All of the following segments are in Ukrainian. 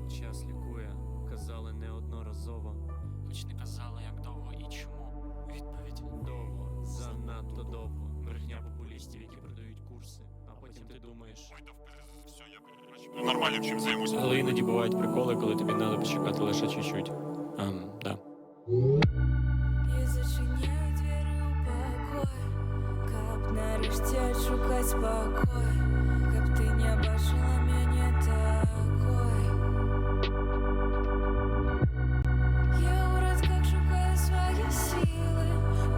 Час лікує, казали неодноразово. Хоч не казали, як довго і чому. Відповідь довго, занадто довго. Брехня популістів, які продають курси. А потім ти думаєш, Ой, да все, я нормально чим займусь. але іноді бувають приколи, коли тобі треба почекати лише чуть-чуть. Да. Я зачиняю двері у покой, каб нарешті шукать спокой, каб ти не бачила мене такой. Я урод, как шукаю свои силы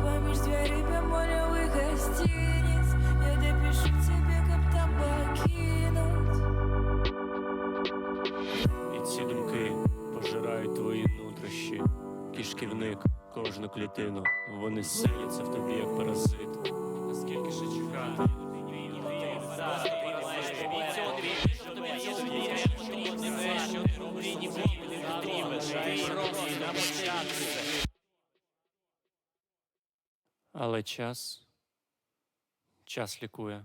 поміж двері бемолевых гостиниц. Я допишу тебе, каб там покинуть. І ці думки пожирають твої нутрощі. Кишківник, кожну клітину. Вони селяться в тобі, як паразит. Наскільки ще чекати? Але час лікує.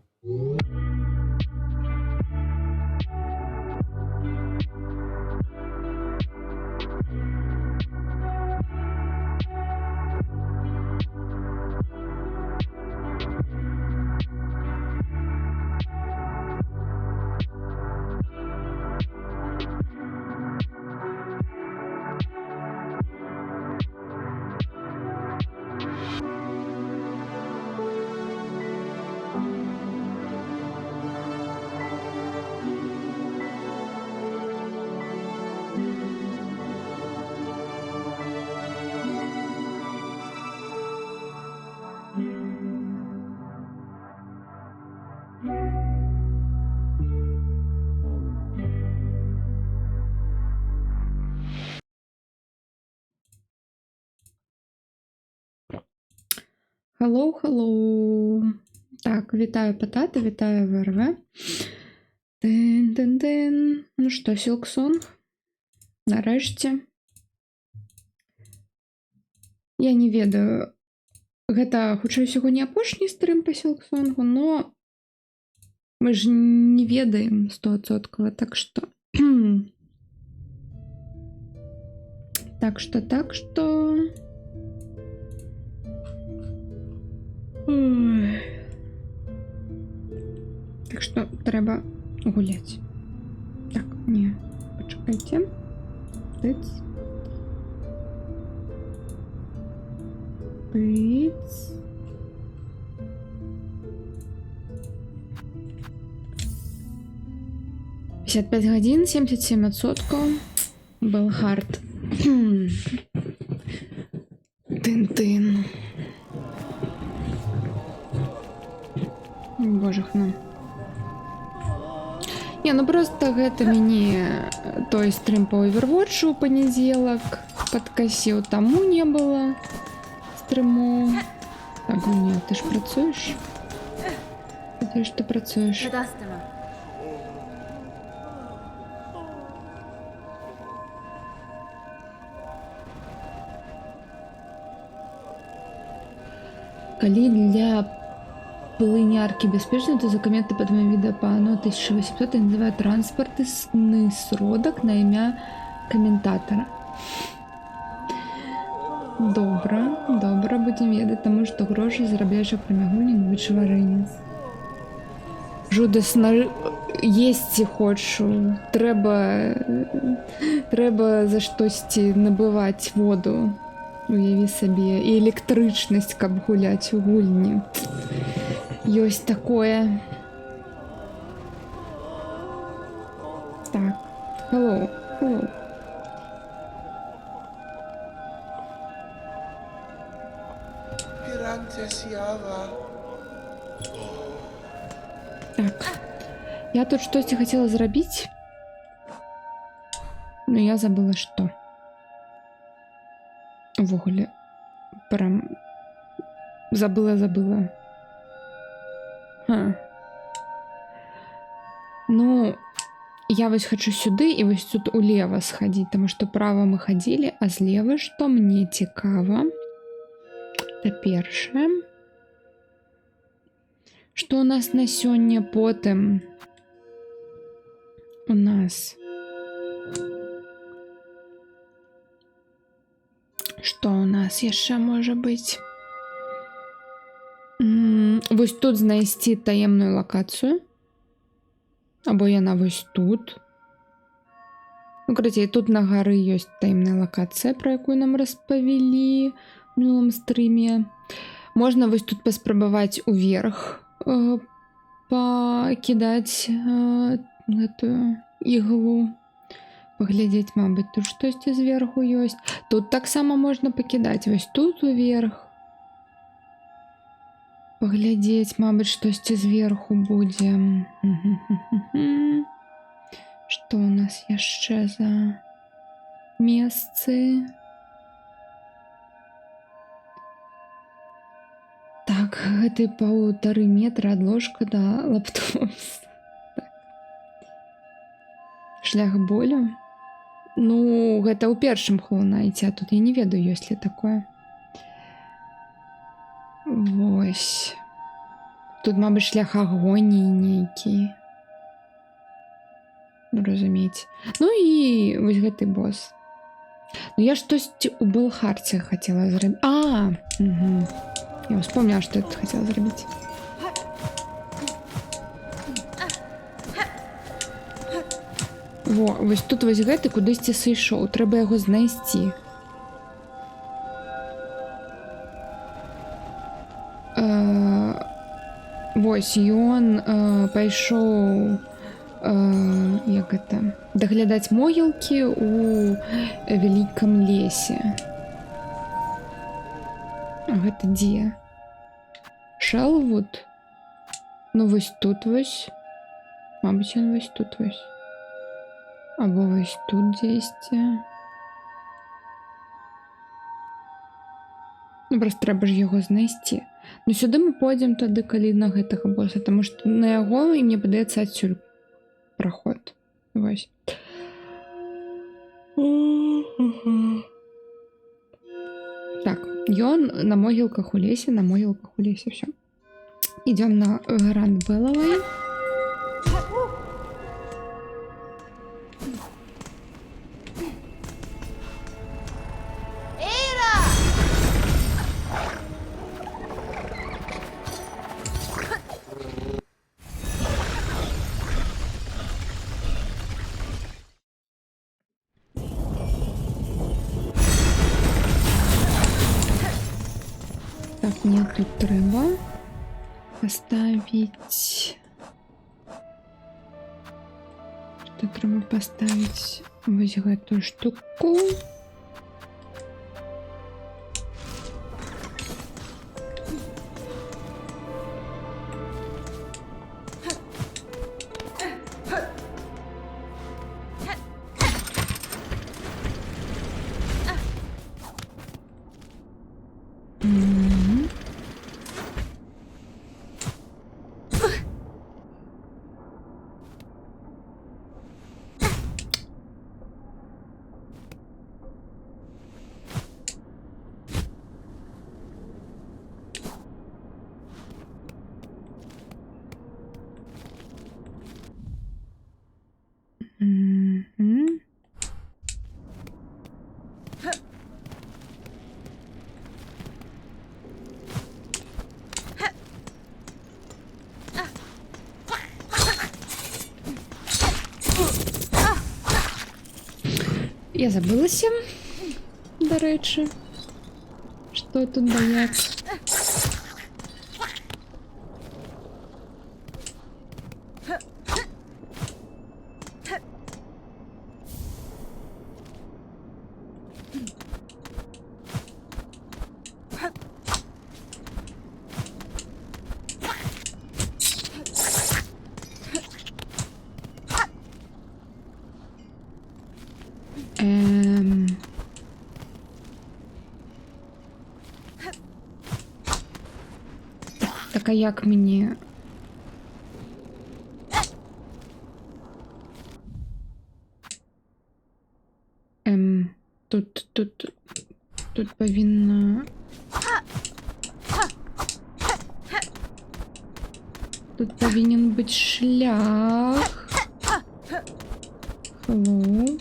Hello. Так, вітаю Потата, вітаю ВРВ. Тин-тин-тин. Ну що, Silksong? Нарешті. Я не ведаю. Гэта, хутчэй усяго, не апошні стрым па Silksong, но мы ж не ведаем 100%, так что... так что... Ой. Так что трэба гуляць. Так, не, пачакайце. Тыц. Тыц. «55 гадзін, 77%. Был хард. Тын-тын. Божахна. Не, ну просто гэта мяне той стрым по Overwatch у панядзелак падкасіў, таму не было стрыму. Так, не, ты ж працуеш? Ты ж ты працуеш. Калі для плынярки бяспечна, то за каменты под моим відео по ано 1800 я называю транспортны сродак на імя каментатора. Добра, будем ведаць, таму што грошы зарабляеш акрамя гульні на вычаварэнец. Жудасна есці хочу. Трэба за штосьці набываць воду. Уяві сабе. І электрычнасць, каб гуляць у гульні. Ёсць такое. Так. Hello. Так. Я тут штосьці хацела зрабіць, но я забыла што. Увогуле. Прям забыла. Ну, я вось хочу сюды і вось тут улева схадзіць, таму што права мы хадзілі, а злева што мне цікава. Это першае. Што у нас на сёння потым? У нас Што у нас яшчэ можа быць? Вось тут знайсці таемную лакацыю. Або яна вось тут. Ну, карацей, тут на гары ёсць таемная лакацыя, пра якую нам распавялі в мінулым стрыме. Можна вось тут паспрабаваць уверх пакідаць гэтую іглу. Паглядзець, мабыць, тут штосьці зверху ёсць. Тут таксама можна пакідаць вось тут уверх. Паглядзець, мабыць, штосьці зверху будзе. Што у нас яшчэ за месцы? Так, гэты 1,5 метра ад ложка да лаптопса. Так. Шлях болю. Ну, гэта ў першым Холлоу-найце, а тут я не ведаю, ёсць ли такое. Вось. Тут, мабыць, шлях агоніі нейкі. Ну, разумееце. Ну і вось гэты босс. Ну, я штосьці ў Белхарце хацела зрабіць. Угу. Я вспомнила, што я тут хацела зрабіць. Во, вось тут вось гэты кудысьці сышоў. Трэба яго знайсці. Вось, ён пайшоў як гэта, даглядаць могілкі ў вялікім лесе. А гэта дзе? Шэлвуд? Ну, вось тут вось. Мабыць, ён вось тут вось. Або вось тут дзесьці. Ну, просто трэба ж яго знайсці. Ну, сюды мы пойдзем тады, калі на гэтага боса, таму што на яго, і мне падаецца, адсюль праход. Вось. Так, ён на могілках у лесе, ўсё. Ідём на Гранд Белавей. Так, мне тут трэба поставить... Что трэба поставить? Вось гэтую штуку. Я забылася, дарэчы, што тут баяцца. Так, а як мені... Тут повинна... Тут повинен быть шлях. Hello.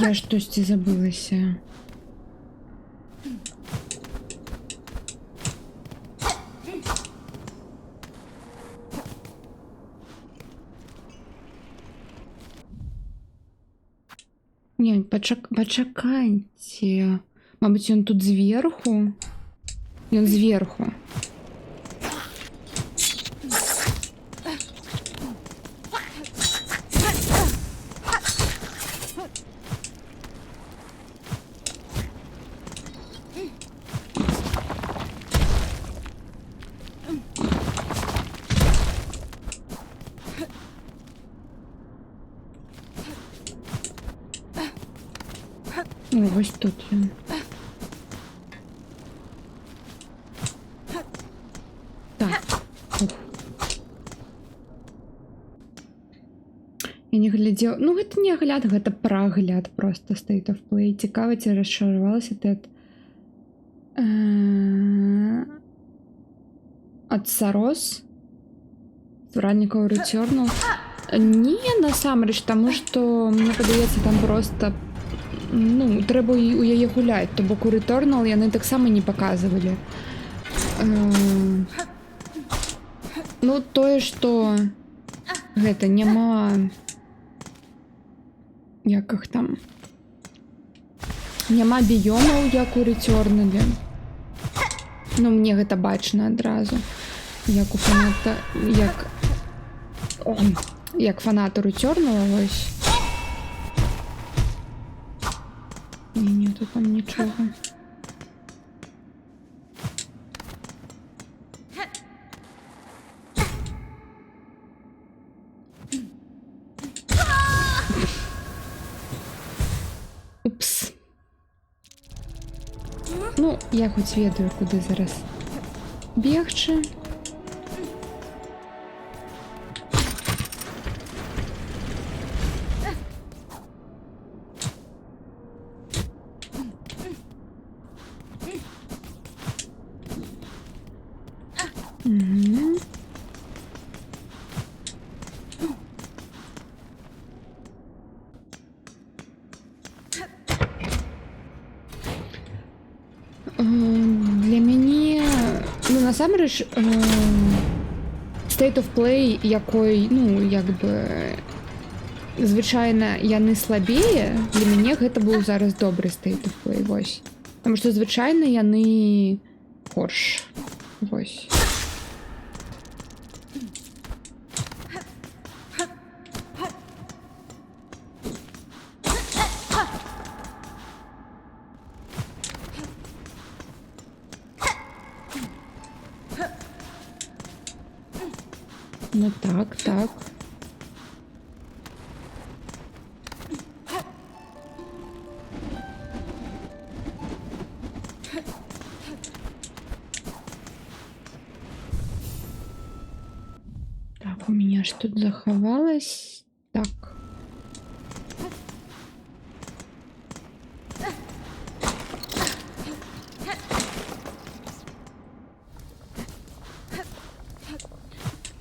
Я штосьці забылася. Не, пачакайце. Мабыць, ён тут зверху. Ён зверху. О, ось тут ён. Так. Ух. Я не глядзела... Ну, гэта не агляд, гэта прагляд просто State of Play. Цікава, ці расчаравалася ты ад Сарос? Стваральнікаў Returnal? Не, насамрэч, таму што, мне падаецца, там просто... Ну, трэба у яе гуляць, то бок у Returnal яны таксама не паказвалі. Ну, тое, што гэта няма... Як іх там? Няма біёмаў, як у Returnal. Ну, мне гэта бачна адразу. Як у фаната... Як фанату Returnal, вось. Не, нету там нічого. Упс. Ну, я хоць ведаю, куди зараз бегчы. Для мяне, ну, насамрэч, State of Play, якой, ну, як бы, звычайна яны слабее, для мяне гэта быў зараз добры State of Play, вось. Таму што звычайна яны горш, вось. Ну так, так. Так, у меня ж тут заховалось. Так.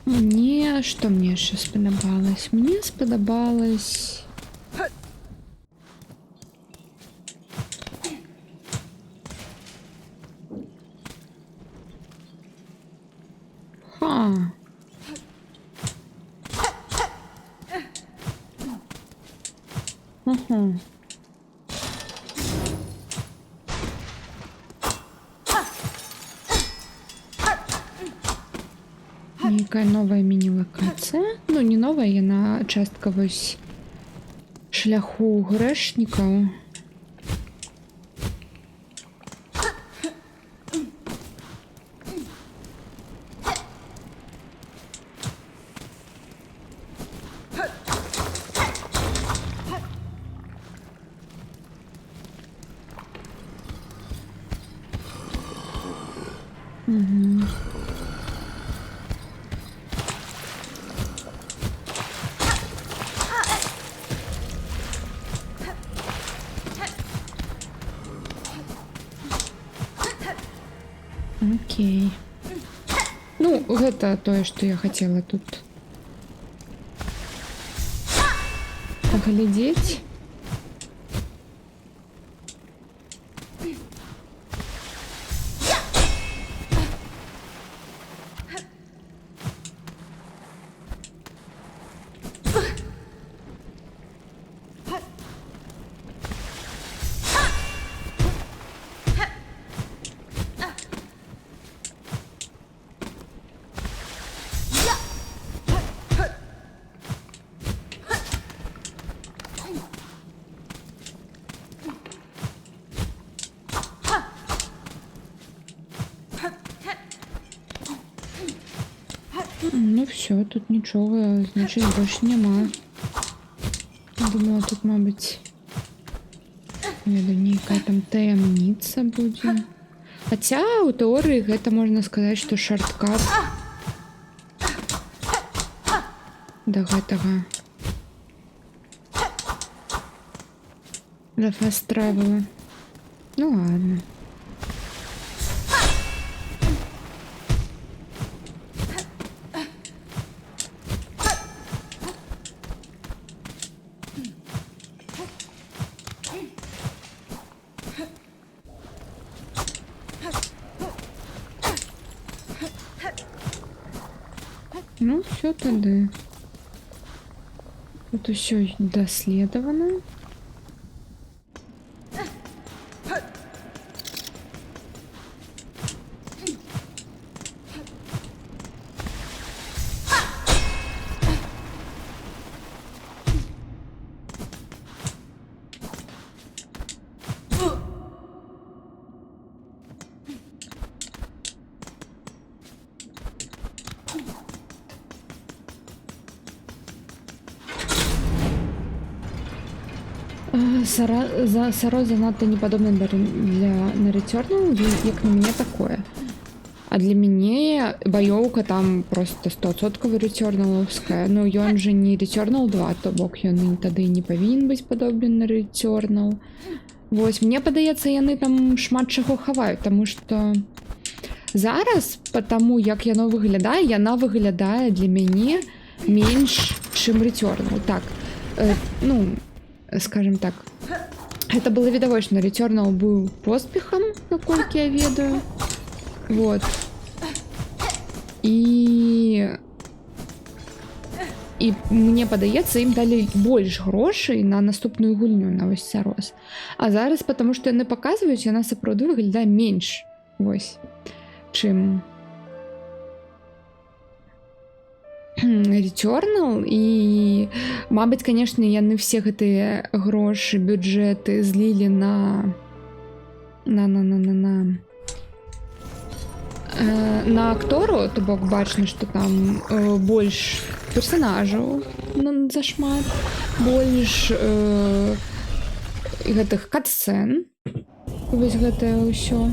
Мне, што мне яшчэ спадабалось? Мне спадабалось... Ха. Ага. Некая новая міні-лакацыя. Ну, не новая, яна частка вось шляху грэшнікаў. Угу. Окей. Ну, гэта тое, што я хацела тут паглядзець. все, тут нічого, значить, більше нема. Думала, тут, мабуть, яка там таємниця буде. Хоча, у теорії, гэта можна сказати, що шорткат до гэтага. До фаст-травела. Ну ладно. Ну, все тады. Тут усё даследавана. Саро занадто не падобны на Returnal, як на мяне такое. А для мяне баёўка там просто 100% Returnal'овская. Ну ён же не Returnal 2, то бок ён тады не павінен быць падобен на Returnal. Вось, мне падаецца, яны там шмат чаго хаваюць, таму што зараз, потому як яно выглядае, яна выглядае для мяне менш, чым Returnal. Так, ну, скажем так, это было відавочна, Returnal быў поспехам, наколькі я ведаю. Вот. І мне падаецца, ім далі больш грошай на наступную гульню на вось Сарос. А зараз, потому што яны паказваюць, яна сапраўды выглядае менш, вось, чым Returnal. І, мабыць, конечно, яны все гэтыя грошы, бюджэты злілі на актору, то бок бачна, што там больш персонажаў зашмат, больш гэтых кат-сцэн. Вось гэтае ўсё.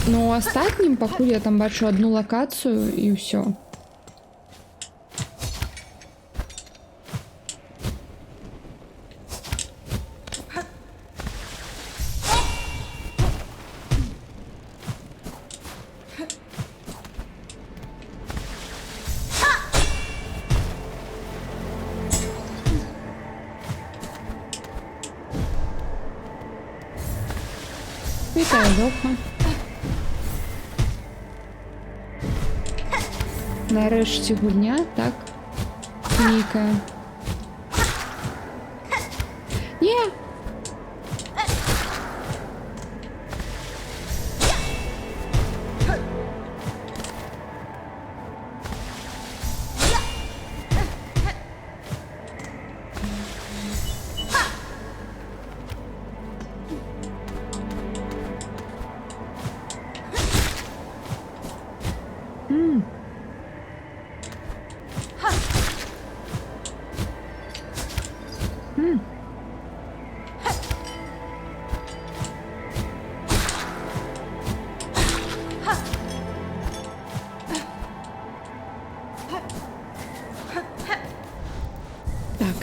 Но у астатнім пакуль я там бачу одну лакацыю і ўсё. Вітаю, Зоха. Нарешті гульня, так? Нейкая. Ні!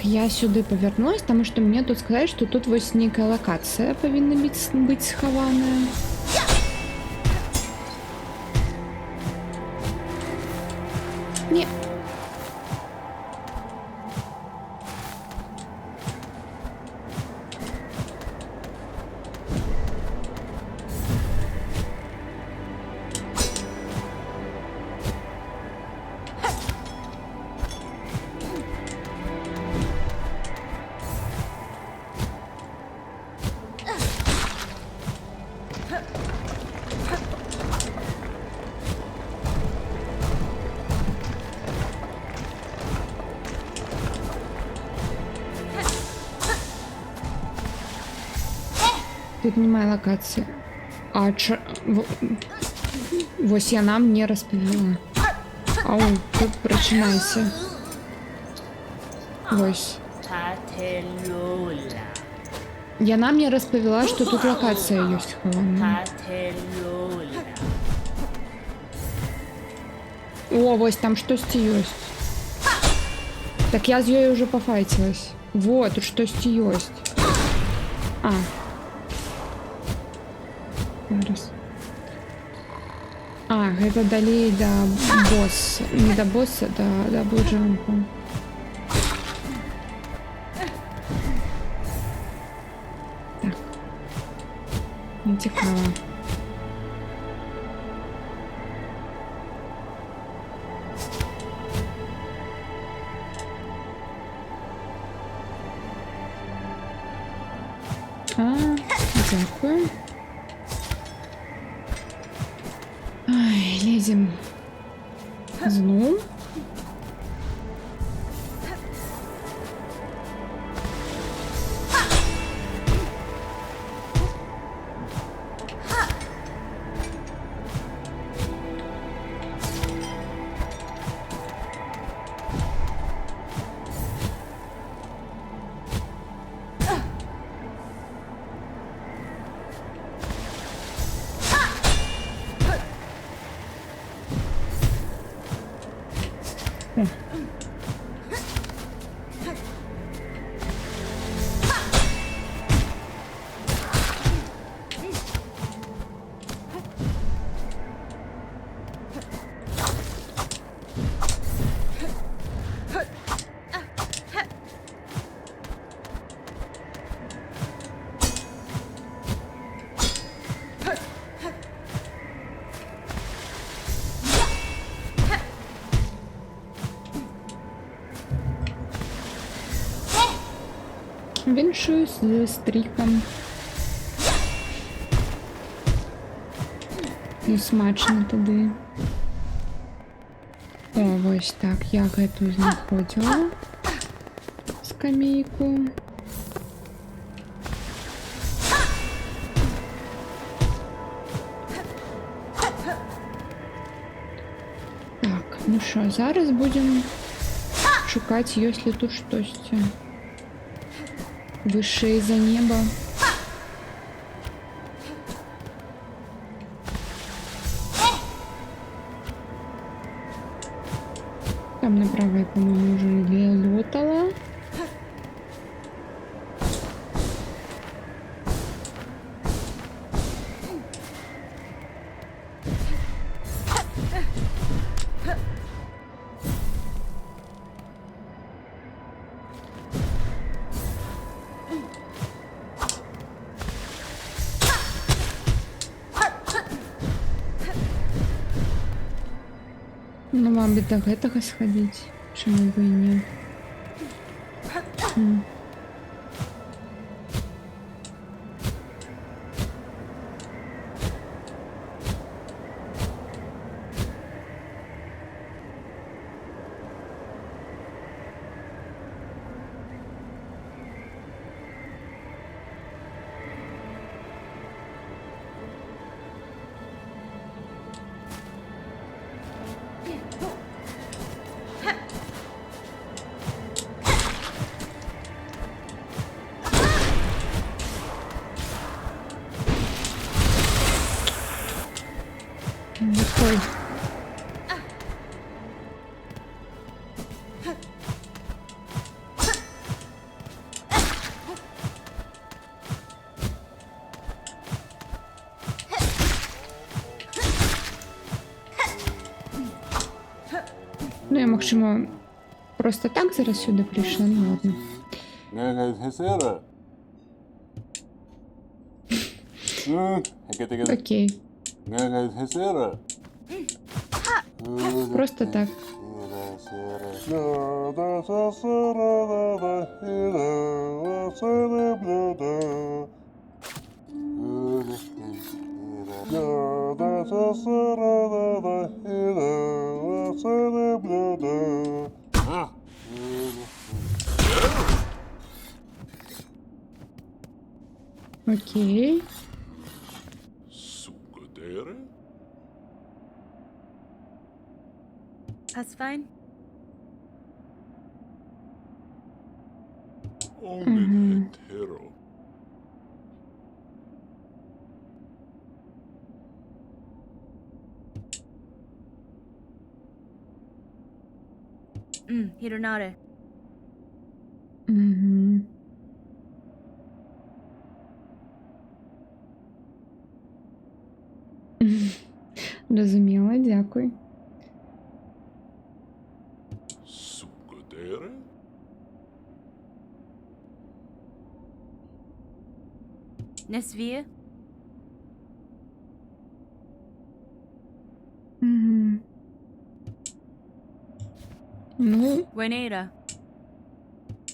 Я сюды павярнулась, таму што мне тут сказаць, што тут вось нейкая лакацыя павінна быць схаваная. Не. Тут немає локації. Вось яна мне распавяла. Ау, тут прочинайся. Ось. Пателюля. Яна мені розповіла, що тут локація є схована. Пателюля. О, ось там щось є. Так я з нею вже пофайтилась. Во, тут щось є. А. Зараз. А, это далее до босса. Не до босса, до даблджампа. Так. Не цікаво. Дякую. Ай, лезем. Знов. Віншую з стріком. І смачно туди. О, ось так. Я гэту знаходила. Скамейку. Так, ну що, зараз будемо шукати, якщо тут щось выше из-за неба. Там направо я, по-моему, уже летала. Ну, вам бы до гэтага сходить, чему бы и не. Ой. Ну, я, максимум, просто так зараз сюди прийшла, ну ладно. Окей. Просто так. Окей. Сука, Дейре? That's fine. Ongen het hero. Hironare. Угу. Розуміла, дякую. Sugadere? Nesvie. Угу. Ну, Wenera.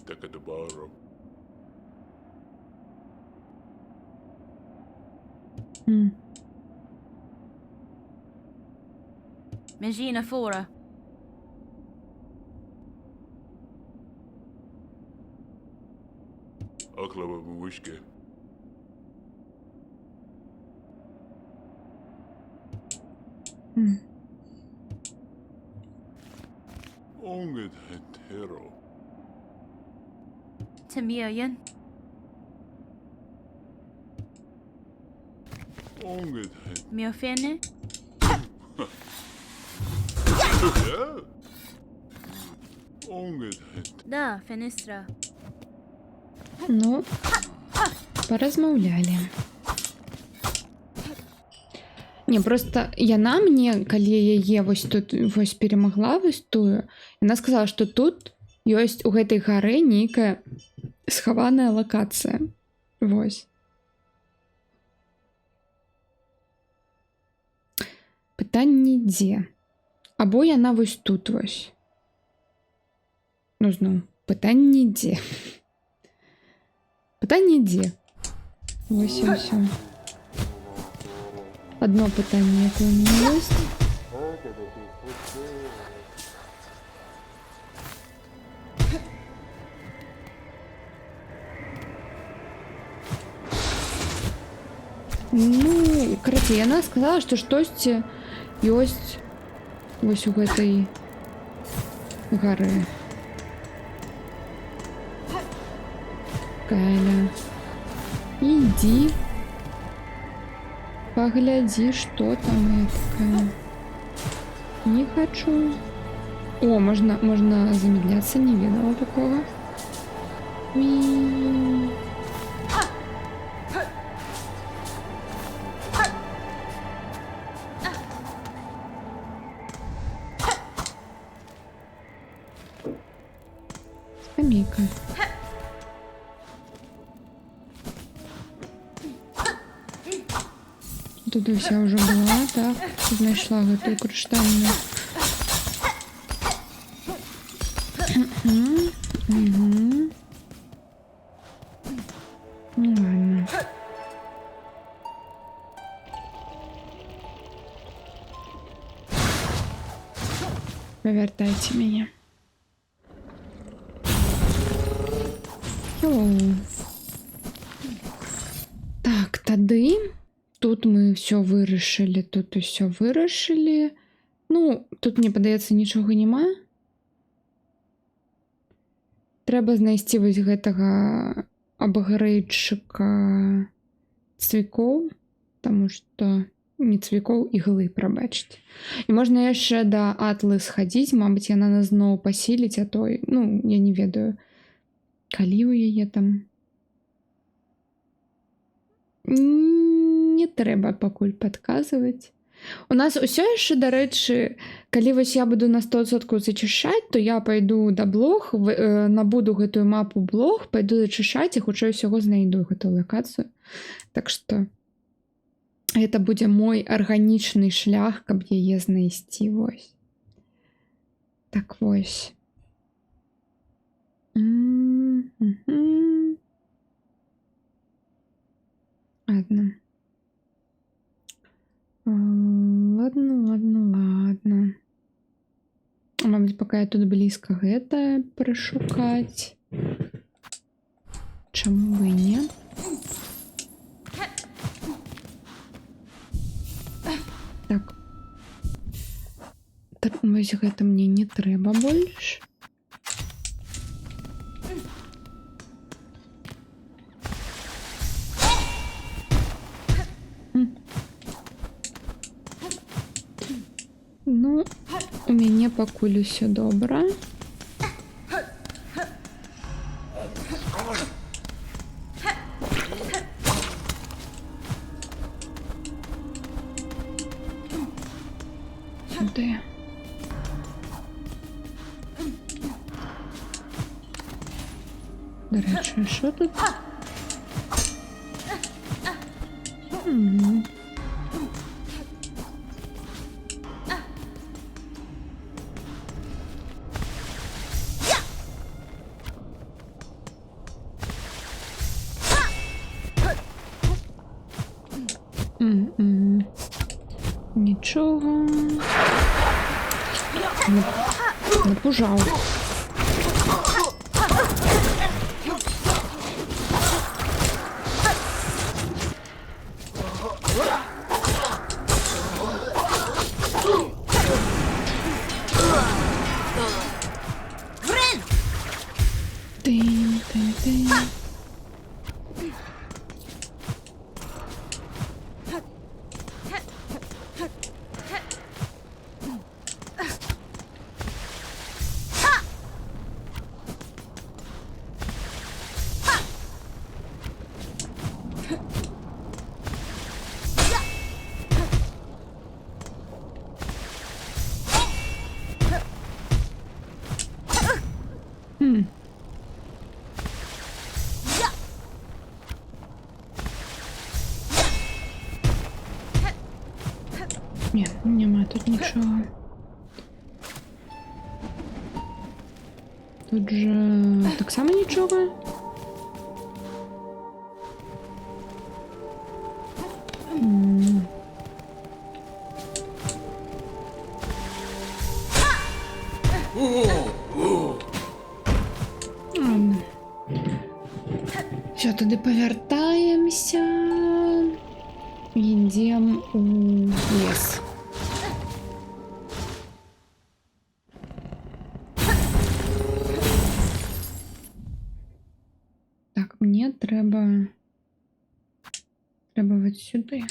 Tekadabaro. м. Mangina Fora. Aklaba Buwishke. м. Ongen het hero. Tamirian. Ongen het. Miofene. Ja? Ongen het. Da, Fenistra. Ну, паразмаўлялі. Не, просто яна мне, калі яе вось тут вось перамагла вось тую, яна сказала, што тут ёсць у гэтай гары нейкая схаваная лакацыя. Вось. Пытанне дзе? Або яна вось тут вось. Ну, зноў, пытанне дзе? Пытанне дзе? Вось і ўсё. Одно пытанне, якое у меня ёсць. Ну, карацей, яна сказала, што штосьці ёсць вось у гэтай гары. Кайля. Ідзі. Погляди, что там я такая. Не хочу. О, можно замедляться, не видела такого. Уи. Скамейка. Тут вся уже была, так, знайшла гэтую крыштальную. Угу. Ну ладно. Повертайте меня. Йоу. Так, тады. Тут мы все вырашылі, тут усё вырашылі. Ну, тут, мне падаецца, нічога няма. Трэба знайсці вось гэтага абагрэйчыка цвікоў, таму што не цвікоў, іглы, прабачце. І можна яшчэ да Атлы схадзіць, мабыць, яна нас зноў пасіліць, а той, ну, я не ведаю, калі ў яе там. Не трэба пакуль падказваць. У нас усё яшчэ, дарэчы, калі вось я буду на 100% зачышаць, то я пайду да блог, набуду гэтую мапу блог, пайду зачышаць і хутчэй усяго знайду гэтую лакацыю. Так што гэта будзе мой арганічны шлях, каб яе знайсці, вось. Так вось. Ладно. Ладно. Мабыць, пока я тут блізка гэта прашукаць. Чаму бы і не? Так. Вось гэта мне не трэба больш. Ну, у мяне пакуль усё добра. Сюди. До речі, а що тут? Мгм. М-м. Нічого. Напужав. Тин-тин-тин. Ні, нема тут нічого. Тут же так само нічого. Ладно. Все, туди повертаємося. Йдемо у ліс. Так, мені треба от сюди.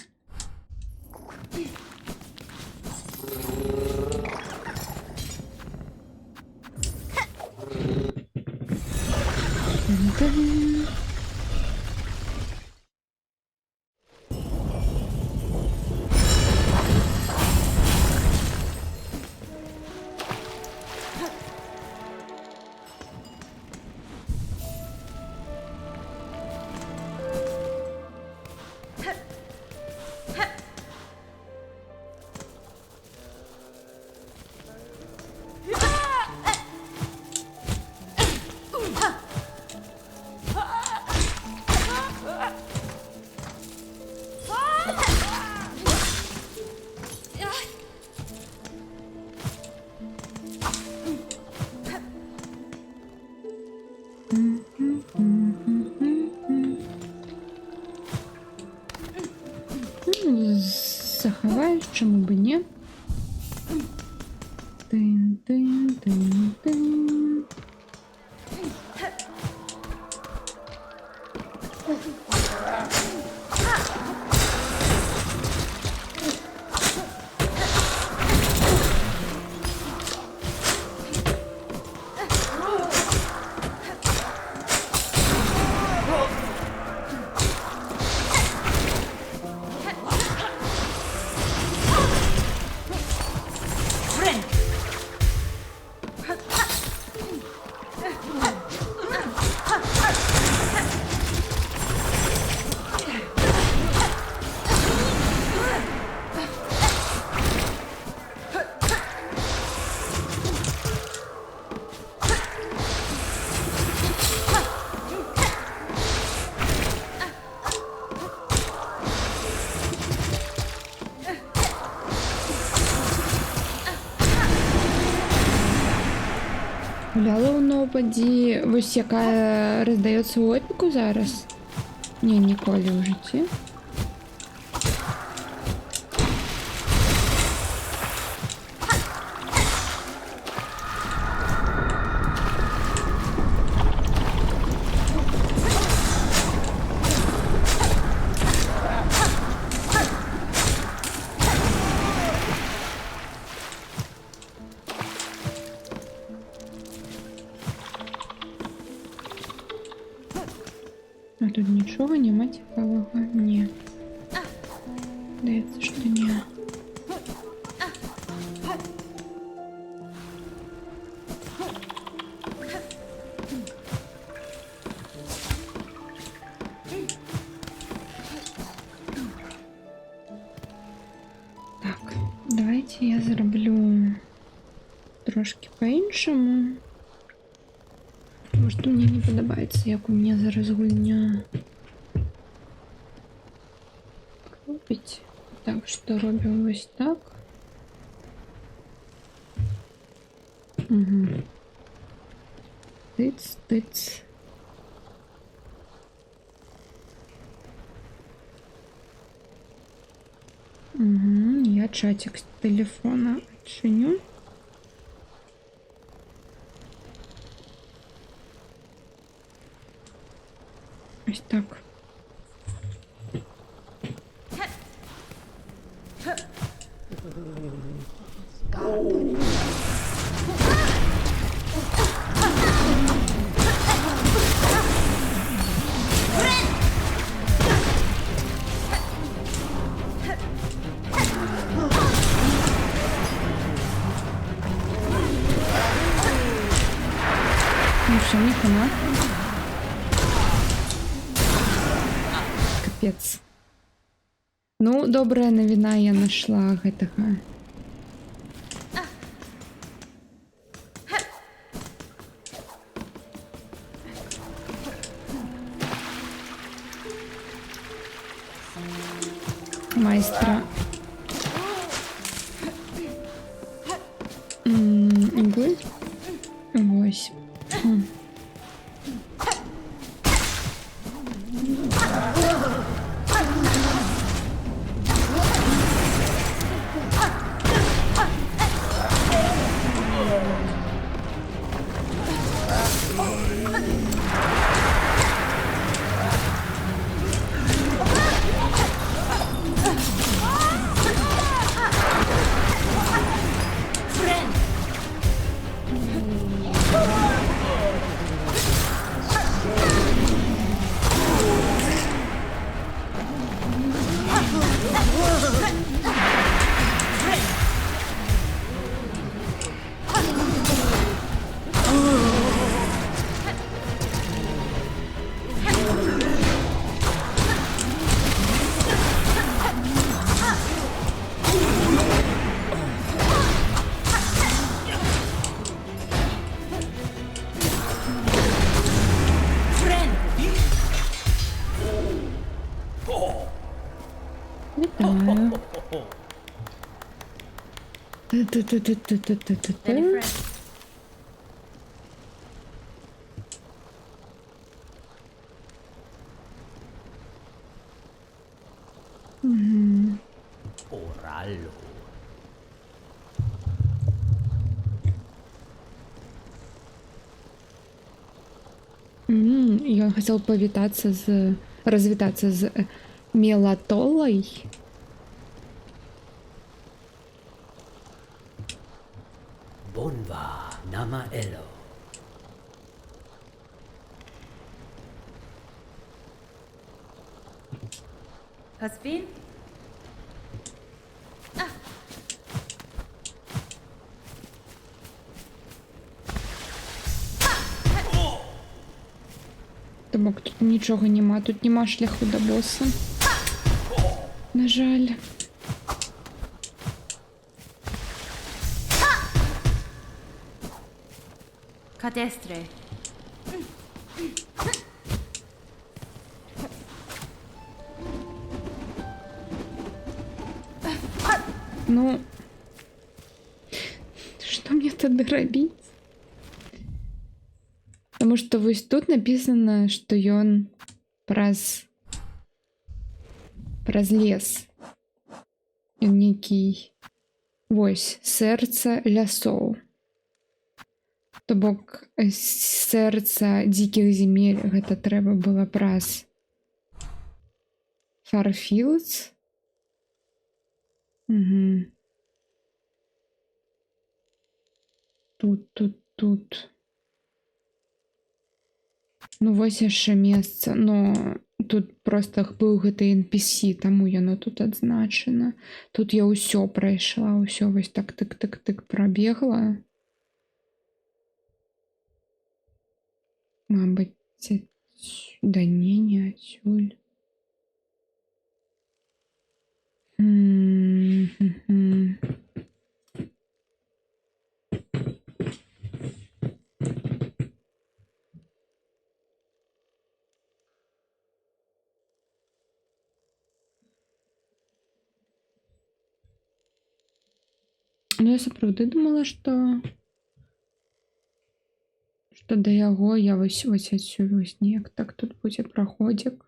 Тин-тин. Заховаюсь, чому б ні. Тин-тин-тин-тин. Гуляла у Нобаді, ось яка роздається у епіку зараз? Ні, ніколи в житті. А тут нічого нема цікавого? Ні. Здається, що ні. Так, давайте я зроблю трошки по-іншому. Тому що мені не подобається, як у мене зараз гульня робить. Так, що робимо ось так. Угу. Тиц, тиц. Угу, я чатик с телефона отчиню. Ось так. Ну все, не хана. Капец. Ну, добрая новина, я нашла гэтага. Майстра. Иглы? Ось. Вітаю. Та-та-та-та-та-та-та-та. Any friend? Мгм. Оралло. И он хотел развитаться с Мелатолой. Bonva Namaello. Hasbin? Тобок тут нічого нема, тут нема шляху до боса. На жаль. Cadestre. Ну, что мне тогда робить? Потому что вось тут написано, что ён праз лес. Ён некий вось сэрца лясоў. То бок сэрца дзікіх земель гэта трэба было праз Фарфілдс. Угу. Тут. Ну, вось яшчэ месца, но тут просто быў гэты NPC, таму яно тут адзначана. Тут я ўсё прайшла, ўсё вось так тык-тык-тык прабегла. Мабыць, да не адсюль. Ну, я сапраўды думала, што да яго я вось адсюль вось неяк так тут будзе праходзік.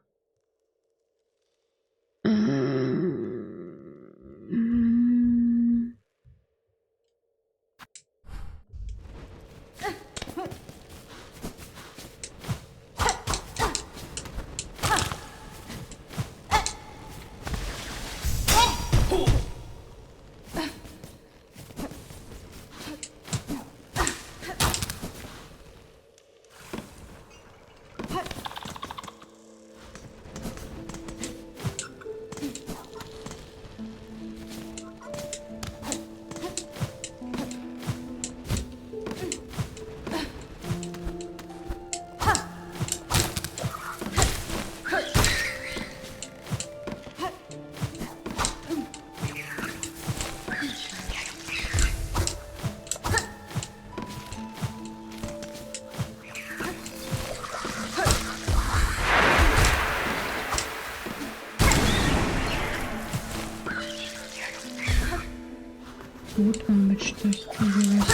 Тут, мабуть, щось з'явилось.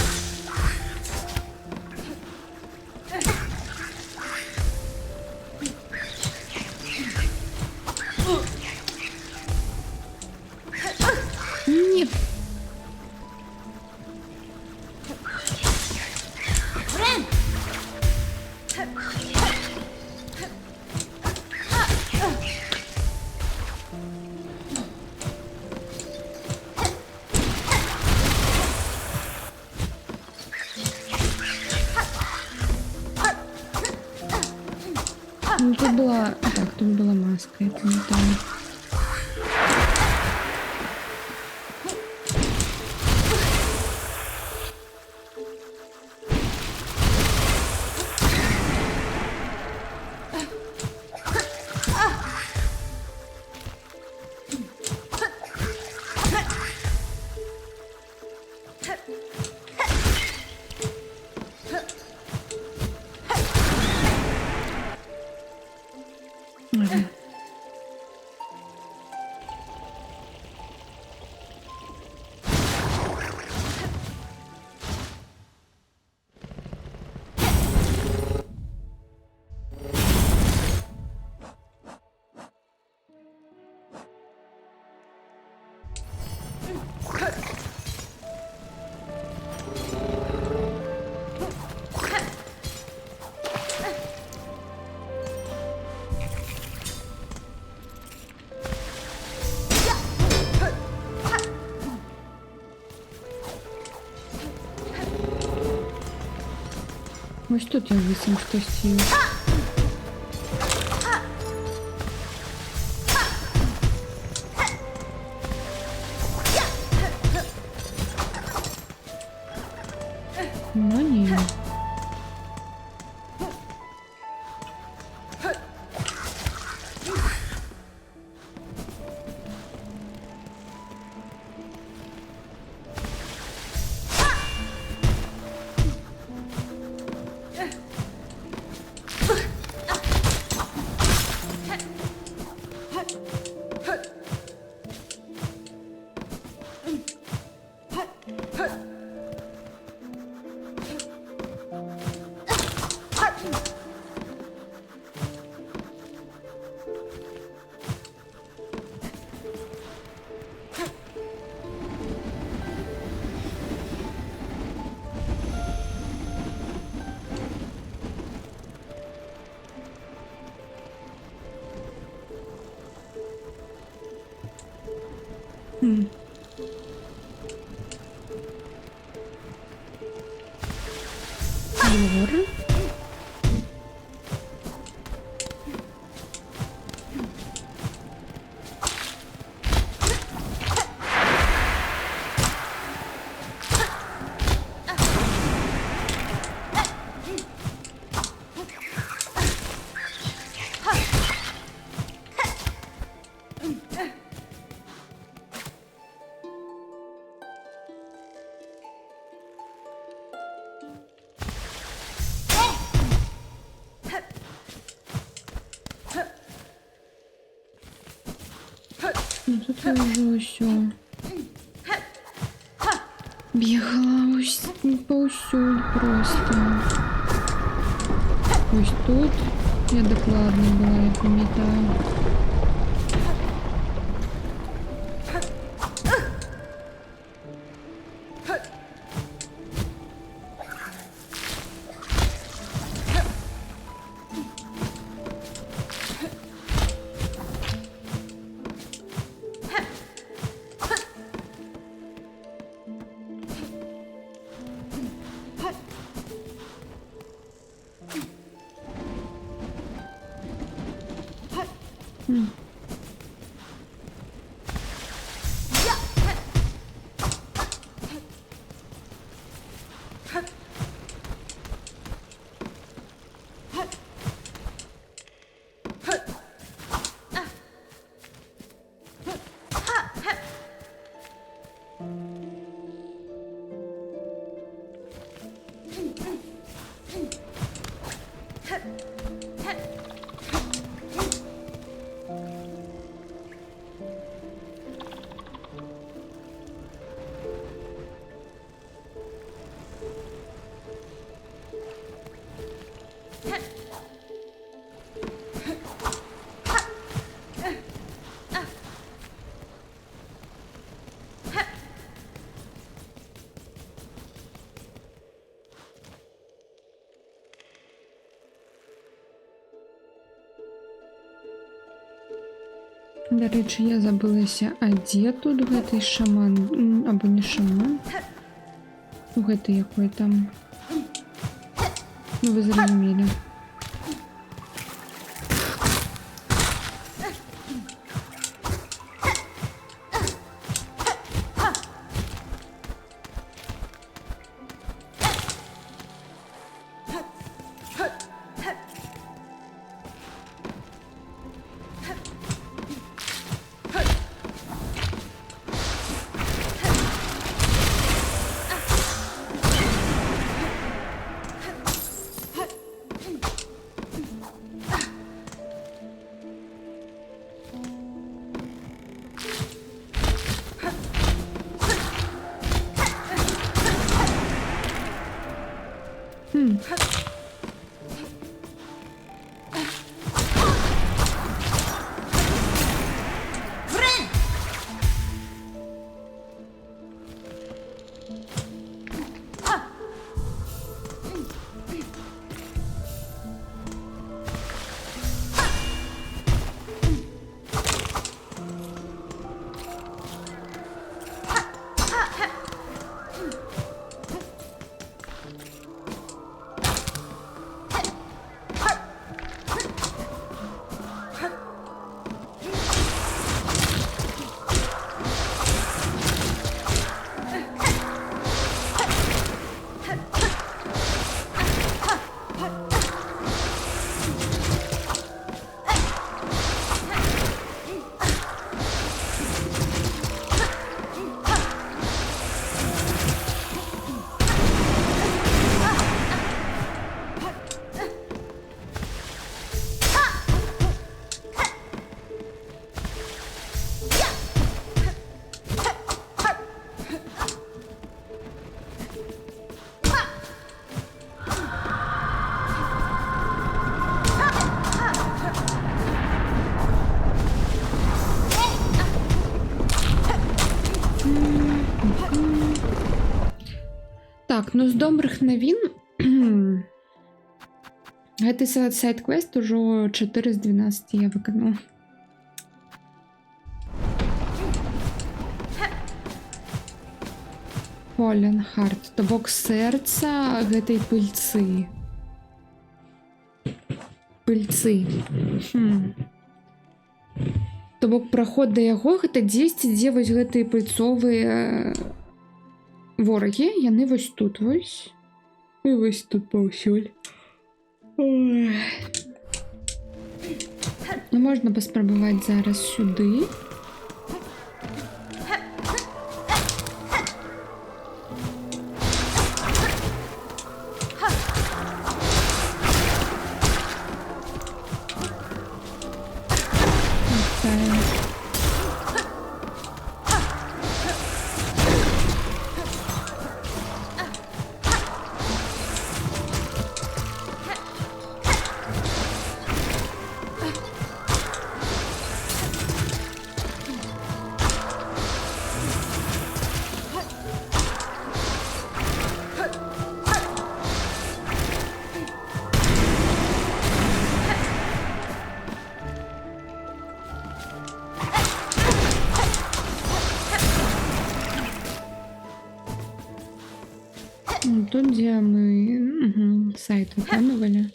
Ні. Ну, тут была... Так, тут была маска, я пам'ятаю. Ага. Ось тут я висім хтось є. Ну ні. Двор. тут я вже усьо бігала повсюди просто. Ось тут я докладна була, я пам'ятаю. До речі, я забылася, а де тут гэты шаман? Або не шаман? Гэты якой там? Ну, вы зразумелі. Так, ну з добрых навін гэты сайт-квест ужо 4 з 12 я выканала. Fallen Heart, то бок сэрца гэтай пыльцы. То бок праход да яго гэта 10, дзе вось гэтыя пыльцовыя ворагі, яны вось тут вось. І вось тут паўсюль. Ну, можна паспрабаваць зараз сюды. где мы сайт выкладывали.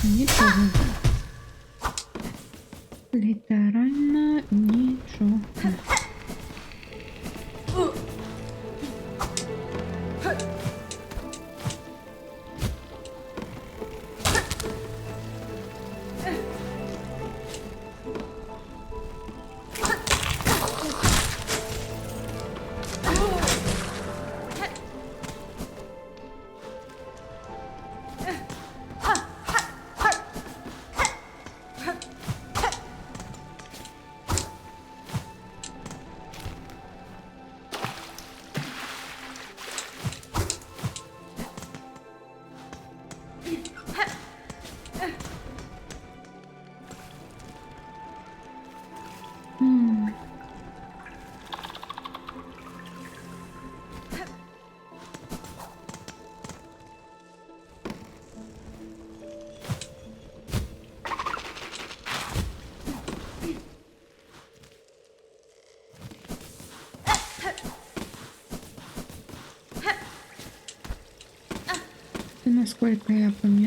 Ничего. Литерально ничего.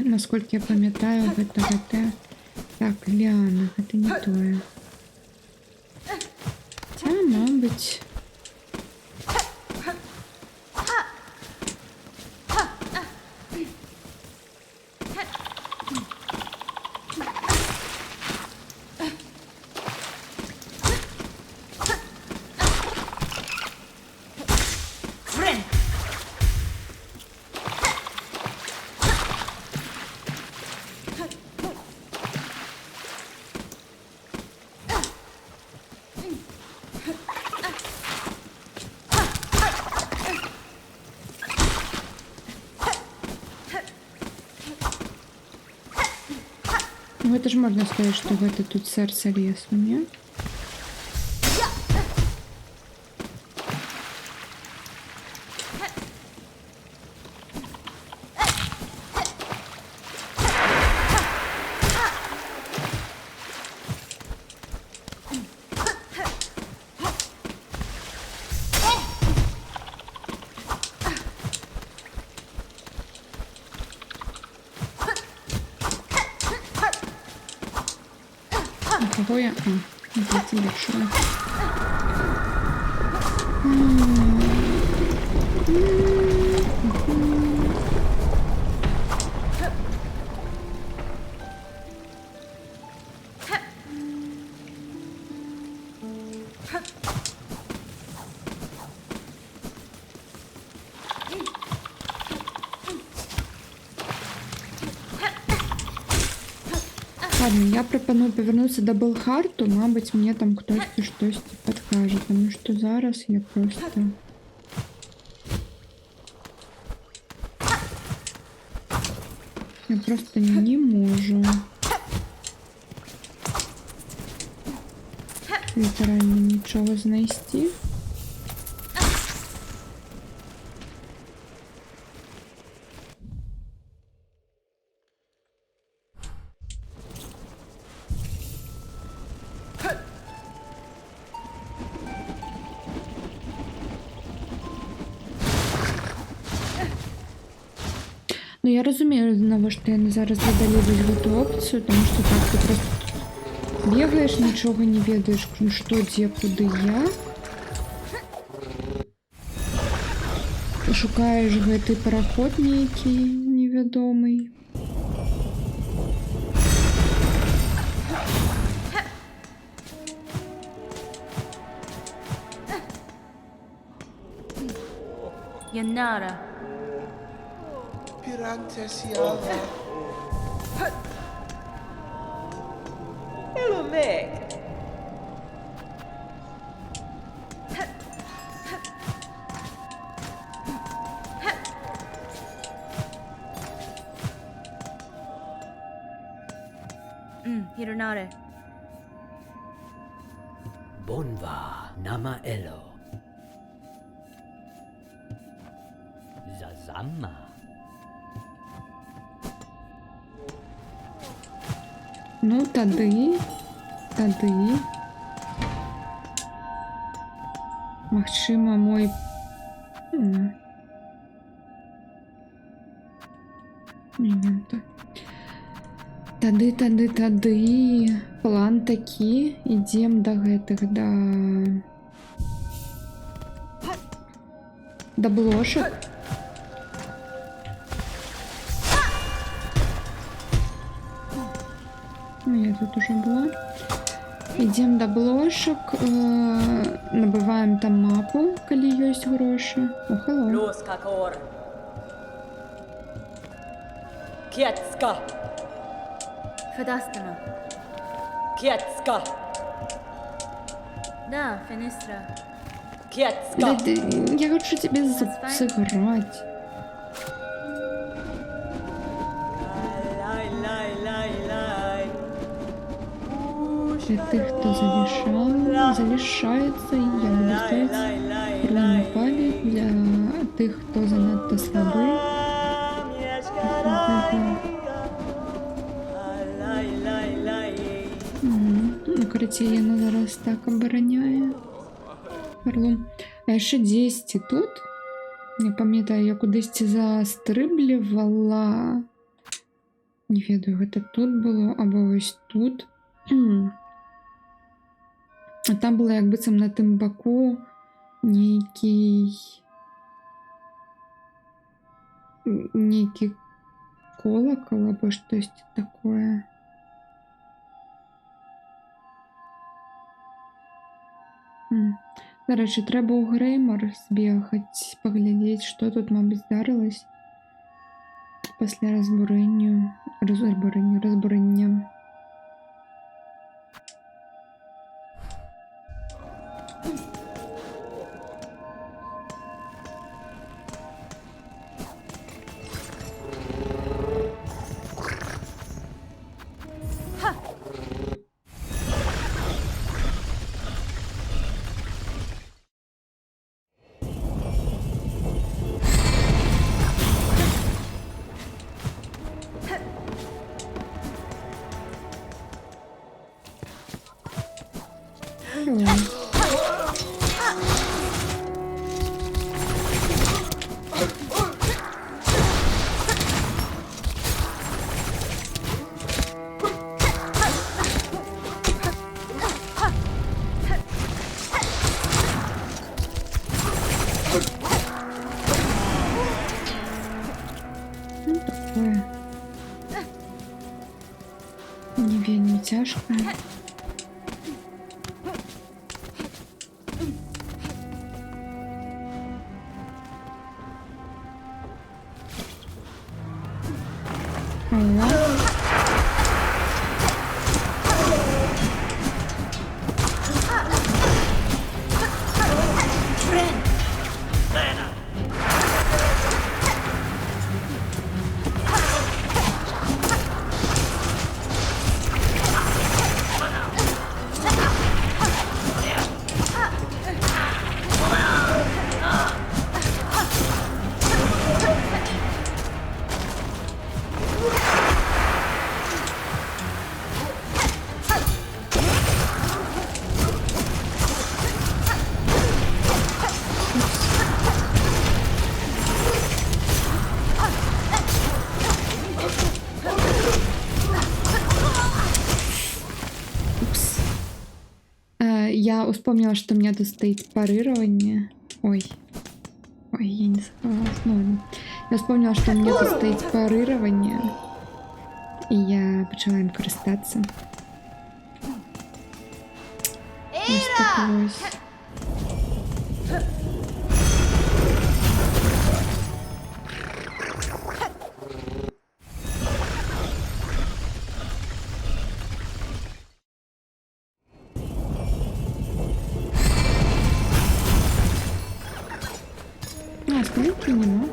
Насколько я пам'ятаю, ГТ. Так, Ліана, це не тое. Ця, мабуть. Ну, это же можно сказать, что в это тут сердце лесу, нет? Кого я? Это тебе решила. Ладно, я пропоную повернутися до Белхарту, мабуть, мені там хтось щось підкаже, тому що зараз я просто... Я просто не можу. Літерально нічого знайти. Ну, я розумію, навіщо я зараз видалюю цю опцію, тому що так ти просто бігаєш, нічого не ведаєш, що, де, куди, як. Шукаєш гэтый параход нейкий невядомий. Yanara. Pirantes Yava. Hello, Meg. Hironare. Bonva Nama Elo. Zazama. Ну, тады. Магчыма, мой... Момента. Тады. План такі. Ідзем да гэтых, да блошак. Ну, я тут уже была. Идем до блошек, набываем там мапу, коли есть гроши. О, hello. Los kakor. Kietska. Fadastana. Kietska. Да, Фенистра. Kietska. Я хочу тебе сыграть. Lай, лай, лай, лай. Для тех, кто залишается, я буду ставить круглый палец. Для тех, кто занадто слабый. Ну, Кратіяна зараз так обороняє. Орлом. А ще 10 тут. Не пам'ятаю, я кудись застрибливала. Не ведаю, гэта тут було, або ось тут. А там було як быццам на тым баку нейкі колокол або штосьці такое. До речі, треба у Греймор збігати, поглядіти, що тут, мабуть, здарилось після розбурення. Ну, такое. Не вельми тяжко. Я вспомнила, что у меня тут стоит парирование. Ой, я не сховалась. Ну ладно. Я вспомнила, что у меня тут стоит парирование. И я почала им користатися. Ось так ось. Скамейки нема.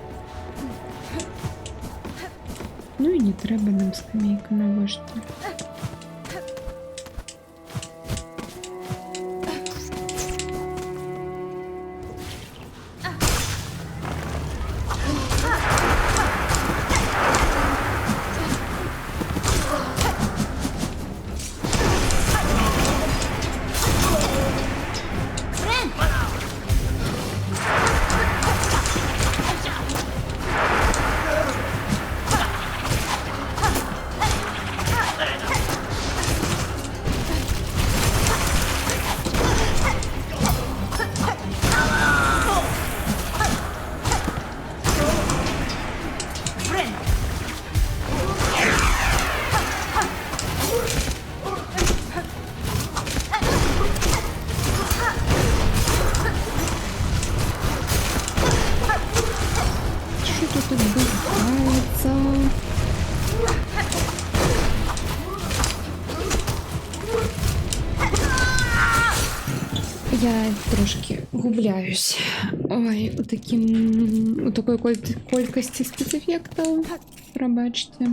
Ну і не треба нам скамейка наважити. тут збирається. Я трошки губляюсь. Ой, у такої кількості спецефектів. Пробачте.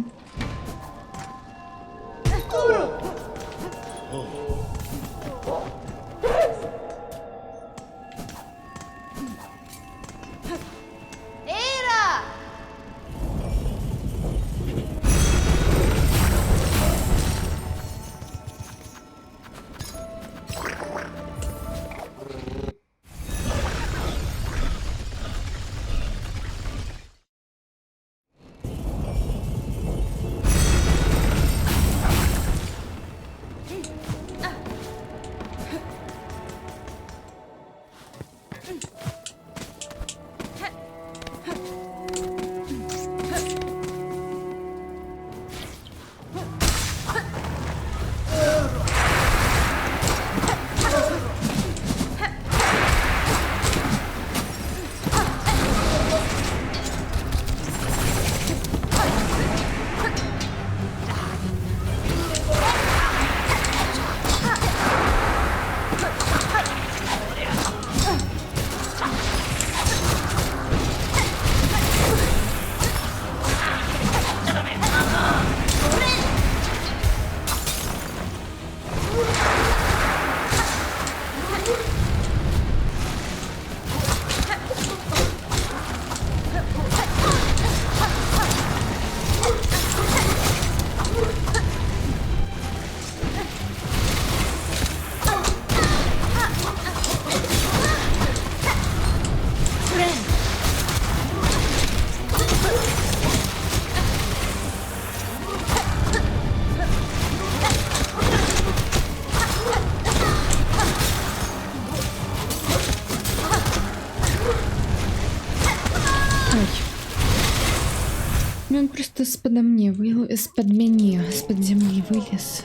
Он просто из-под из-под земли вылез.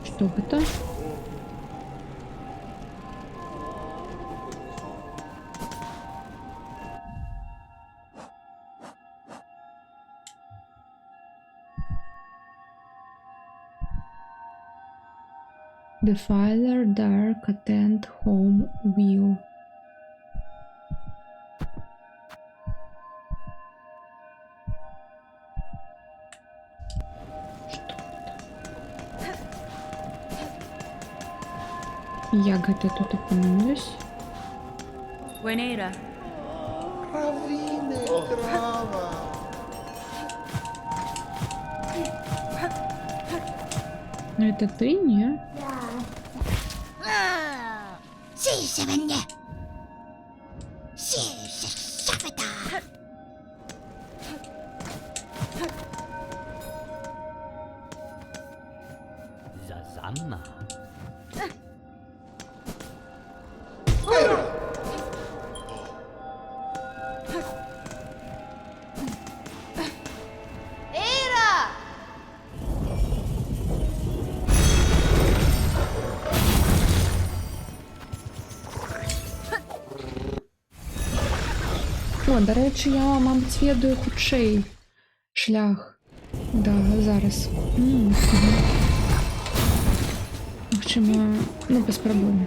Что это? The Father Dark Attend Home Will. Ягоды тут упомянулись. Buenera. Но это ты, не? Zazama. О, до речі, я, мабуть, ведаю худший шлях. Да, зараз. Чому? Ну, без проблем.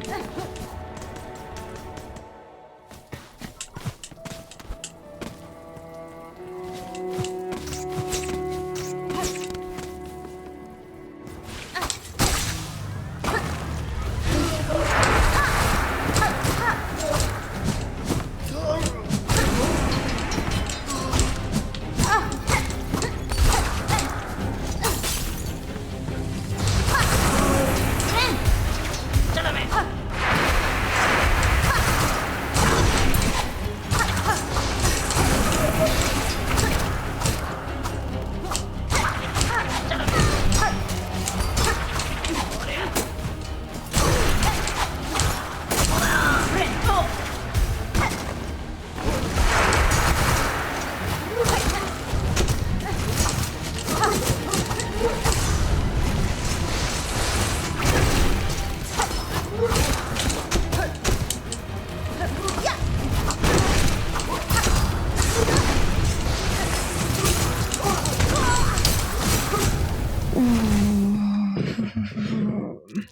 Окей.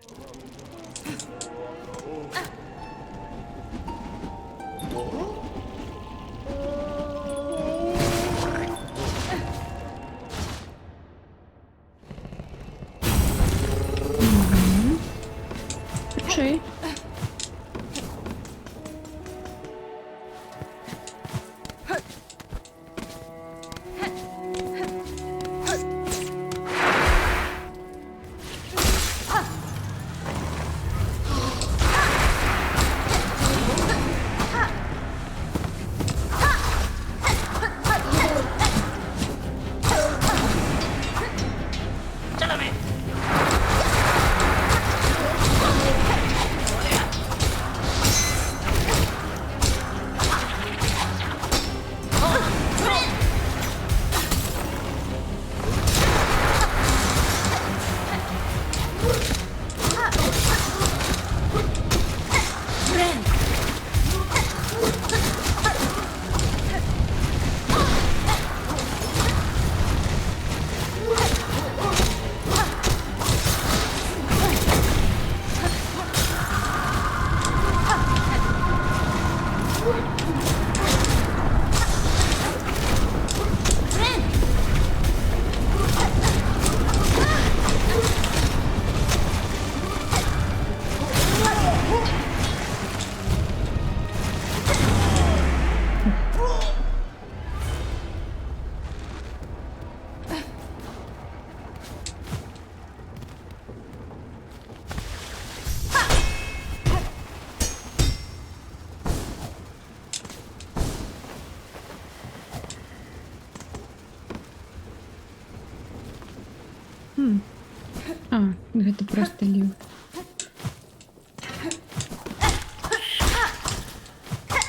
А, гэта просто ліў.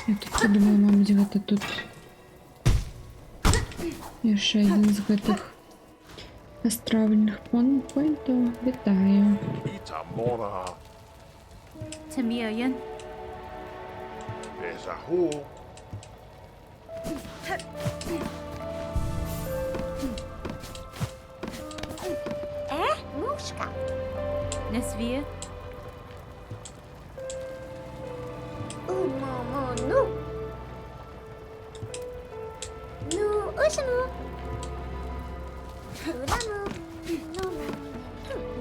Я тут подумала, мабыць, гэта тут яшчэ адзін з гэтых астральных поінтаў. Вітаю. Itamora. Tamirian. Esahu. Nesvia. Ну, Ушину.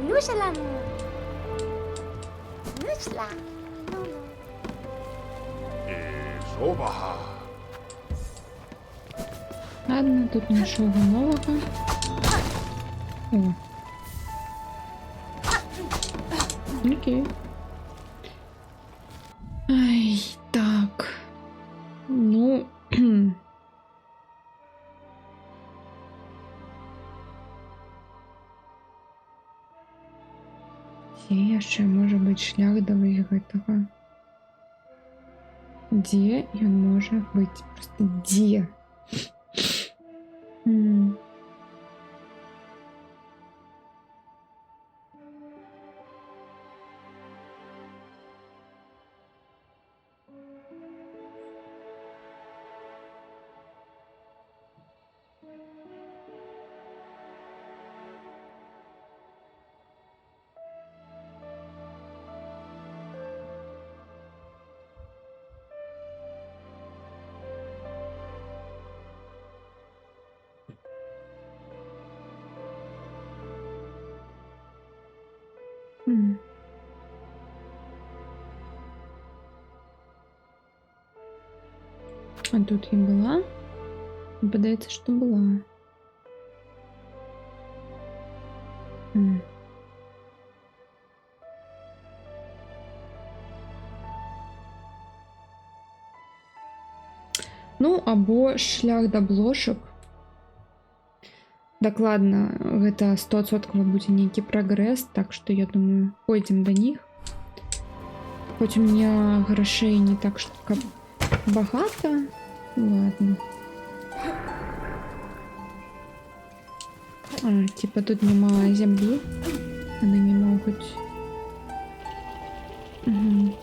Нушаламу. Нушла. Esobaha. Ладно, тут нічого нового. О. Окей. Ай, так. Ну. Дзе яшчэ можа быць шлях да вось гэтага? Дзе ён можа быць? Просто дзе? А тут я была? Падаецца, што была. Ну, або шлях да блошак. Дакладна, гэта 100% будзе нейкі прагрэс, так што я думаю, пойдзем да них. Хоць у меня грошей не так што каб багата. Ладно. Типа тут нема зямлі. Яны не могуць. Угу.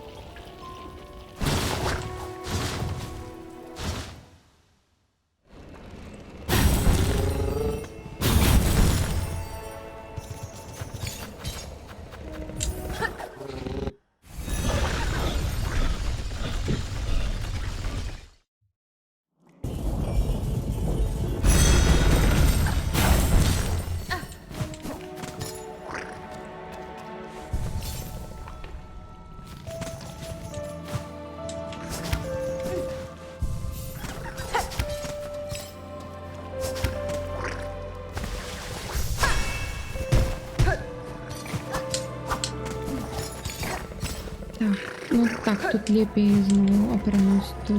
Так, ну так, тут лепей знову переносити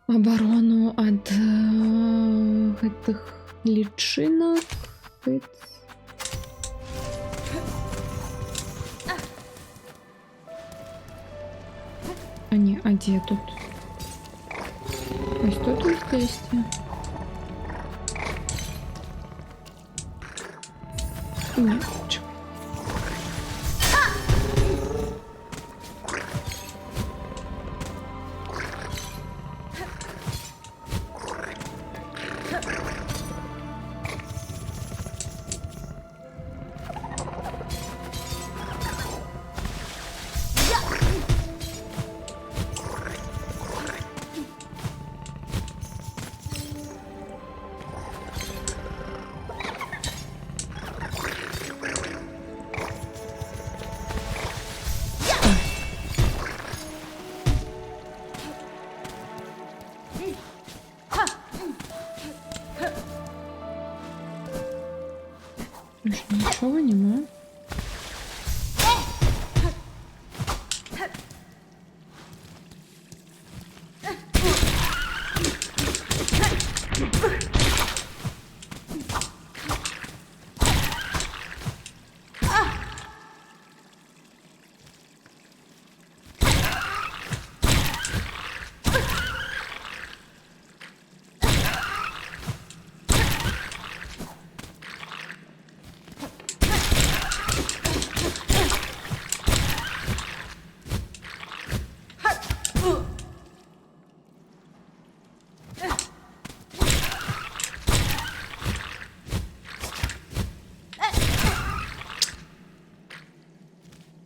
оборону від гэтых лічинок. А не, а где тут? Ось тут вместе. Нет, чё. Ничего нема.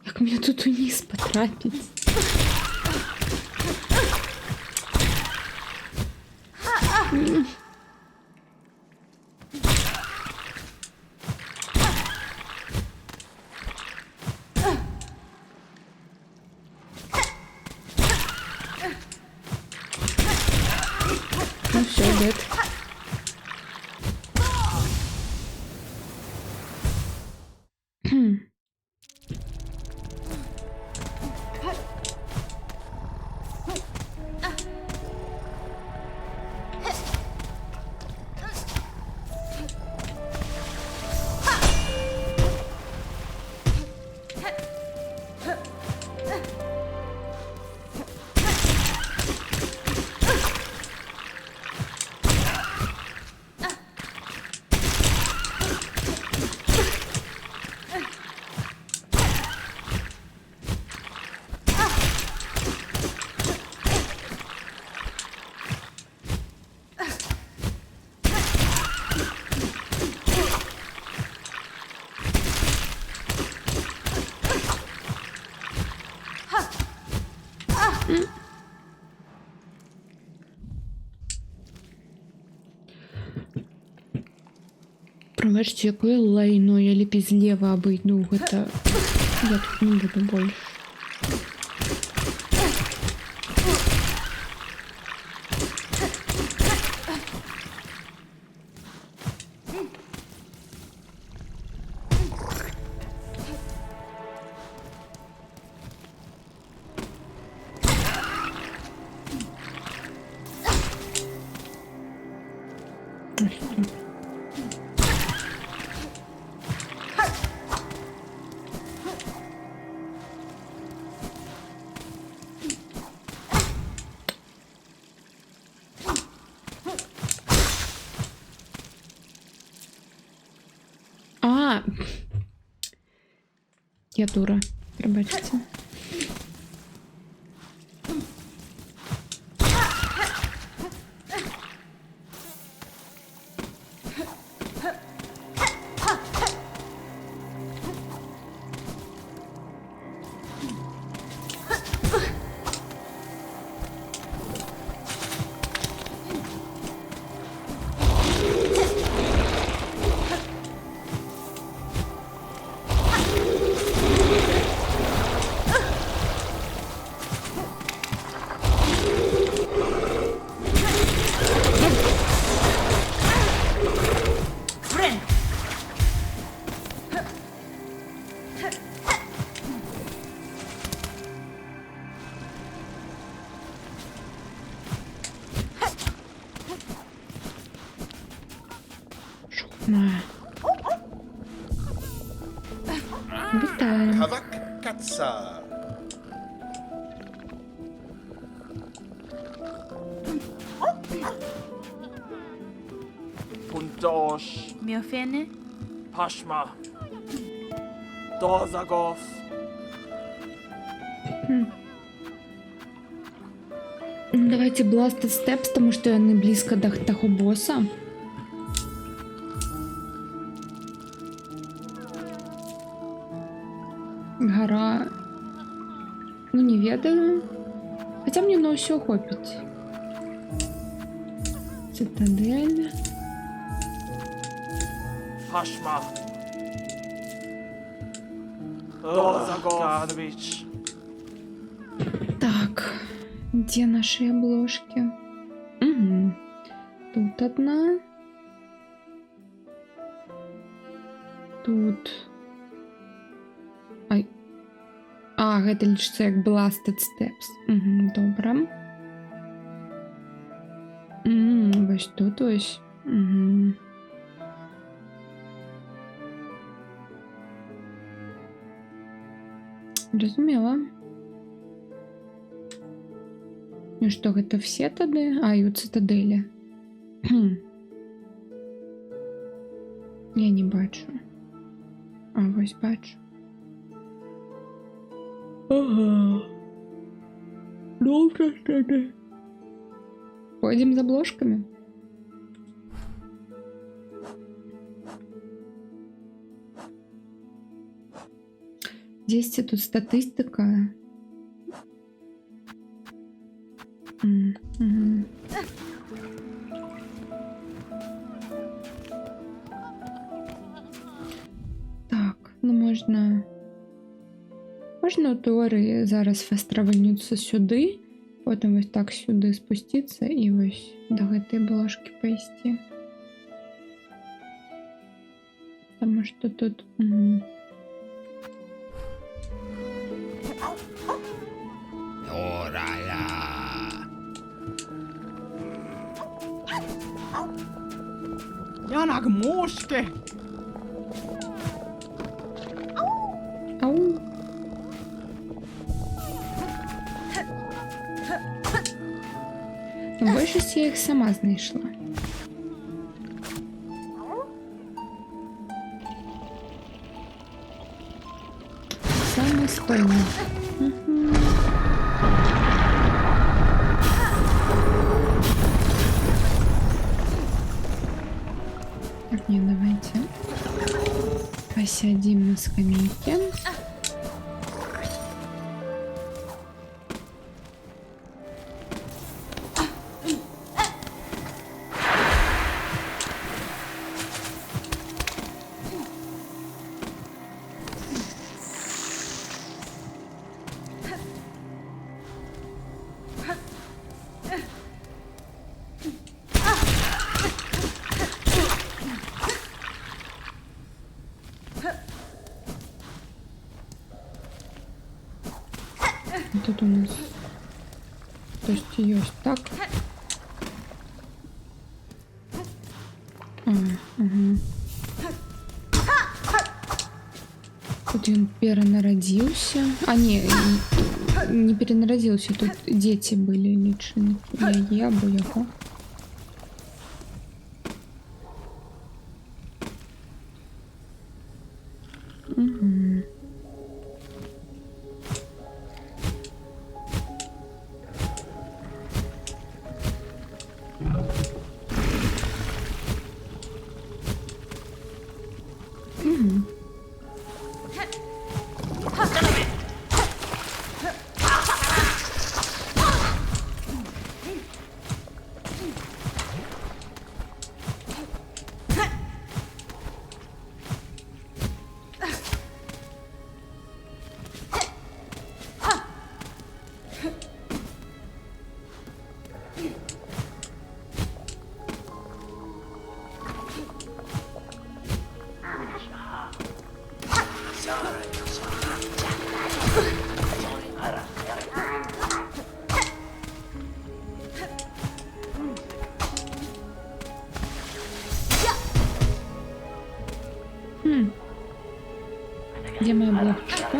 Как мне тут вниз потрапить? Ну все, дед. Пробачте, якое лайно, я лепей злева обойду, это я тут не буду больше. Я дура, пробачте. На. Вітаю. Kavak katsa. Puntosh, Miofene? Pashma, Dozagov. Давайте Blasted Steps, потому что они близко до того босса. Гора... Ну, не ведаю. Хотя мне на все хопить. Цитадель. Pashma, Dozagov. Так, где наши обложки? Угу. Тут одна. Тут. Ай. А, гэта лічыцца як Blasted Steps. Угу, добра. Вось тут ось. Угу. Разумела. Ну што, гэта все тады? А, і у цытадэлі. Я не бачу. А, вось бачу. Ага. Добра тады. Пойдем за обложками. Здесь тут статистика. Мгм. Так, ну можна. Можна у теорії зараз фестравальнуться сюди, потім ось так сюди спуститися і ось до цієї бложки пойти. Тому що тут... Угу. Янак мошки. Ау. В більшості я їх сама знайшла. Саме спальня. Так, не, давайте посядем на скамейке. Тут у нас, то есть есть так. Угу. Тут он перенарадился. А, не перенарадился, тут дети были личные. Я або його. Угу. Где моя блокчика?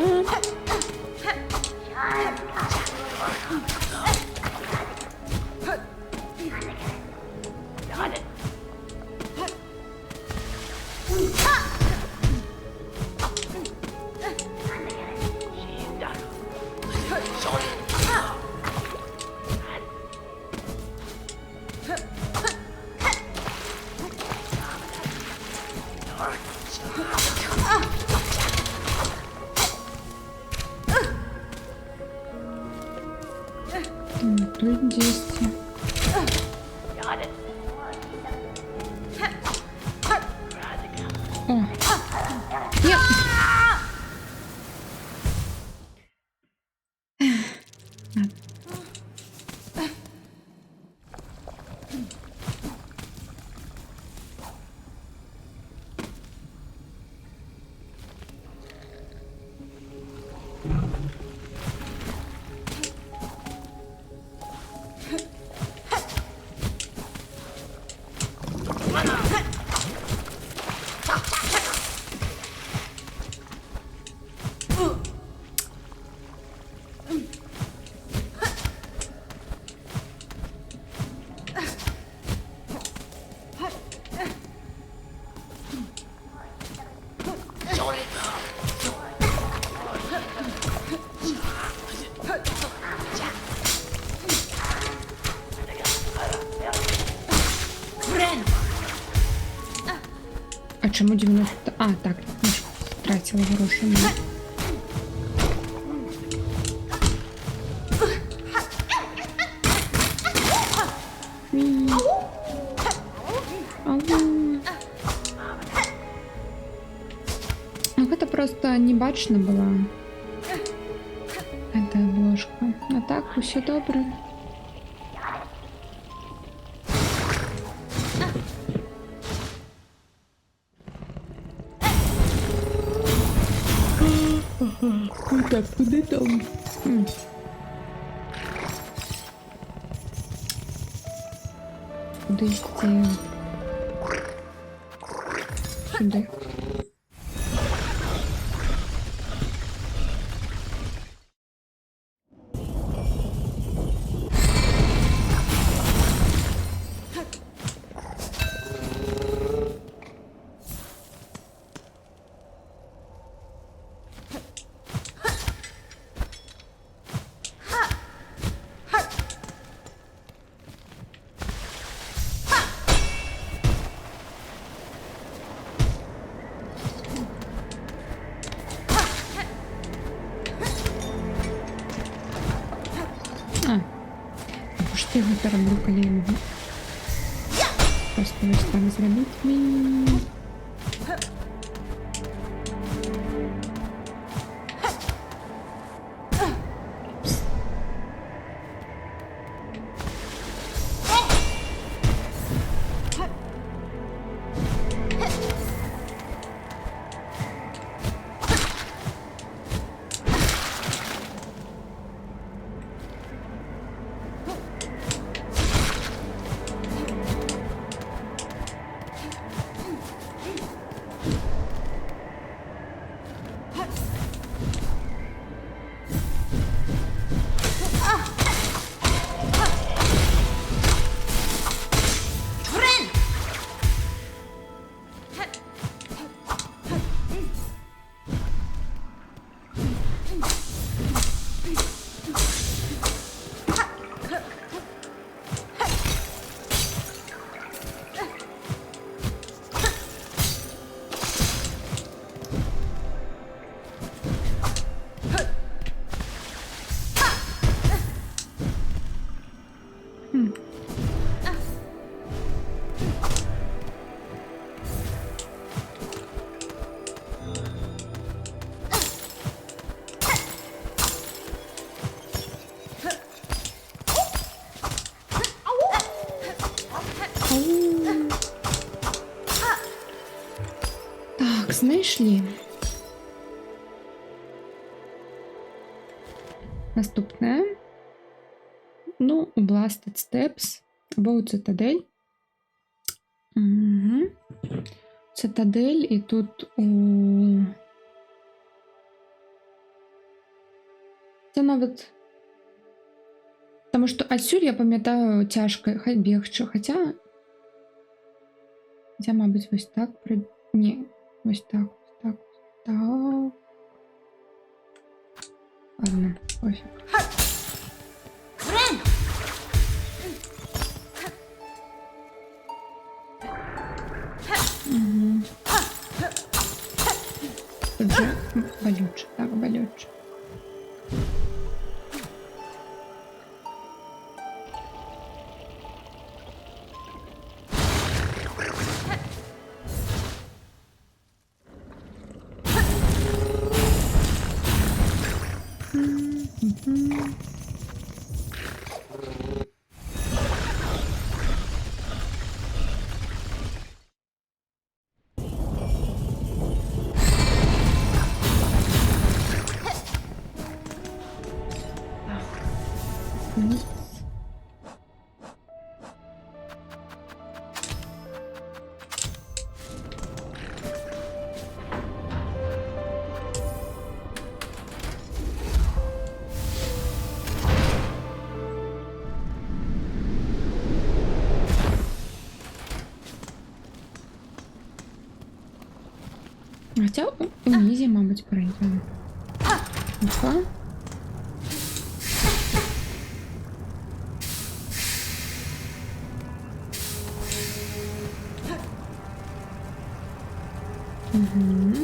Тут действие. О. Нет. А чому 90? А, так, я ж втратила гроші. Ну, это просто не бачно была. Эта обложка. А так, все добре. Так, куди там? Куди йти? Сюди. Ти його перебру коліну. Просто ось так зробити. Так, знайшли. Наступне. Ну, у Blasted Steps або у Цитадель. Угу. цитадель, і тут у... Це навіть... Тому що отсюль, я пам'ятаю, тяжко бігче, хоча, мабуть, ось так. Ні, ось так, ось так, ось так. Ладно, пофіг. Угу. Тут же болюче, так, болюче. Хоча у Нізі, мабуть, пройдемо. Опа. Угу.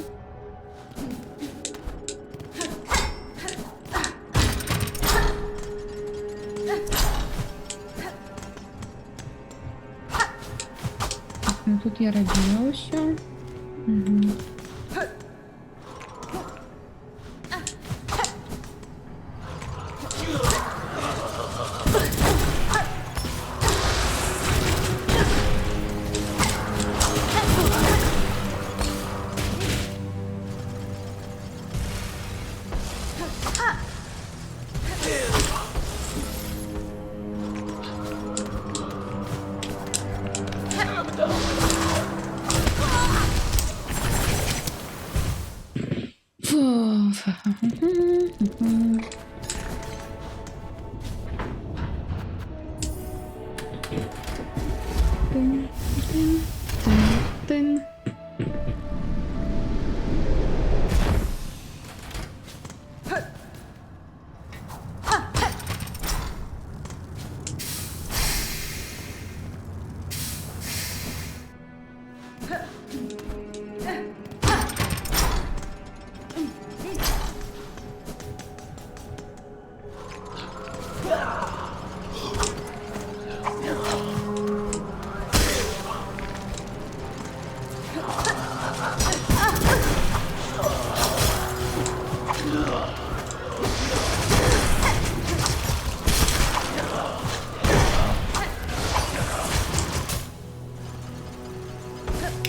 Ну, тут я робила все. Угу. Тин.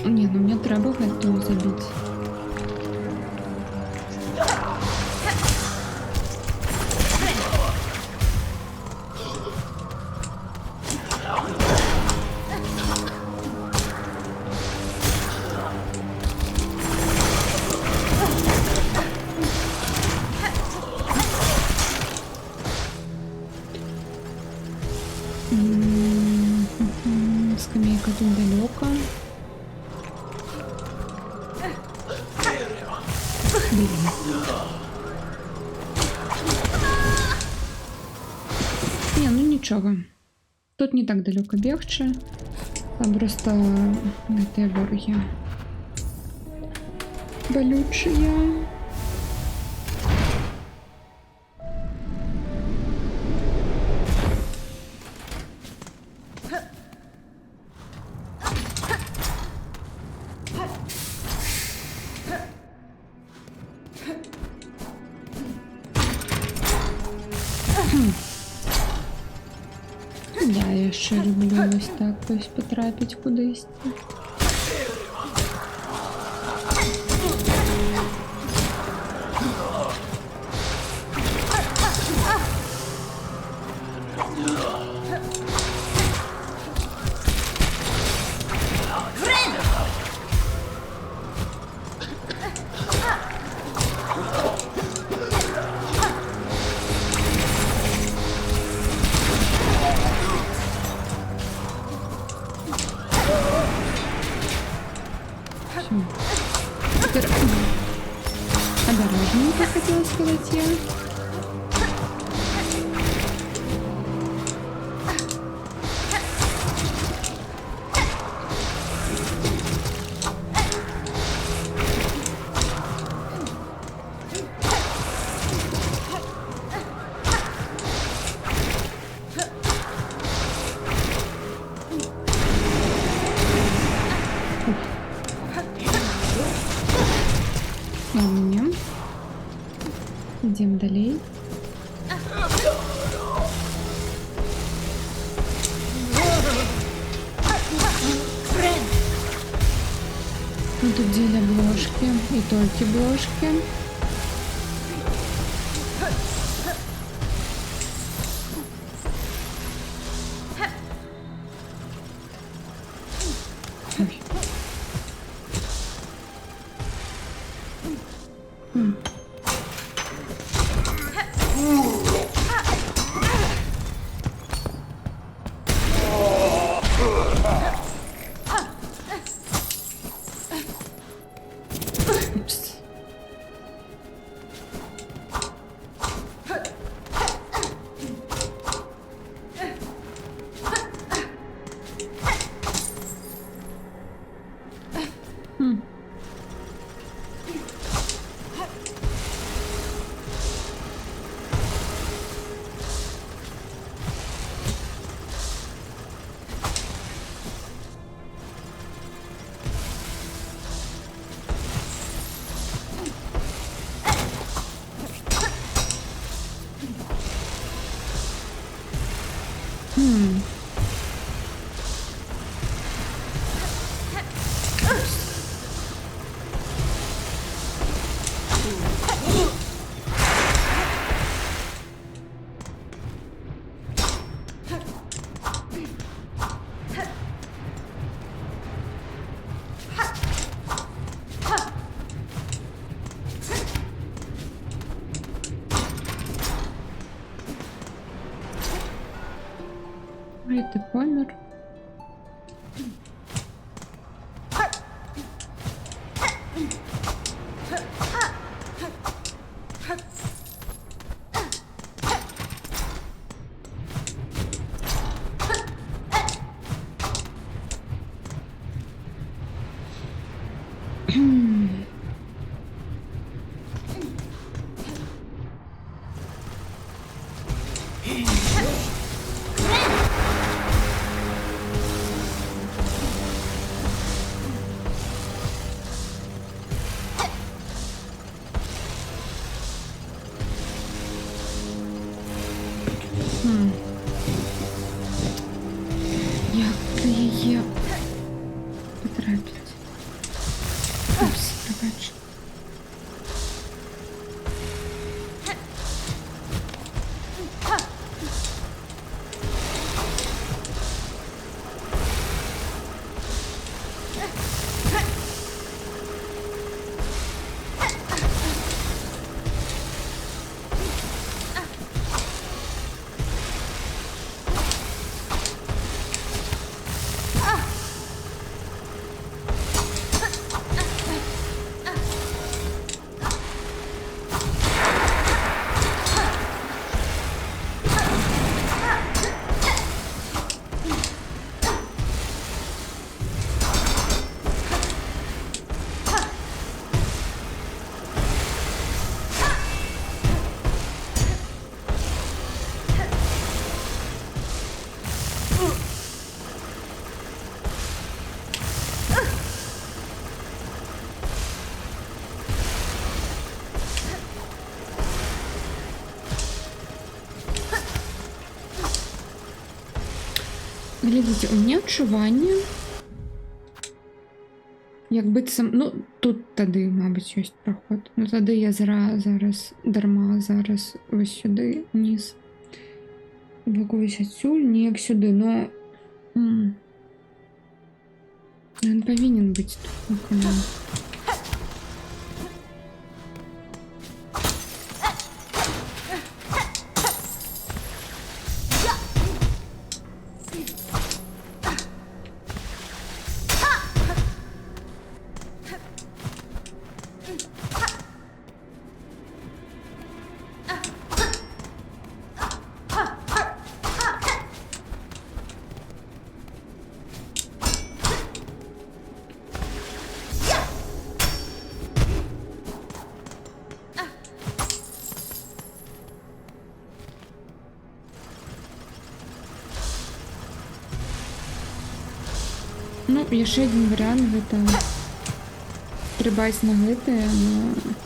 Не, ну мне треба готову забить. Скамейка тут далеко. Не, ну нічого. Тут не так далеко бігче. Там просто те вороги болючие. Да, я ще люблю ось так ось потрапити кудись. Все. Теперь... Осторожненько, хотела сказать я. Ладно, не. Идем далее. Ну, тут деле обложки и только обложки. Упс. Ой, ты помер. Як ти її потрапить? Упс, пробач. Глядите, у меня відчування, якби це, ну, тут тоді, мабуть, є проход. Ну, тоді я зараз дарма, зараз ось сюди, вниз. Евакуюсь отсюль, не як сюди, но... Він повинен бути тут, ну, Ну, яшчэ адзін варыянт гэта стрыбаць на гэтае, но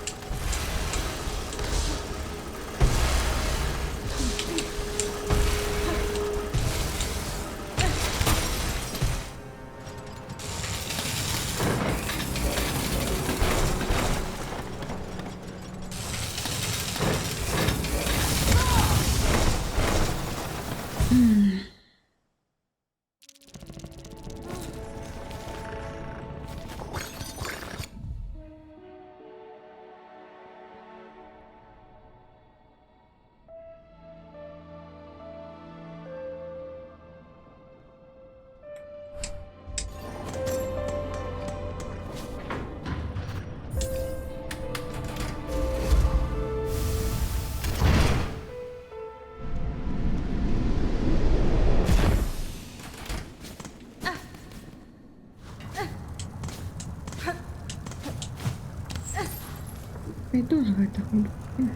пойду з гэтага боку.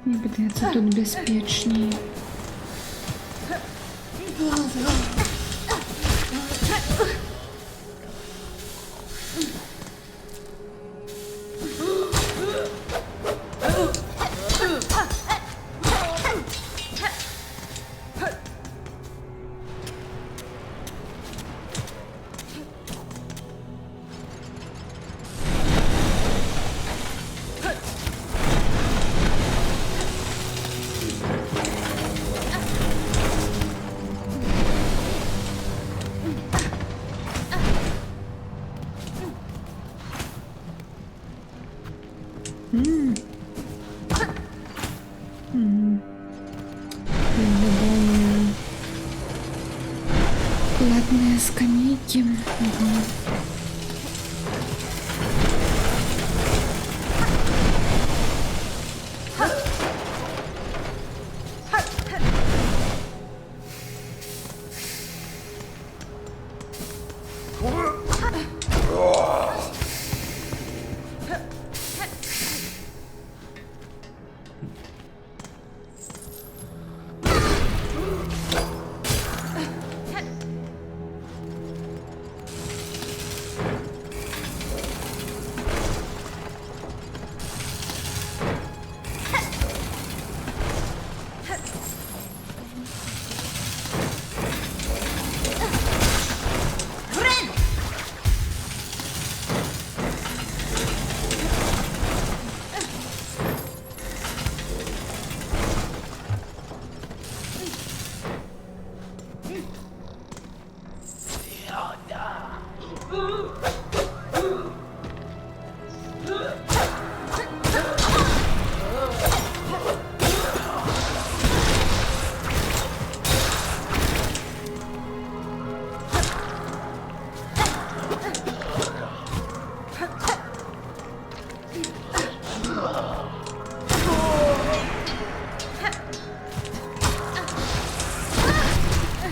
Мне падаецца, тут бяспечней. Забавные платные скамейки.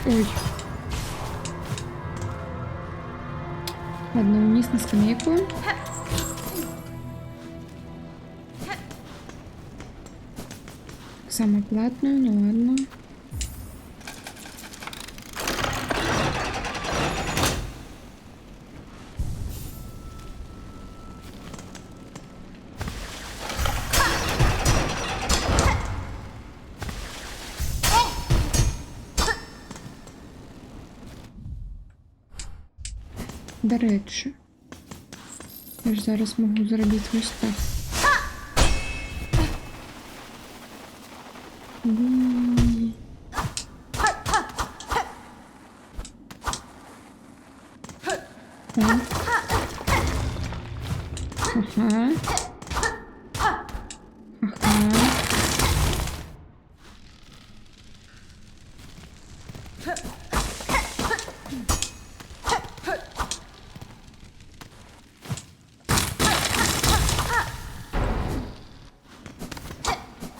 Ой. Ладно, вниз на скамейку. Самую платную, ну ладно. До речі, я ж зараз можу зробити ось так. Ага. Ага.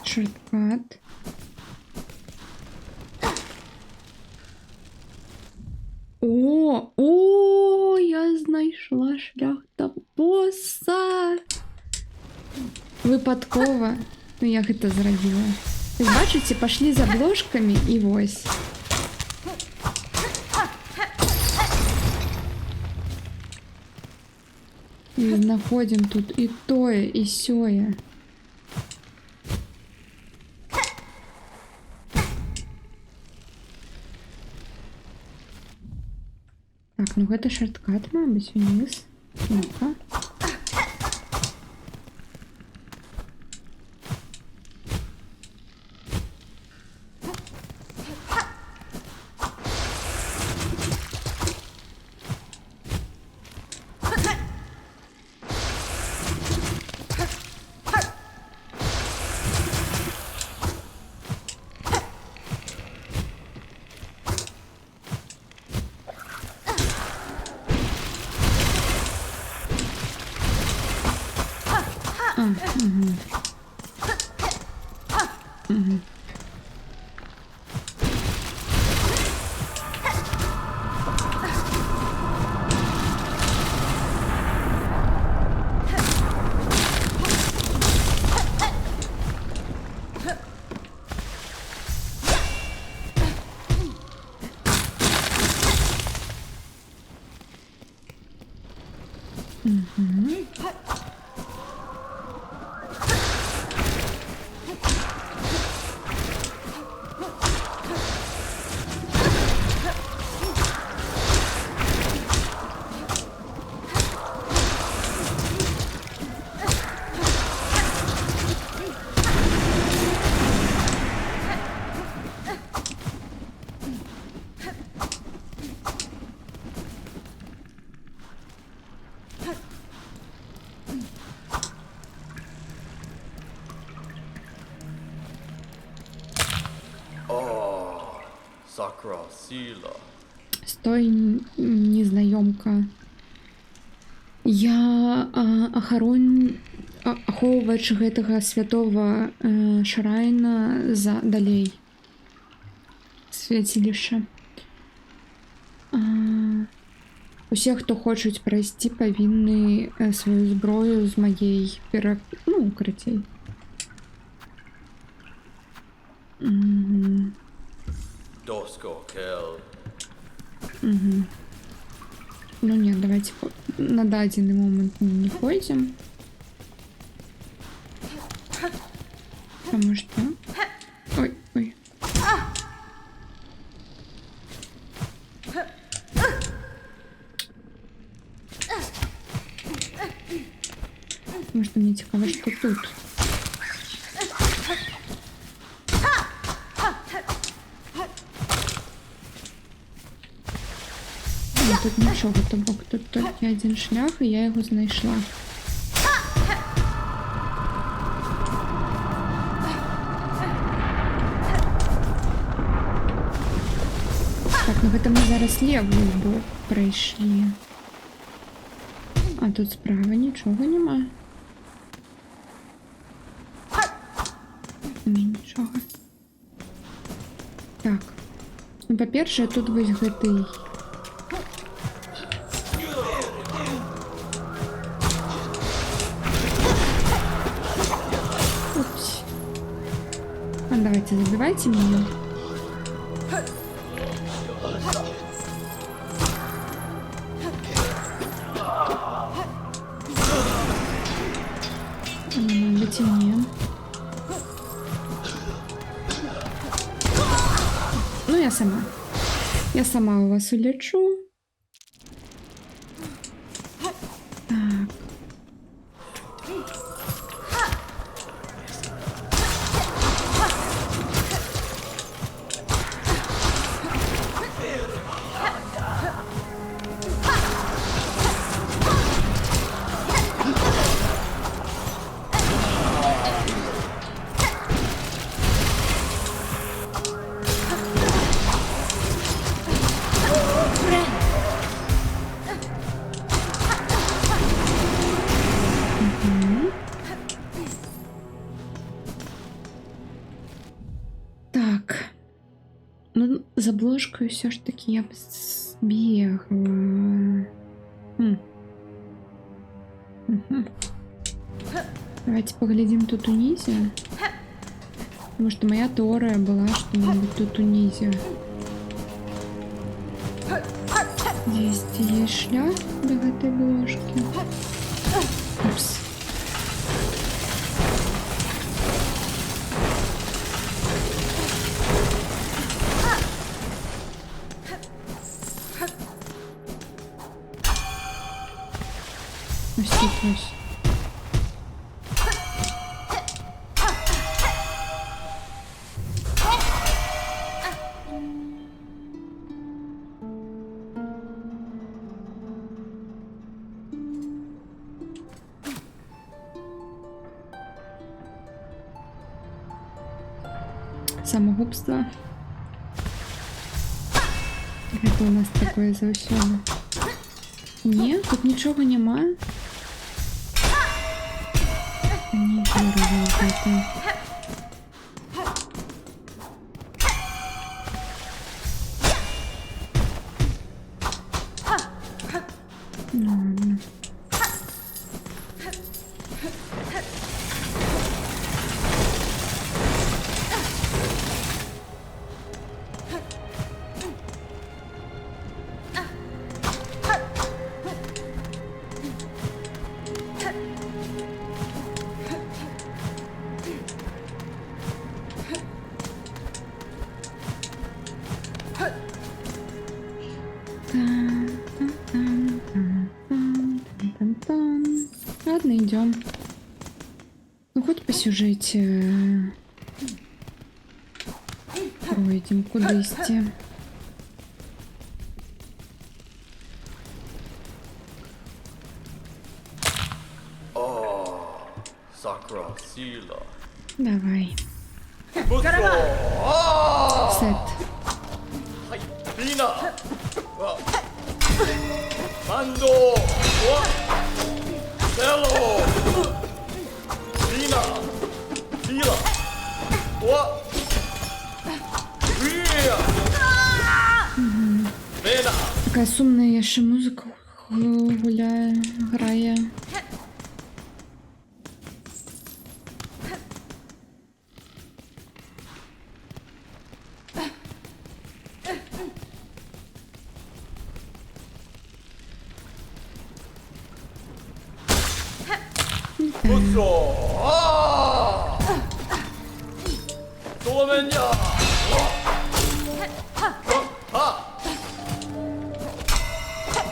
Шорткат. О, я знайшла шлях до боса. Випадково. Ну як це зробила? Ви бачите, пішли за бложками і ось. І знаходимо тут і тое, і сёе. Так, ну гэта шорткат, мабыць, униз. Ну-ка. Sakra Sila. Стой, незнаёмка. Я ахоўвач гэтага святого шрайна за далей. Свяцілішча. Усе, хто хочуць прайсці, павінны сваю зброю з маей ну, карацей. Dosko Kel. Ну нет, давайте на дадзены момент не пойдем. Потому что... Ой, ой. Потому что мне цікаво, что тут. Тут нічого, то бок тут тільки один шлях, і я його знайшла. Так, ну гэта мы зараз левый бок прайшлі. А тут справа нічого нема. Нічого. Так. Ну, па-першае, тут вось гэты... Упс. А давайте, забивайте меня. Надо мне. Ну, я сама. Я сама у вас улечу. Так. Ну, за обложкою все ж таки я б збігла. Давайте поглядим тут унизия. Потому что моя теория была, что может тут унизия. Здесь есть шлях до этой обложки. Упс. Ось тут ось. Самогубство. Это у нас такое заўсёды. Ні, тут нічого нема. Не вірю в это. Ну ладно. Ладно, идем. Ну, хоть по сюжете пройдем, куда идти. Oh, Sakura Sila. Давай. Mutsu! Ah! Сет. Hai, Hina! Ah. Mando! Wa! Hello! Hina! Sila! Wa! Hia! Mena! Такая сумная яшчэ музыка гуляе, грае. Mutsu! Ah! Domenya! Ha!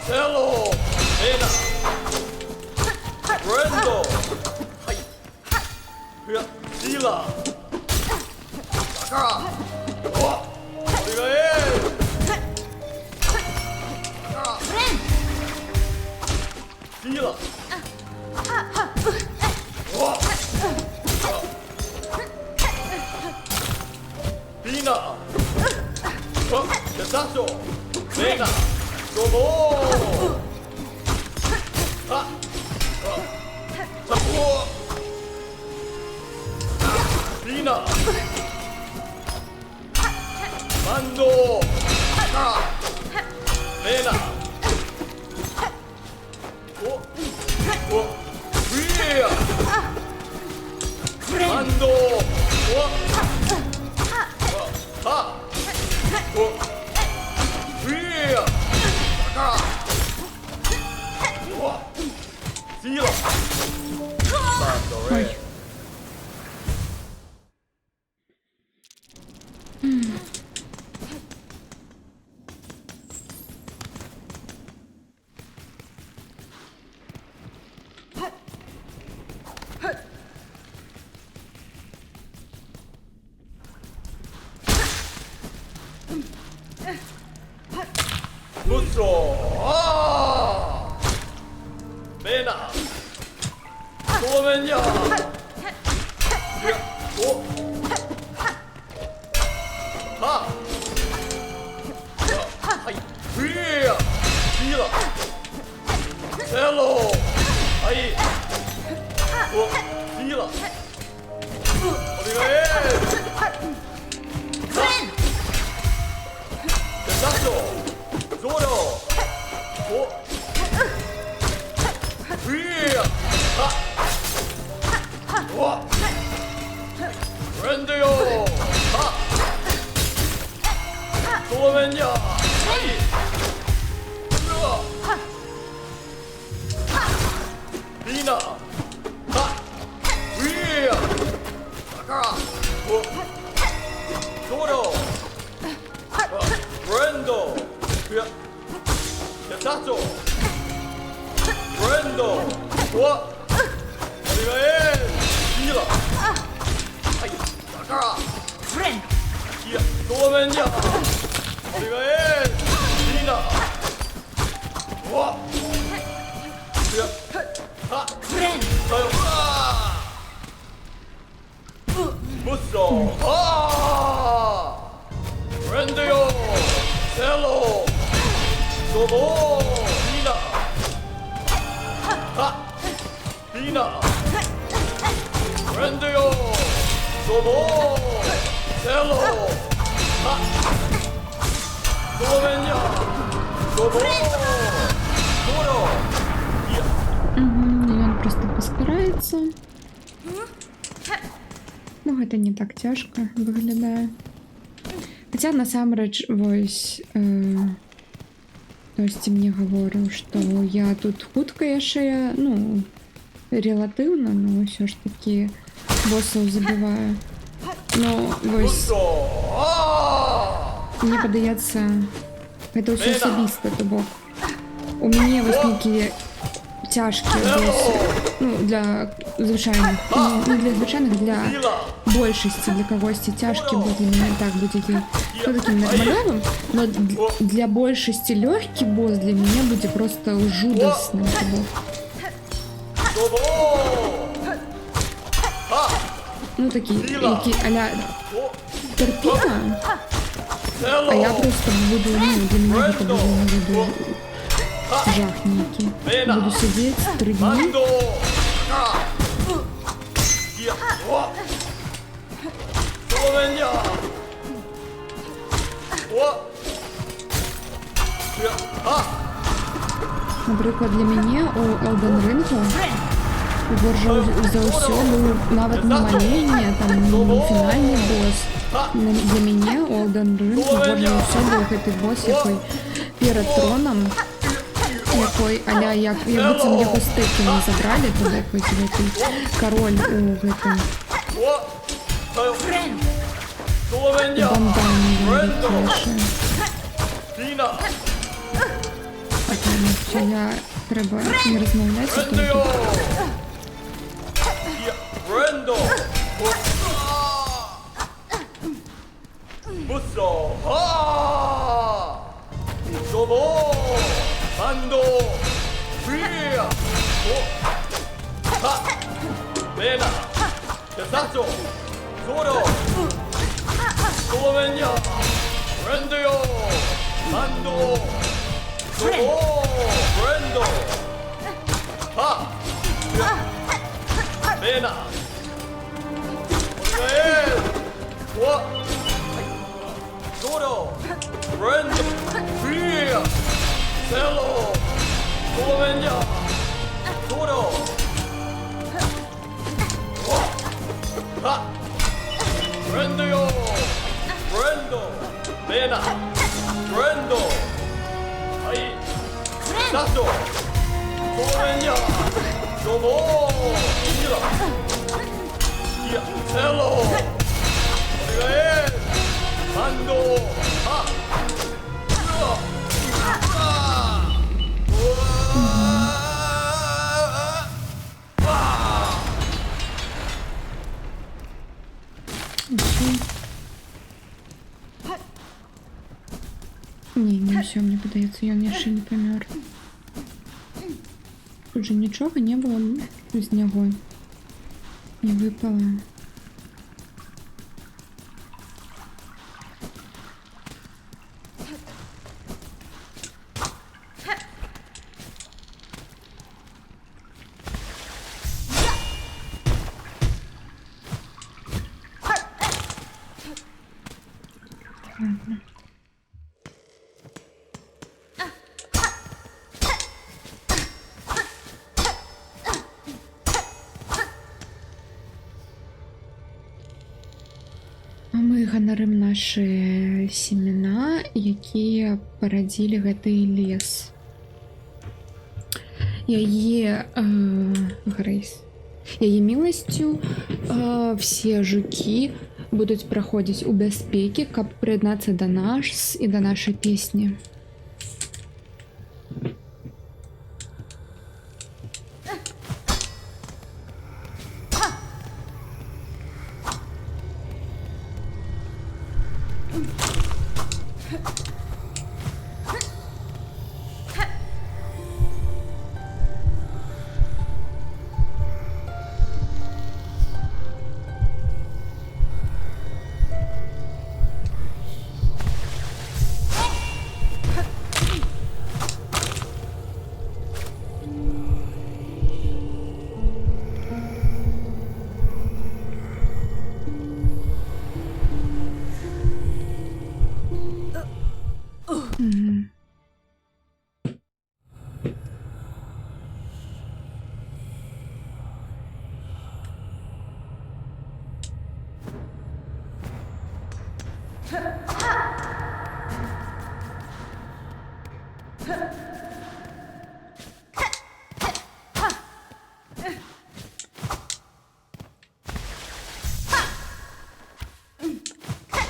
Hello! Mena! Brendo! Hai! Hia! Sila! Sakura! Wa! Origae! Sakura! Sila! Wa! Hina! Yasato! Mena! Domo! Ha! Sapo! Hina! Mando! Ha! Mena! Oh! Oh! Hia! Mando! Oh! Ha! Oh! Hia! Sakura! Oh! Sila! Mando, Ой. Red! Mutsu! Ah! Mena! Domenya! Піна! Ха! Вія! Така! О! Доро! Брендо! Я... Ятато! Брендо! О! Оригаель! Сила! Ай! Така! Френ! Я... Доменя! Оригаель! Сила! О! Я... Ха! Френ! Та요! 무쏘! 아! 브랜드요! 셀로! 소보! 비나! 하! 비나! 브랜드요! 소보! 셀로! 하! 소맨야! 소보! 소로! Угу, и он просто постарается. Ну, это не так тяжко выглядает. Хотя насамрэч вось хтосьці мне говорил, что я тут хутка яшчэ, ну, релативно, но все ж таки боссов забиваю. Но вось 무쏘! 아! мне падаецца, гэта ўсё асабіста, то бок у мяне вось нейкія цяжкія боссы, ну, для звычайных, не для звычайных, для большасці, для кагосьці цяжкі босс для мяне так будзе таким нормальным, но для большасці лёгкі босс для мяне будзе просто жудасным. 소보! 하! Ну такі, які а-ля 오! терпіна, 셀로! а я просто буду, ну, для меня это буде жах нейкий. Буду сидеть 3 дні. 만도! 하! 야! 와! 소맨야! 와! 야! 하! Наприклад, для мяне у Elden Ring горш за ўсё быў нават не маленне, там не фінальны босс. Для мяне у Elden Ring горш за ўсё быў гэты босс, якой перад троном, якой а-ля як быццам яго стэкі не забралі, то вось гэты кароль у гэтым 와! 타요! 소맨야! бандане 브랜도! вялікейшае. 비나! Патэмна, що я треба не розмовляти, а 브랜드요! тільки 야! 브랜도! 무쏘! 하! 소보! 만도! 위야! 오! 하! 메나! 대사조! 소로! 소맨야! 브랜드요! 만도! 소보! 브랜도! 하! 메나! 오스라엘! 와! 소로! 브랜드! 위야! 셀로! 소맨야! 소로! 하! 브랜드요! 브랜도! 메나! 브랜도! 아이! 사소! 소맨야! 소보! 이라! 이야! 셀로! 오리가엘! 만도! 하! 으아! 아! 우와! 와! не все, мне падаецца, ён яшчэ не памёр. Тут же нічога не было з яго не выпала. Ладно. А мы ганарым нашы семена, якія парадзілі гэты лес. Яе Грейс. Яе міласцю все жукі будуць праходзіць у бяспекі, каб прыяднацца да нас і да нашай песні.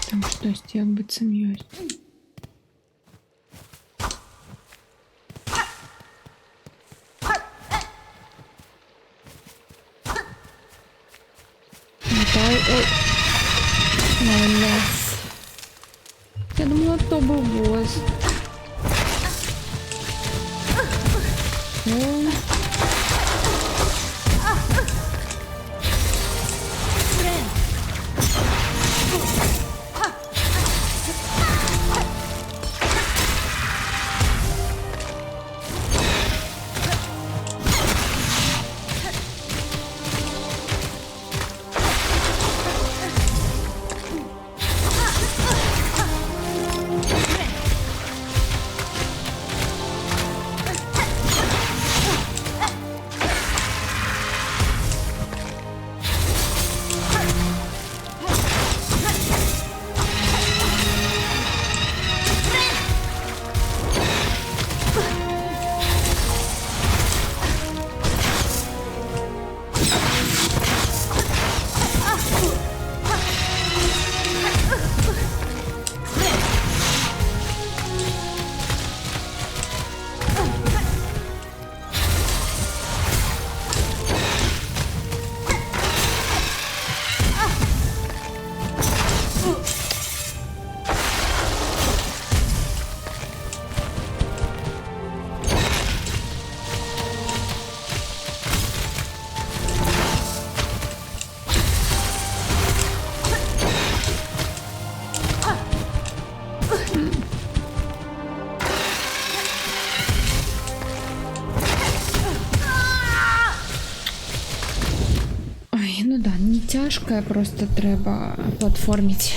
Там штосьці як быццам ёсць. Ой. Молодец. Я думала, то был босс. Ой. Ну да, не тяжко, просто треба платформить.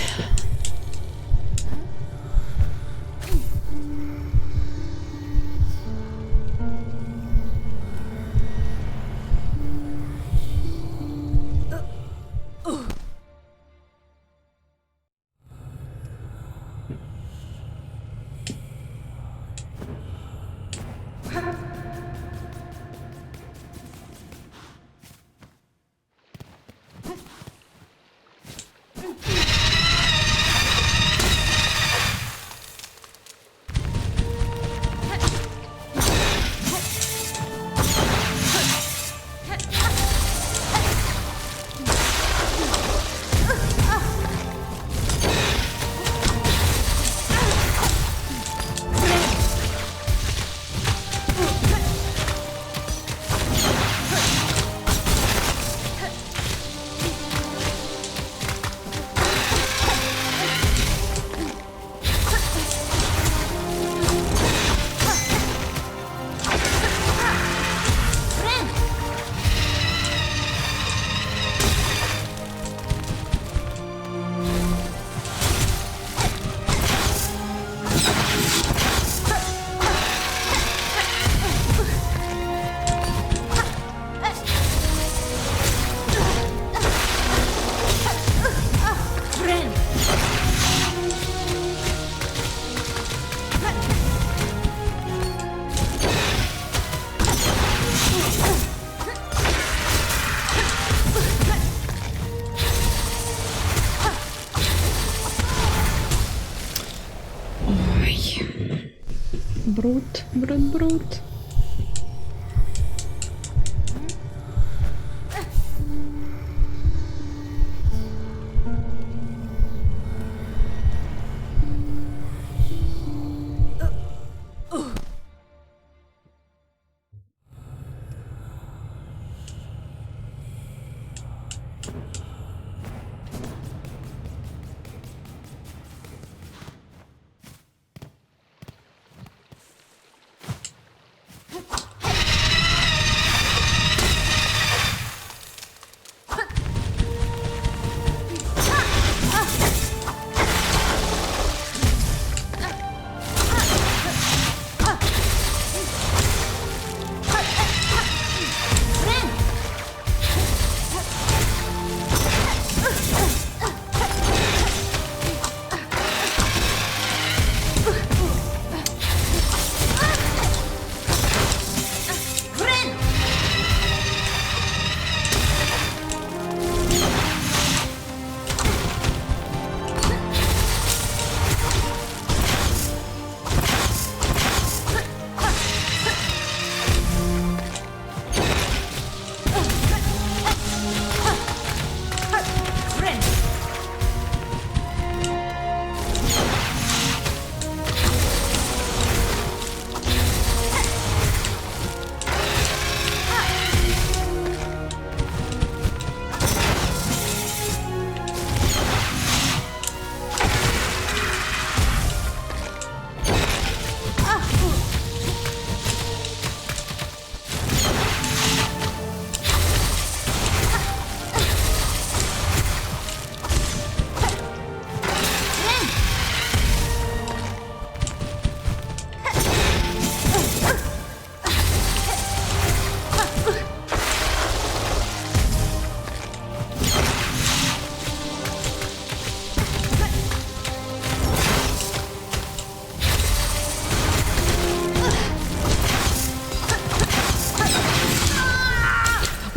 Брут, брут, брут.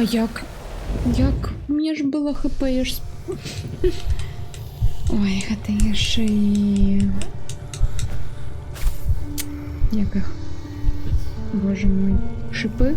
А як? Як? У мене ж було хп, я ж... Ой, это я ще і... Як їх? Боже мой. Шипи?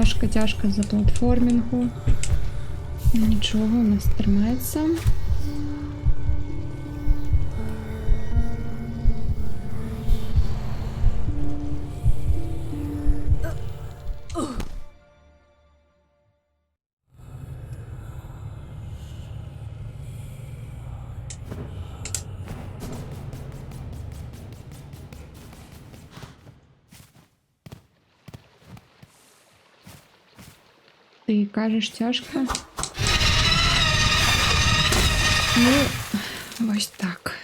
тяжко за платформінгу. Нічого, у нас тримається. Ти кажеш тяжко? Ну, ось так.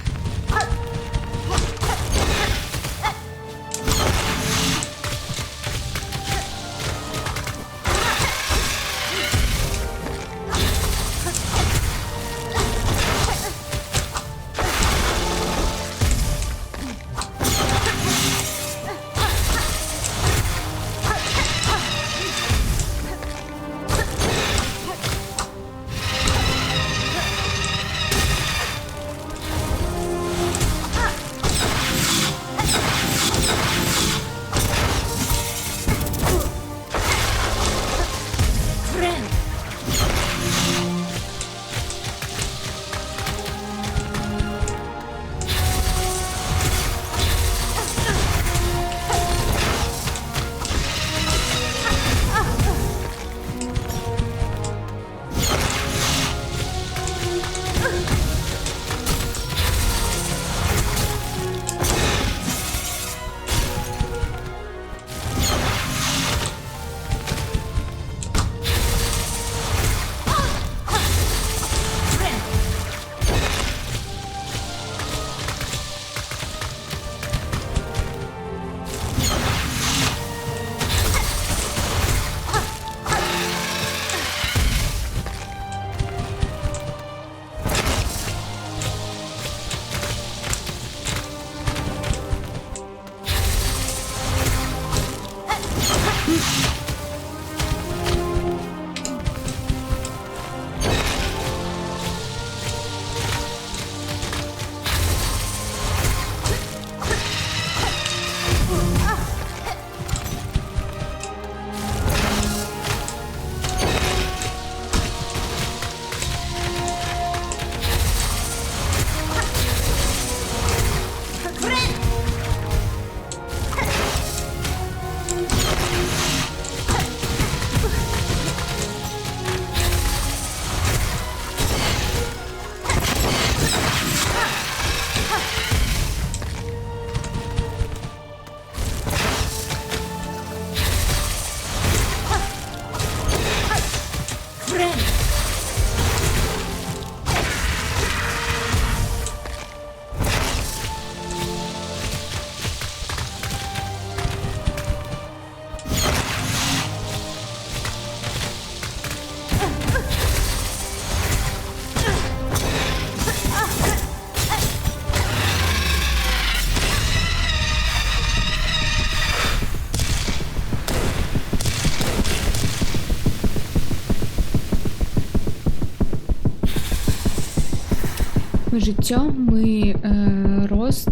Життя, мы рост,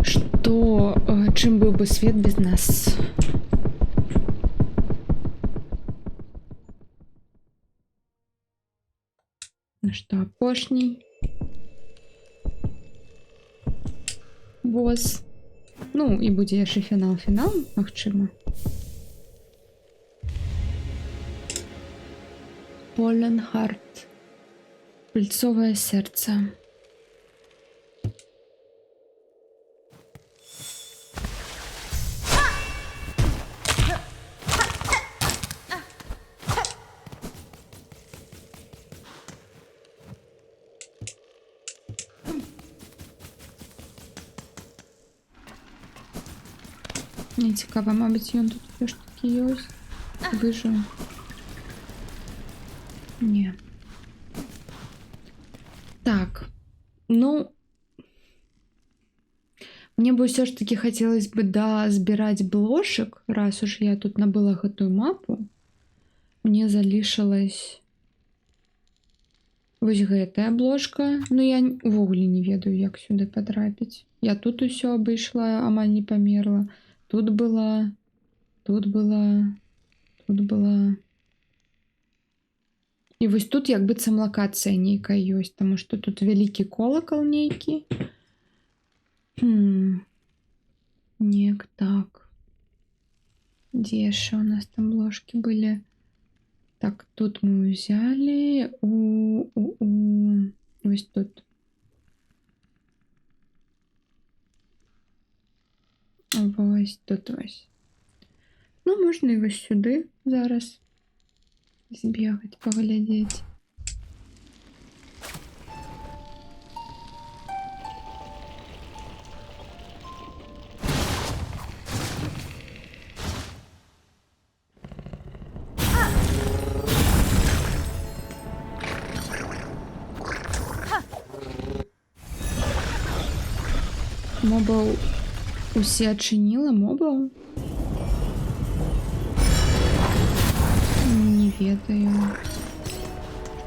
что чим был бы свет без нас? Ну что, апошний босс. Ну, і будзе яшчэ фінал, магчыма. Pollen Heart. Пыльцовое сердце. Мне цікаво, мабуть, ён тут все ж таки ёсць. Вижу. Не. Так. Ну, мне бы все ж таки хотелось бы, да, збирать блошек, раз уж я тут набыла гэтую мапу. Мне залишилась вось гэтая бложка. Ну, я увогуле не ведаю, як сюда потрапіць. Я тут усё обышла, амаль не померла. Тут была, тут была, тут була. І ось тут якби це локація нейка ёсць, тому що тут великий колокол нейкий. Нек так. Где еще у нас там ложки были? Так, тут мы взяли. Ось тут. Ось тут ось. Ну, можна і ось сюди зараз збігати, поглядіти. Мобов усі отчинила, мобов? Не ведаю.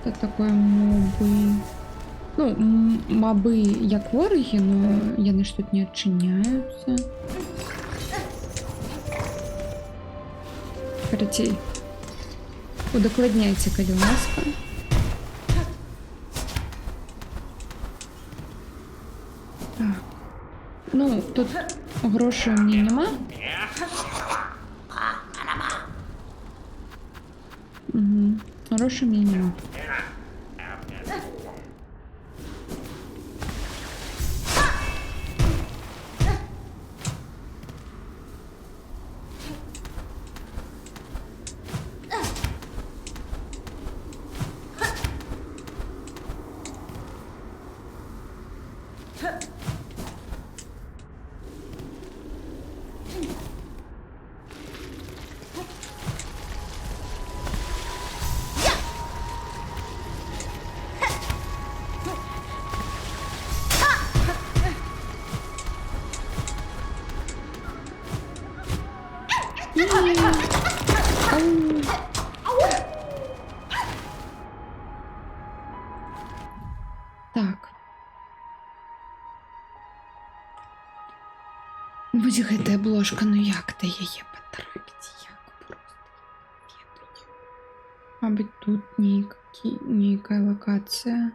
Что такое мобы? Ну, мобы як вороги, но яны ж тут не отчиняются. Карацей. Удокладняйте, калі ласка. Так. Ну, тут грошей у меня нема. Угу. Грошей у меня нема. Так. Вось гэтая бложка, ну як то яе патрапіць? Як просто ведаю. Мабыць, тут нейкая локацыя.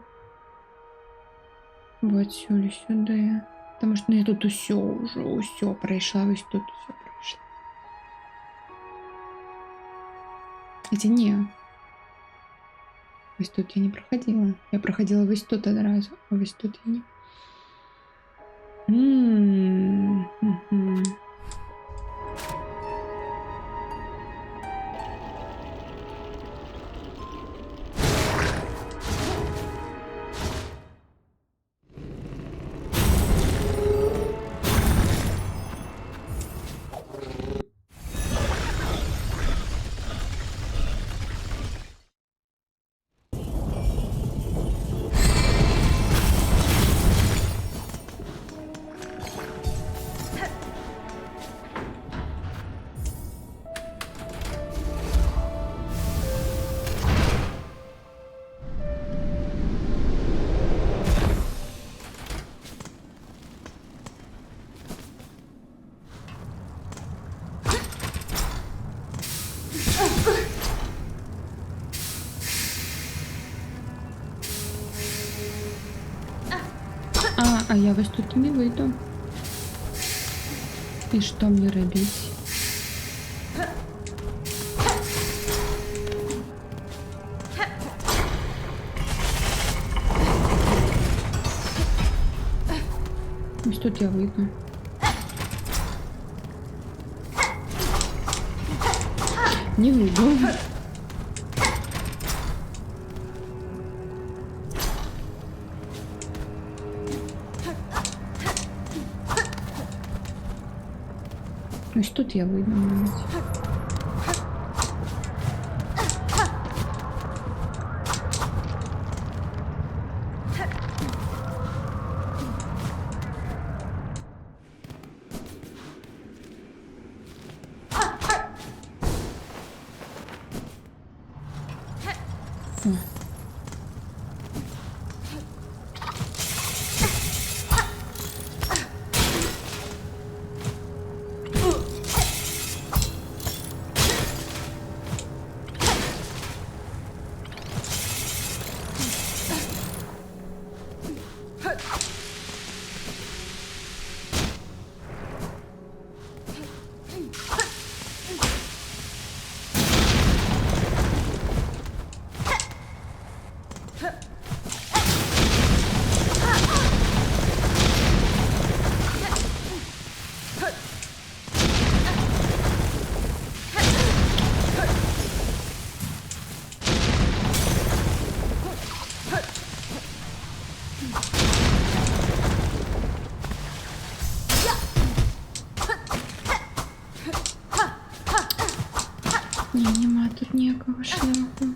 Вот сюда, сюда. Потому что ну, я тут усё пройшла, вось тут усё пройшла. Хотя не. Вось тут я не проходила. Я проходила вось тут одразу, а вось тут я не. А я вось тут не выйду. И что мне робить? Ось тут я выйду. Не выйду. Ось тут я вийду навіть. О. Ні, нема тут ніякого шляху.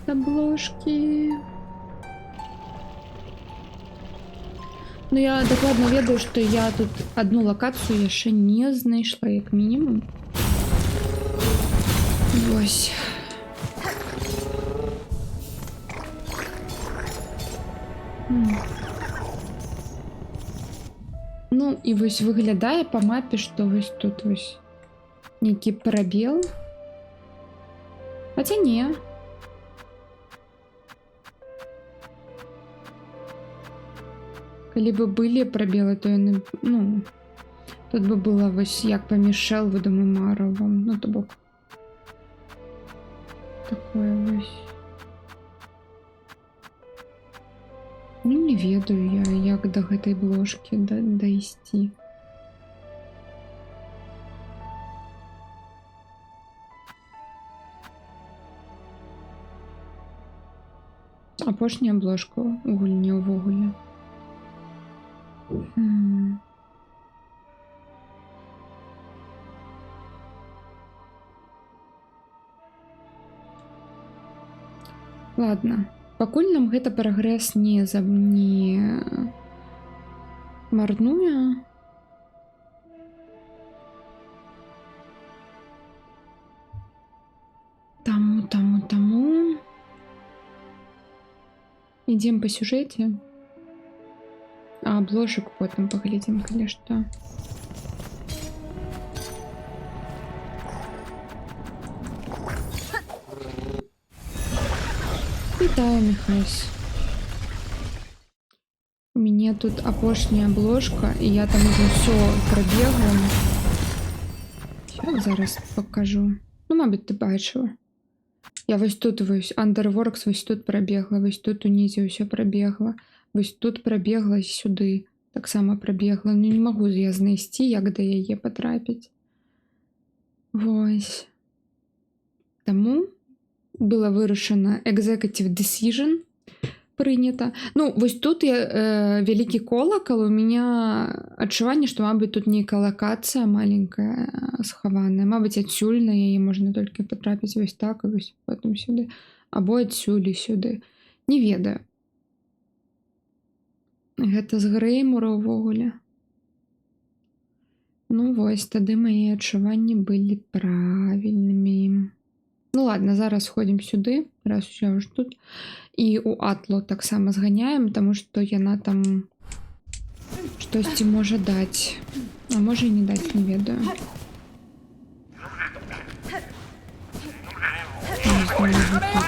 Обложки. Ну, я докладно ведаю, що я тут одну локацію я ще не знайшла, як мінімум. Ось. Ну, і ось виглядає по мапі, що ось тут ось некий пробіл. Хоча ні. Коли б були пробіли, то я не... Ну, тут би було ось як поміж Шелвудом і Марровом. Ну, то бок. Такое ось. Ну, не ведаю я, як до гэтай бложки дайсці. Апошняя бложка у гульні увогуле. Ладно. Пакуль нам гэта прагрэс не марнуе. Таму. Ідзем по сюжэце. А обложек потом поглядим, калі што. Вітаю, Михась. У меня тут апошняя обложка, и я там уже все пробегла. Сейчас зараз покажу. Ну, мабуть, ти бачила. Я вось тут вось Underworks вось тут пробегла, вось тут унізе все пробегла. Вось тут пробегла сюды. Так само пробегла. Ну, не могу я знайсці, як да яе потрапіць. Вось. Таму было вырашана executive decision прынята. Ну, вось тут я вялікі колакал, у меня адчуванне, што, мабыць, тут нейкая локацыя маленькая схаваная. Мабыць, адсюль на яе можна толькі потрапіць вось так, і вось потым сюды. Або адсюль і сюды. Не ведаю. Гэта з Греймора ўвогуле. Ну, вось, тады мае адчуванні былі правільнымі. Ну ладно, зараз сходим сюды, раз я уже тут. І у Атло таксама зганяем, тому што яна там штосьці можа даць. А можа і не даць, не ведаю. Не знаю, вот тут.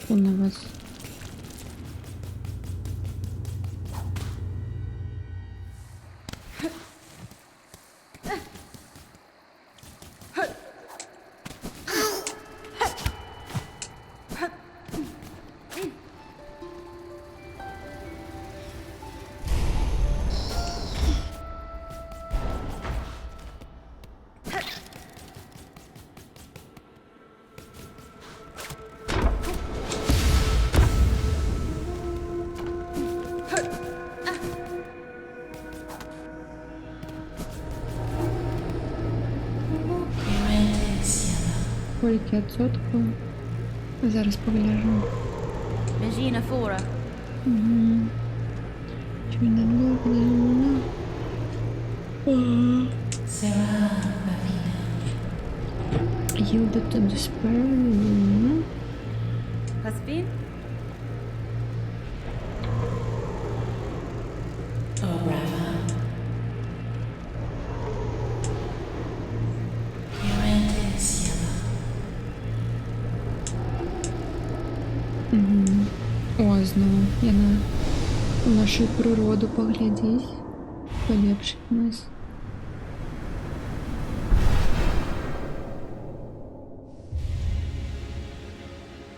Фу на вас. Скільки відсотків? Зараз погляжу. Regina Fora. Угу. Чи не було? Yield to despair. Caspin? О, знову яна у нашу природу поглядзець, полепшить нас.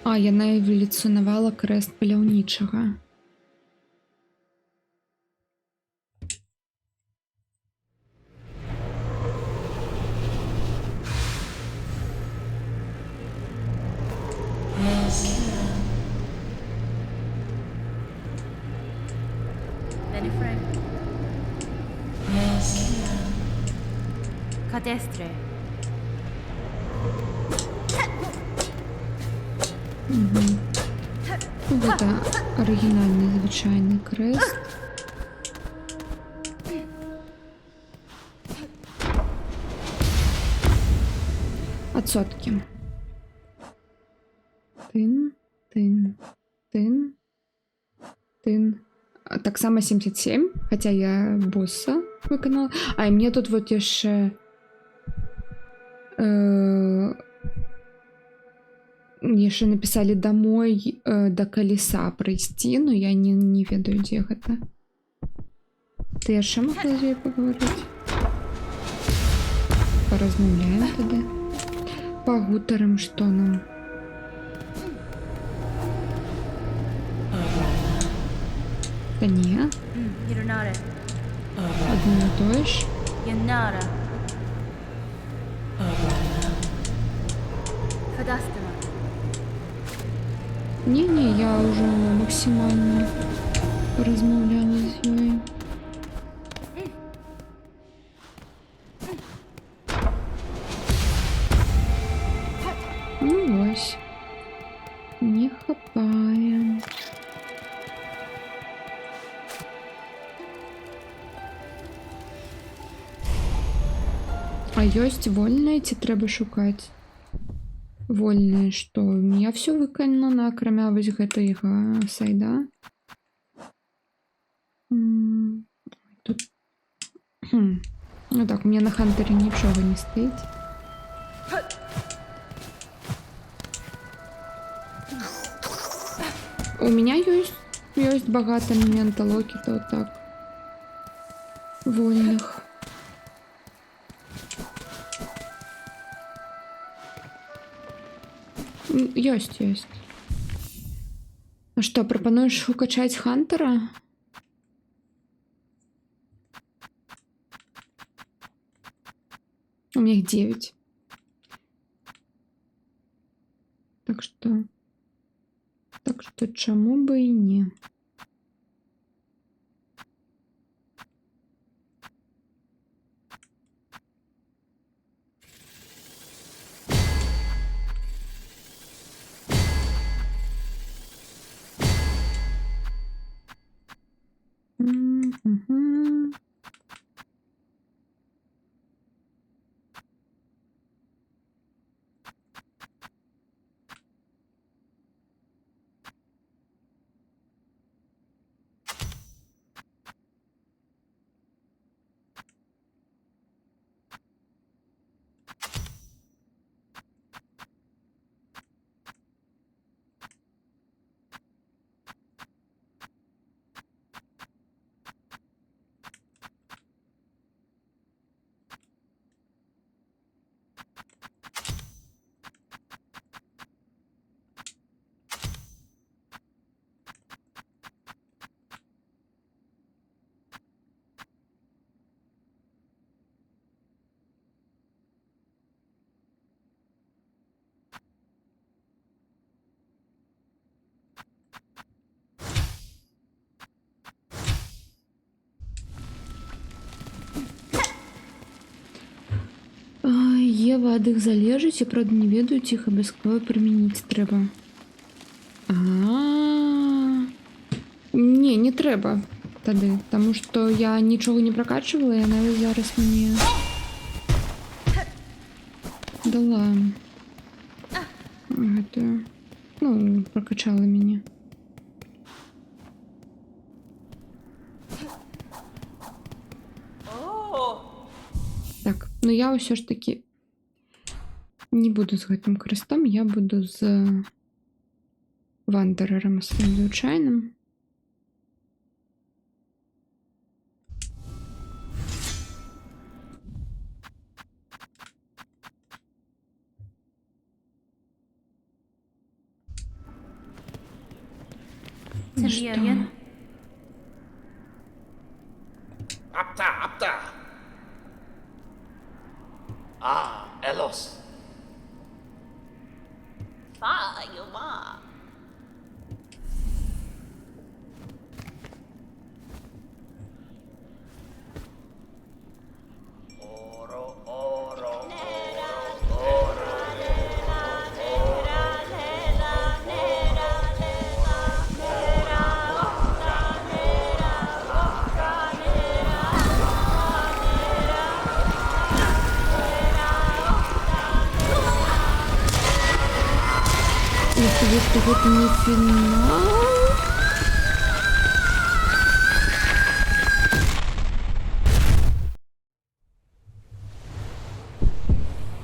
А, яна эвалюцыянавала крэст паляўнічага. Benny Frank. Cadestre. Гэта арыгінальны звычайны крэст. Адсоткі. Тын, тын, тын, тын. Таксама 77, хаця я босса выканала. А, і мне тут вот яшчэ яшчэ написали домой до колеса прыйсці, но я не ведаю, дзе гэта. Ты яшчэ могла з ёй паговорыць? Паразмаўляем тады. Пагутарым, што нам. Да не, Юрнара. адно і тое ж. Юнара. Фадастана. Не, я ўжо максімальна паразмаўляла з ёй. Ну вось. Не хапае. А ёсць вольнае ці трэба шукаць? Вольнае што? У меня все выканана, акрамя вось гэтага сайда. Тут... Ну так, у меня на Хантере нічога не стаіць. У меня ёсць багата менталокітаў, так. Вольных. Ёсць. А што, прапануеш укачаць Хантера? У меня их 9. Так что чаму бы і не? Ева ад іх залежыць, і правда не ведаю, ці іх абавязкова прымяніць трэба. Не трэба тады, таму што я нічога не пракачвала, і яна зараз мне дала гэтую Ну, прокачали мені. Так, ну я все ж таки не буду з гэтым крестом, я буду з вандерером своїм звичайним. Ну It's что? me again. Apta. Ah, Elos. Если вы что это не финал.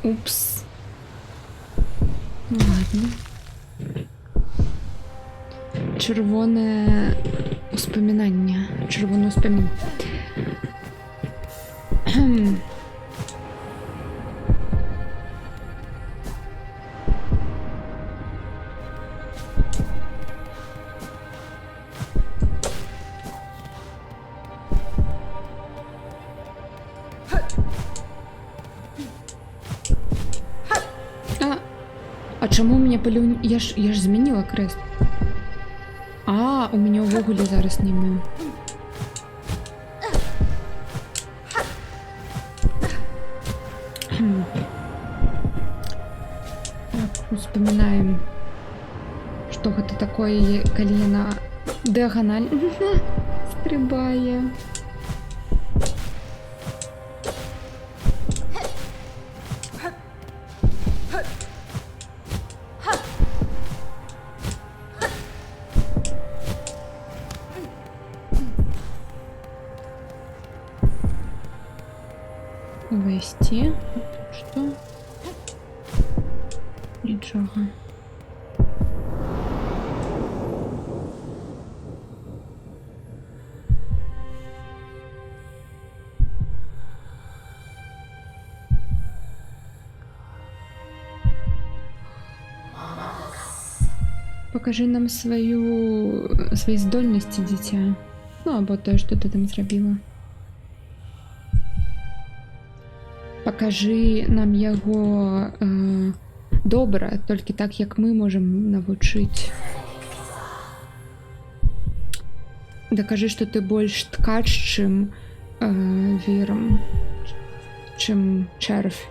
Упс. Ну ладно. Червоне успоминання. Червоне успомин. А чому у мене полюнь... Я ж змінила крест. А, у мене увогуле зараз немає. Так, успоминаем, что это такое, коли яна дыагональ стрибае. Ввести. Что? Ничего. Покажи нам свої здольності, дитя. Ну, або те, що ти там зробила. Покажи нам його добре, тільки так, як ми можемо навчити. Докажи, що ти більш ткач, чим віром, чим червь.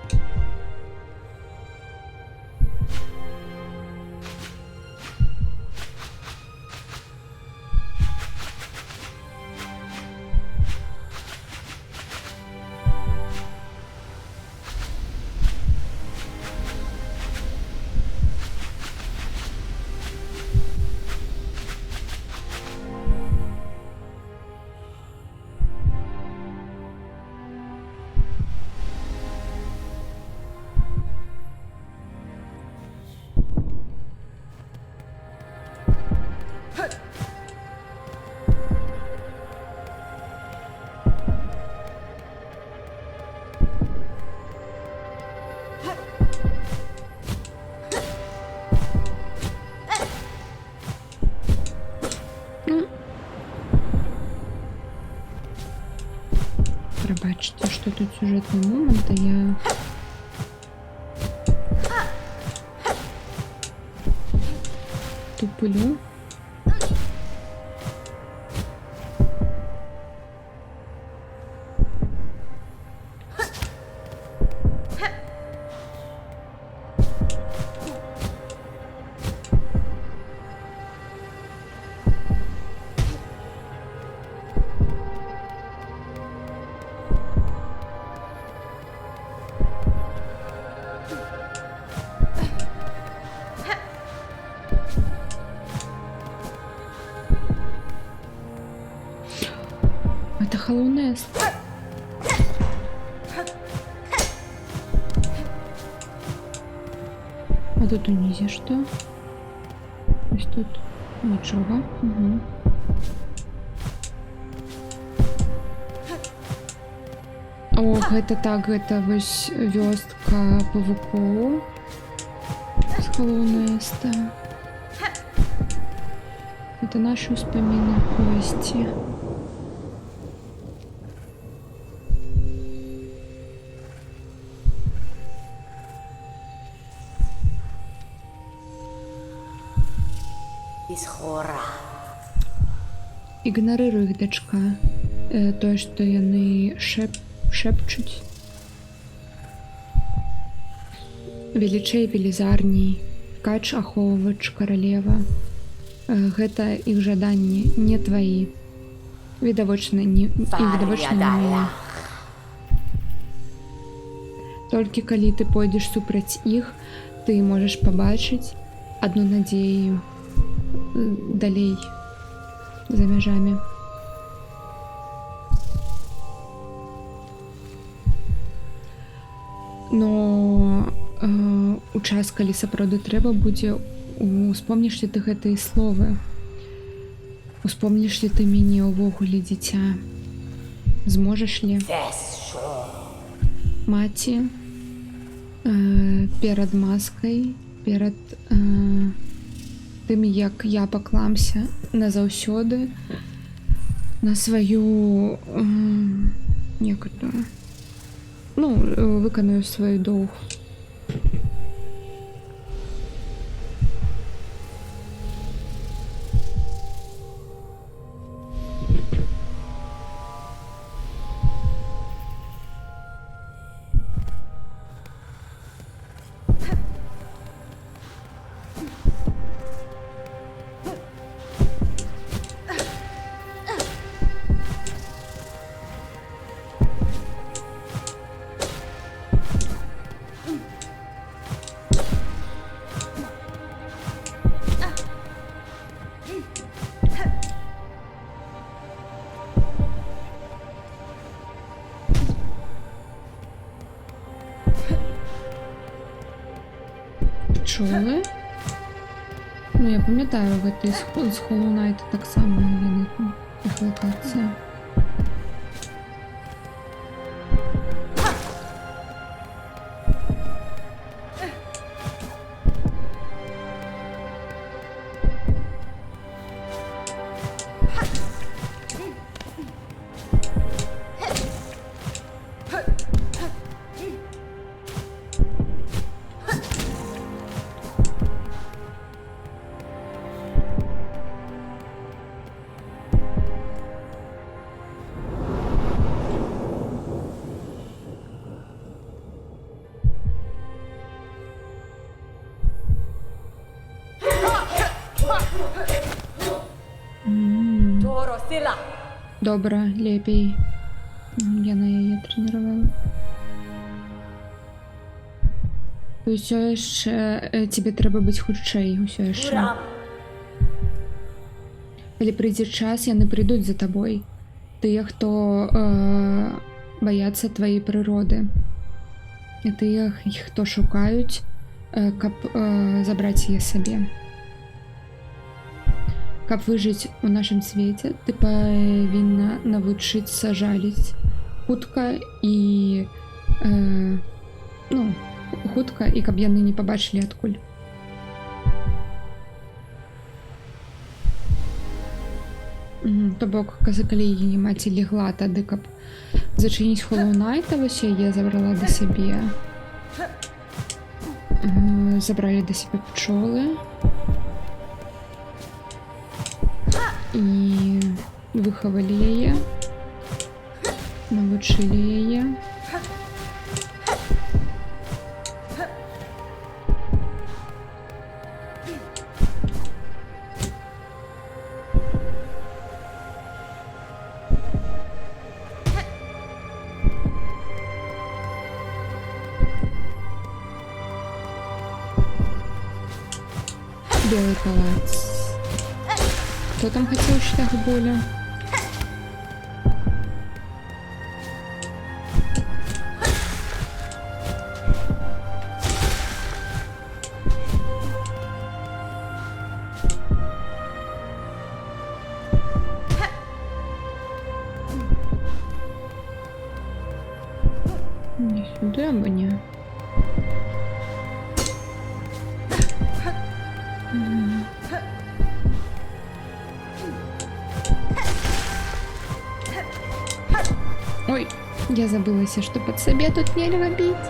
Пробачте, что тут сюжетный момент, а я... туплю. Hollow Nest. А тут унізе што? Ось тут нічога. Угу. О, гэта так, гэта вось вёстка павукоў з Hollow Nest. Это наши успомины Кости. Ісхора. Ігнарируй іх, дачка. Тое, што яны шэпчуць. Велічэй велізарней, кач ахоўвач каралева. Гэта іх жаданні, не тваі. Відавочна не мае. Толькі калі ты пойдзеш супраць іх, ты можаш пабачыць адну надзею далей за мяжамі. Но у час, калі сапраўды трэба будзе, успомніш ли ты гэтыя словы? Успомніш ли ты мяне ўвогуле, дзіця? Зможаш ли? Маці, перад маскай, перад тым, як я пакламся назаўсёды на сваю некаторую, выканаю свой доўг. Пчолы? Я памятаю, гэта з Hollow Knight таксама яны там, іх локацыя. Торосила. Добра, лепей. Яна яе трэніравала. Усё яшчэ тебе трэба быць хутчэй, усё яшчэ. Калі прыйдзе час, яны прыйдуць за табой. Тыя, хто баяцца тваёй прыроды. І тыя, хто шукаюць, каб забраць яе сабе. Каб выжыць у нашым свеце, ты павінна навучыцца жаліць хутка і хутка, і каб яны не пабачылі адкуль. То бок, калі маці легла тады, каб зачыніць Hollow Knight, вось яе забрала да сябе. Забралі да сябе пчолы. І выхавалі яе, навучылі яе. Белый палац. Кто там хотел шлях боли? Я забылася, што пад сабе тут нельга біць.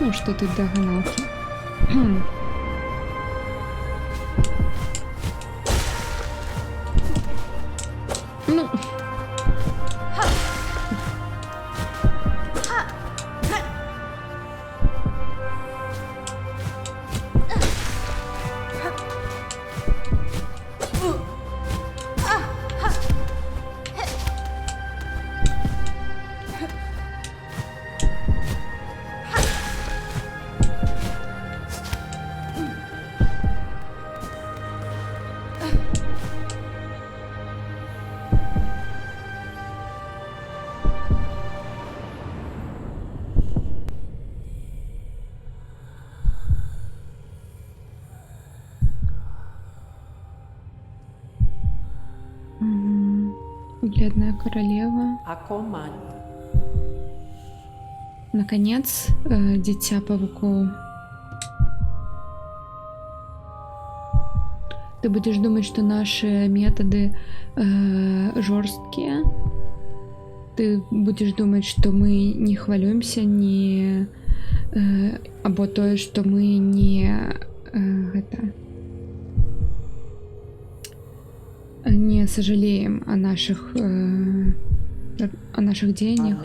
Ну, што тут даганалкі. Ну. Бледная королева. Акоман. Наконец, дитя пауков. Ты будешь думать, что наши методы жесткие. Ты будешь думать, что мы не хвалюемся, не або то, что мы не сожалеем о наших деяниях,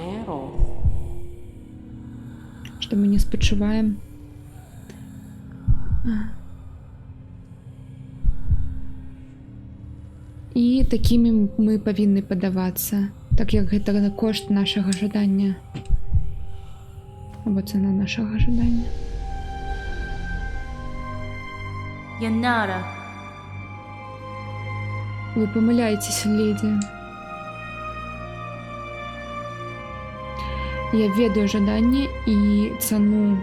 что мы не спачуваем. І такімі мы павінны падавацца, так як гэта кошт нашага жадання або цана нашага жадання. Янара. Вы помыляетесь, леди. Я ведаю жаданне і цану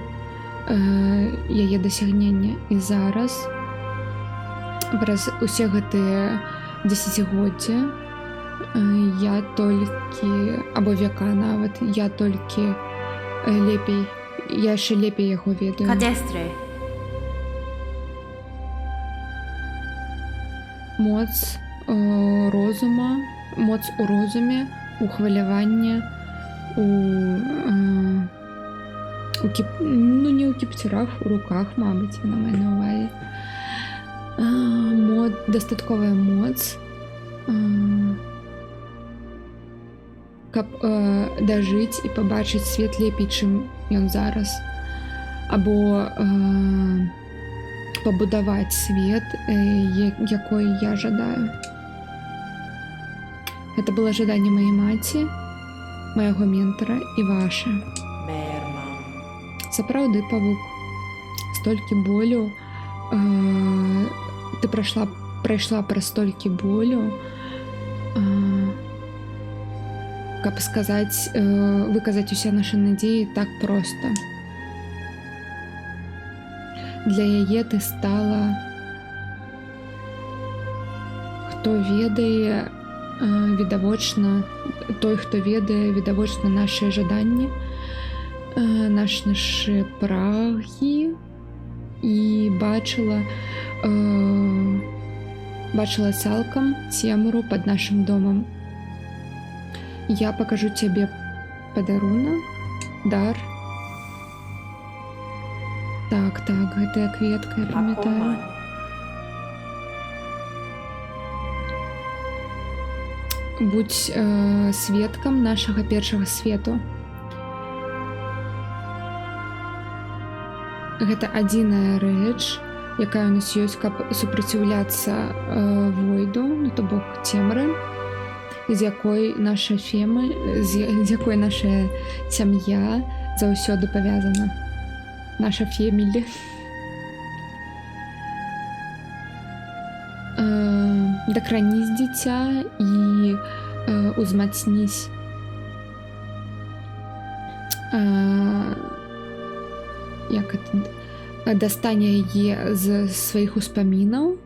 яе дасягнення. І зараз, праз усе гэтыя дзесяцігоддзя, я толькі, або вяка нават, я толькі лепей, я яшчэ лепей яго ведаю. Кадестре. Моц розума, моц у розуме, у хвалявання, ну не у кіпцюрах, у руках, мабуть, на маю на увазі. Дастатковая моц, каб дажыць і пабачыць свет лепей, чым ён зараз, або пабудаваць свет, якой я жадаю. Это было жаданне моей маці, майго ментара і ваше. Сапраўды, павук, столькі болю, ты прайшла праз столькі болю, каб сказаць, выказаць усе нашы надзеі так проста. Для яе ты стала, хто ведае, відавочна, той, хто ведае, відавочна нашы жаданні, нашы прагі, і бачыла цалкам цемру пад нашым домам. Я пакажу цябе падарунак, дар. Так, гэтая кветка, я памятаю. Будь сведкам нашага першага свету. Гэта адзіная рэч, якая у нас ёсць, каб супраціўляцца войду, ну то бок цемры, з якой наша фемы, з якой наша сям'я заўсёды павязана. Наша фемілі. Дакранись, дзіця, і узмацнись. Як это? Дастань яе з сваіх успамінаў.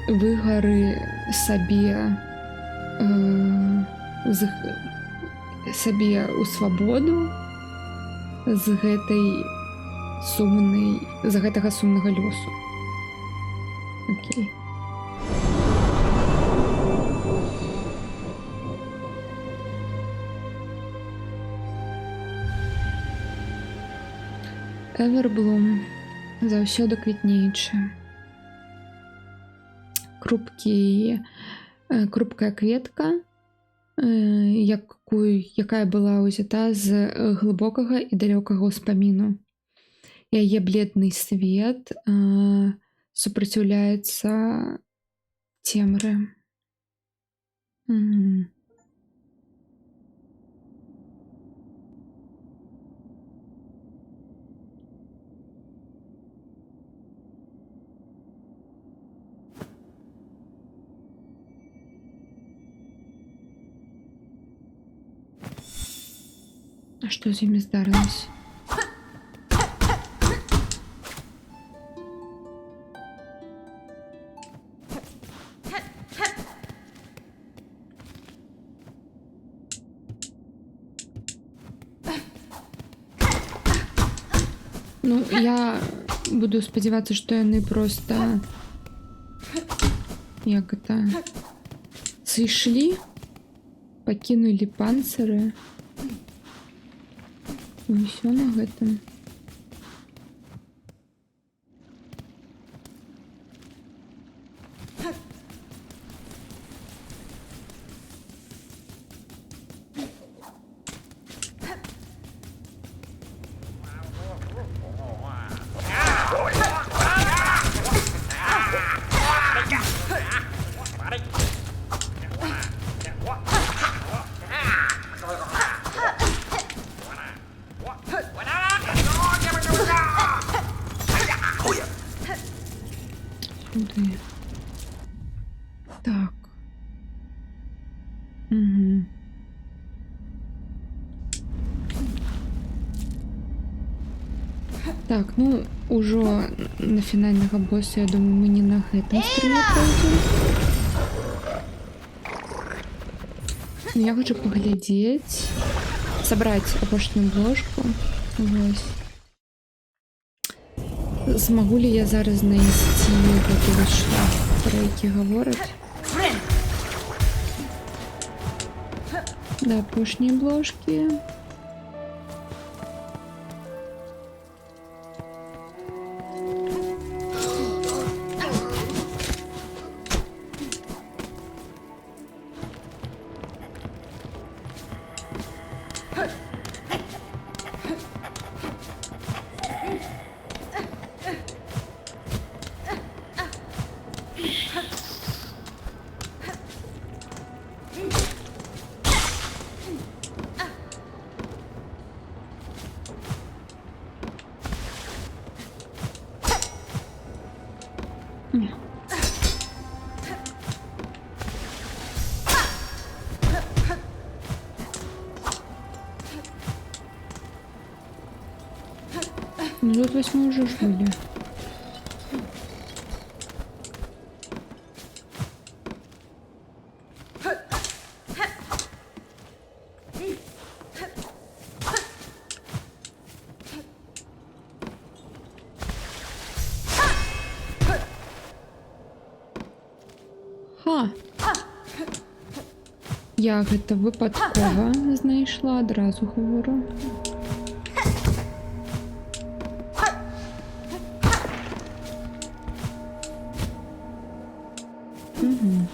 Выгары сабе ў свабоду з гэтага сумнага лёсу. Окей. Эверблум заўсёды квітнеючы. Крупкая кветка, якая была ўзята з глыбокага і далёкага ўспаміну. Яе бледны свет супраціўляецца цемры. А што з імі здарылася? Ну, я буду спадзявацца, што яны проста як это сышлі, пакінулі панцыры. І ўсё на гэтым. Сюди. Так. Угу. Так, ну, ужо на фінальнага боса, я думаю, мы не на гэтым стриме пойдем. Ну, я хочу паглядзець, сабраць апошнюю бложку. Вось. Змагу ли я зараз знайсці гэты вось шлях, пра які гавораць? Да апошняй бложкі. Ні. Ну тут вось мы уже ж были. Ха. Я гэта выпадкова знайшла, адразу говорю. Угу.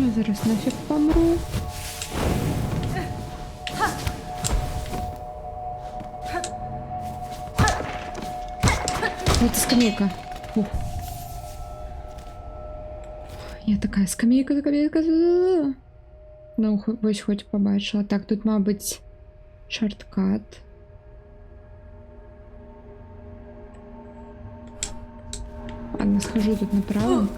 Я зараз нафиг помру. это скамейка. Ух. Я такая, скамейка. Ну, ось хоч побачила. Так, тут, мабуть, шорткат. Ладно, схожу тут направо.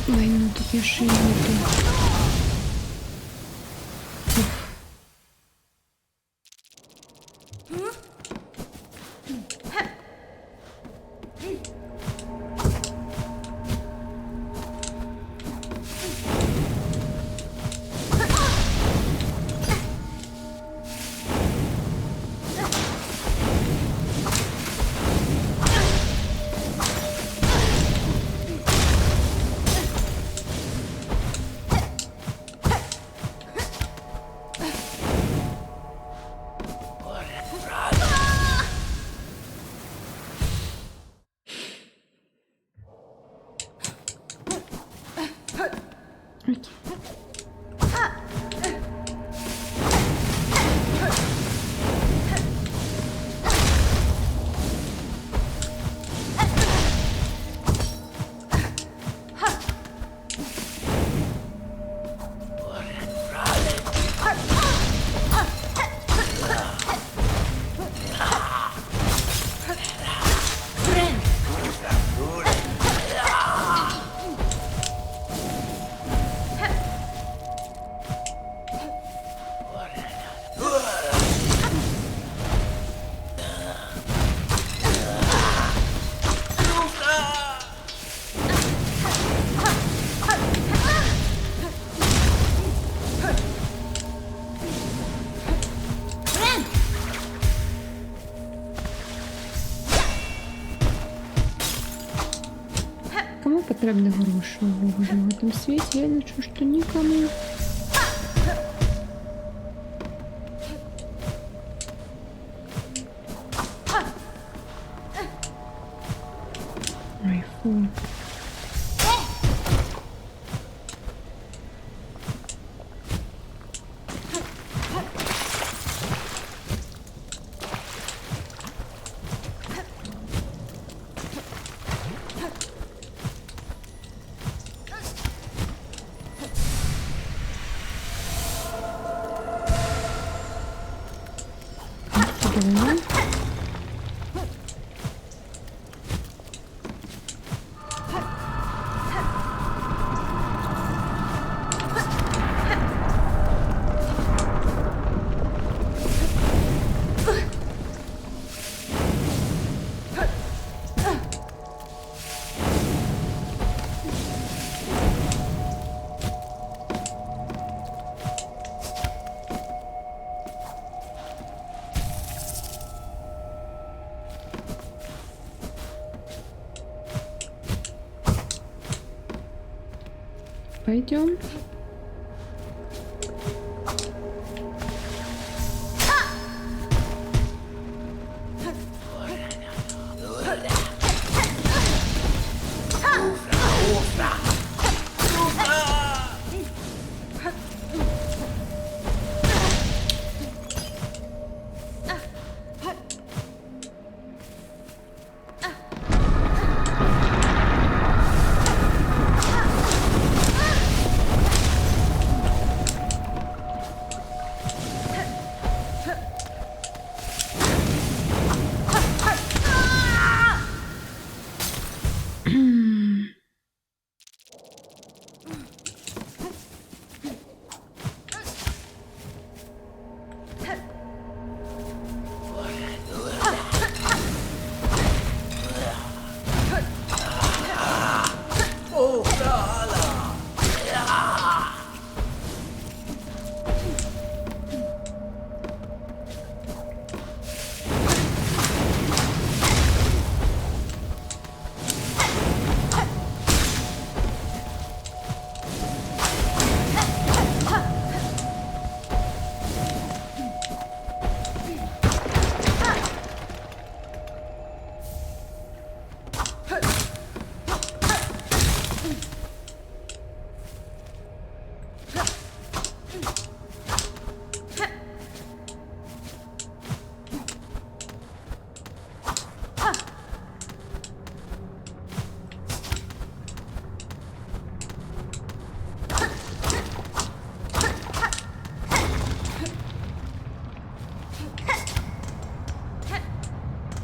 Ой, ну тут я шию. Кому потрібні гроші в цьому світі? Я нічого, що нікому. Ой, фу. Давай. Пойдем.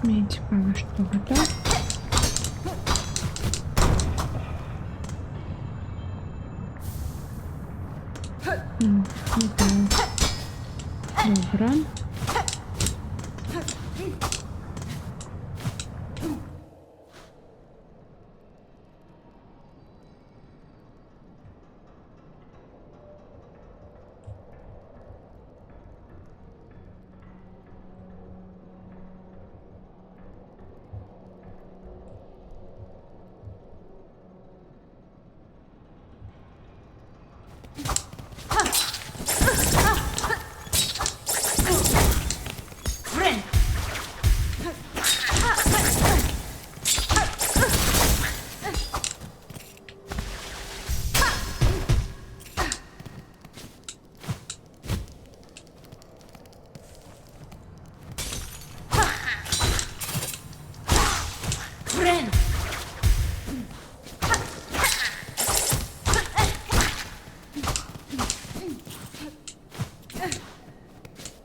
Мені цікаво, що гэта. Метал. Добре.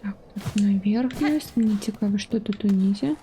Так, тут наверх есть. Мені цікаво, що тут унизу.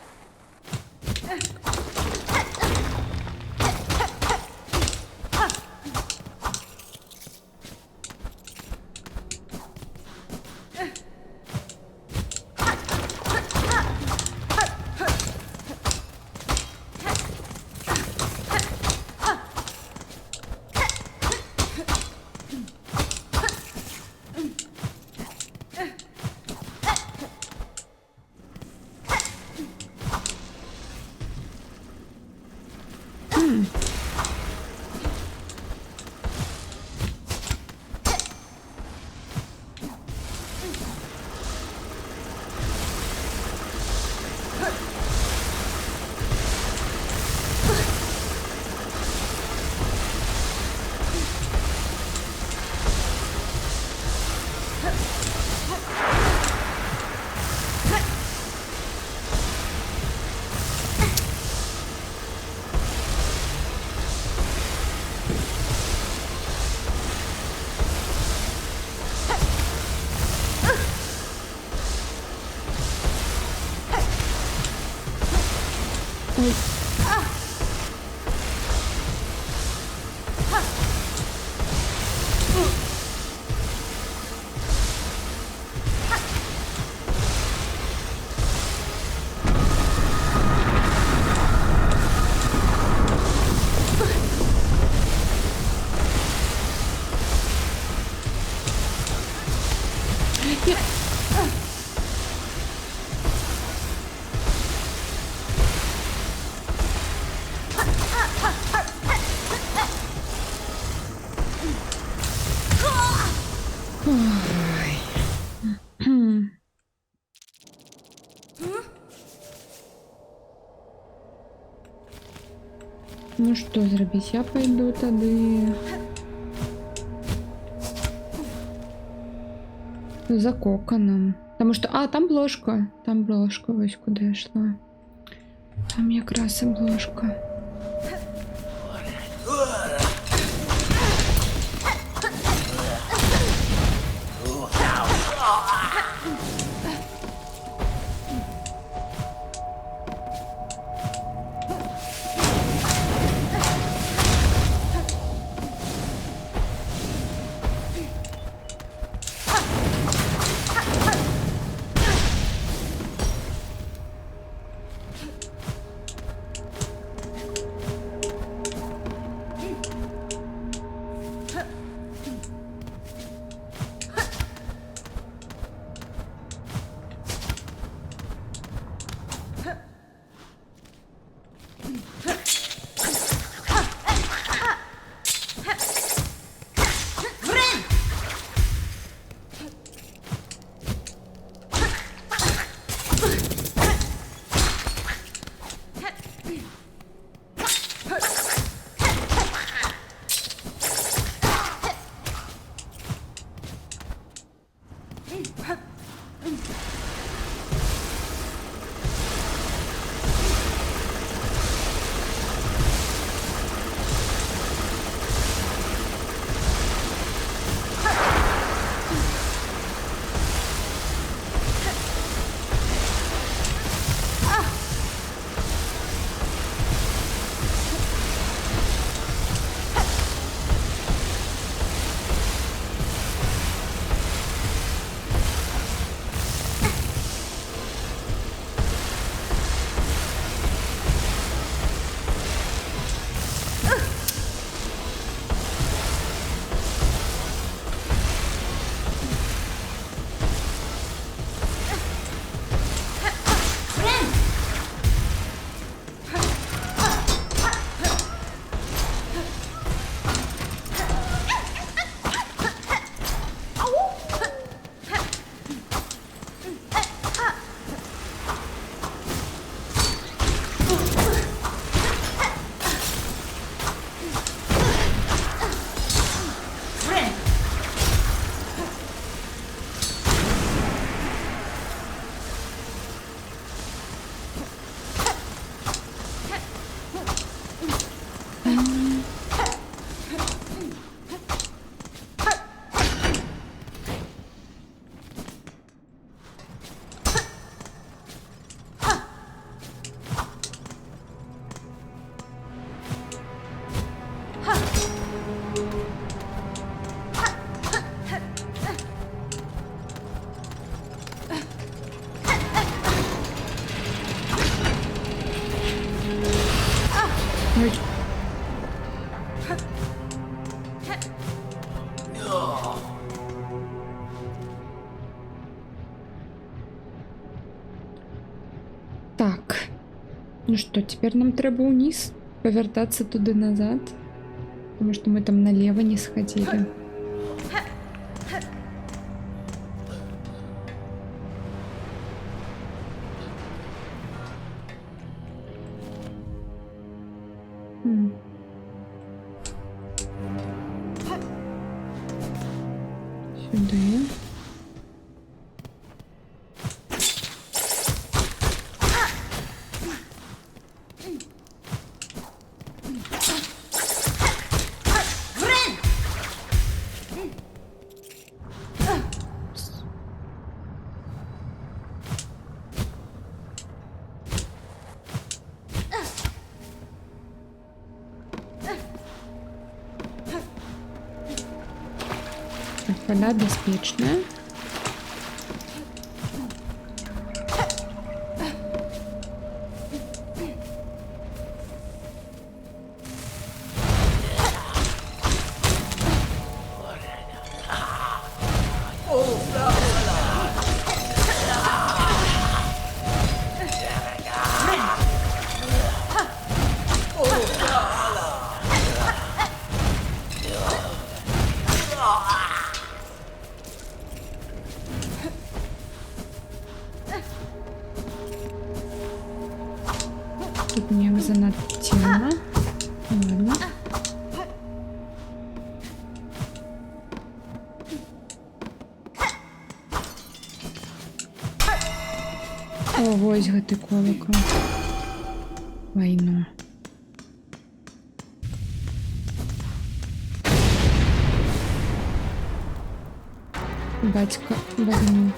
Ну что зробить? Я пойду тады за коконом. Потому что... А, там бложка. Там бложка, ось куда я шла. Там якраз і бложка. Ой. Так. Ну что, теперь нам треба униз повертаться туди назад. Потому что мы там налево не сходили. М. Сюда. Так, вода беспечная. Тут мне занадто темно. Ладно. О, ось гэты колокол. Вайно. Батька вогню.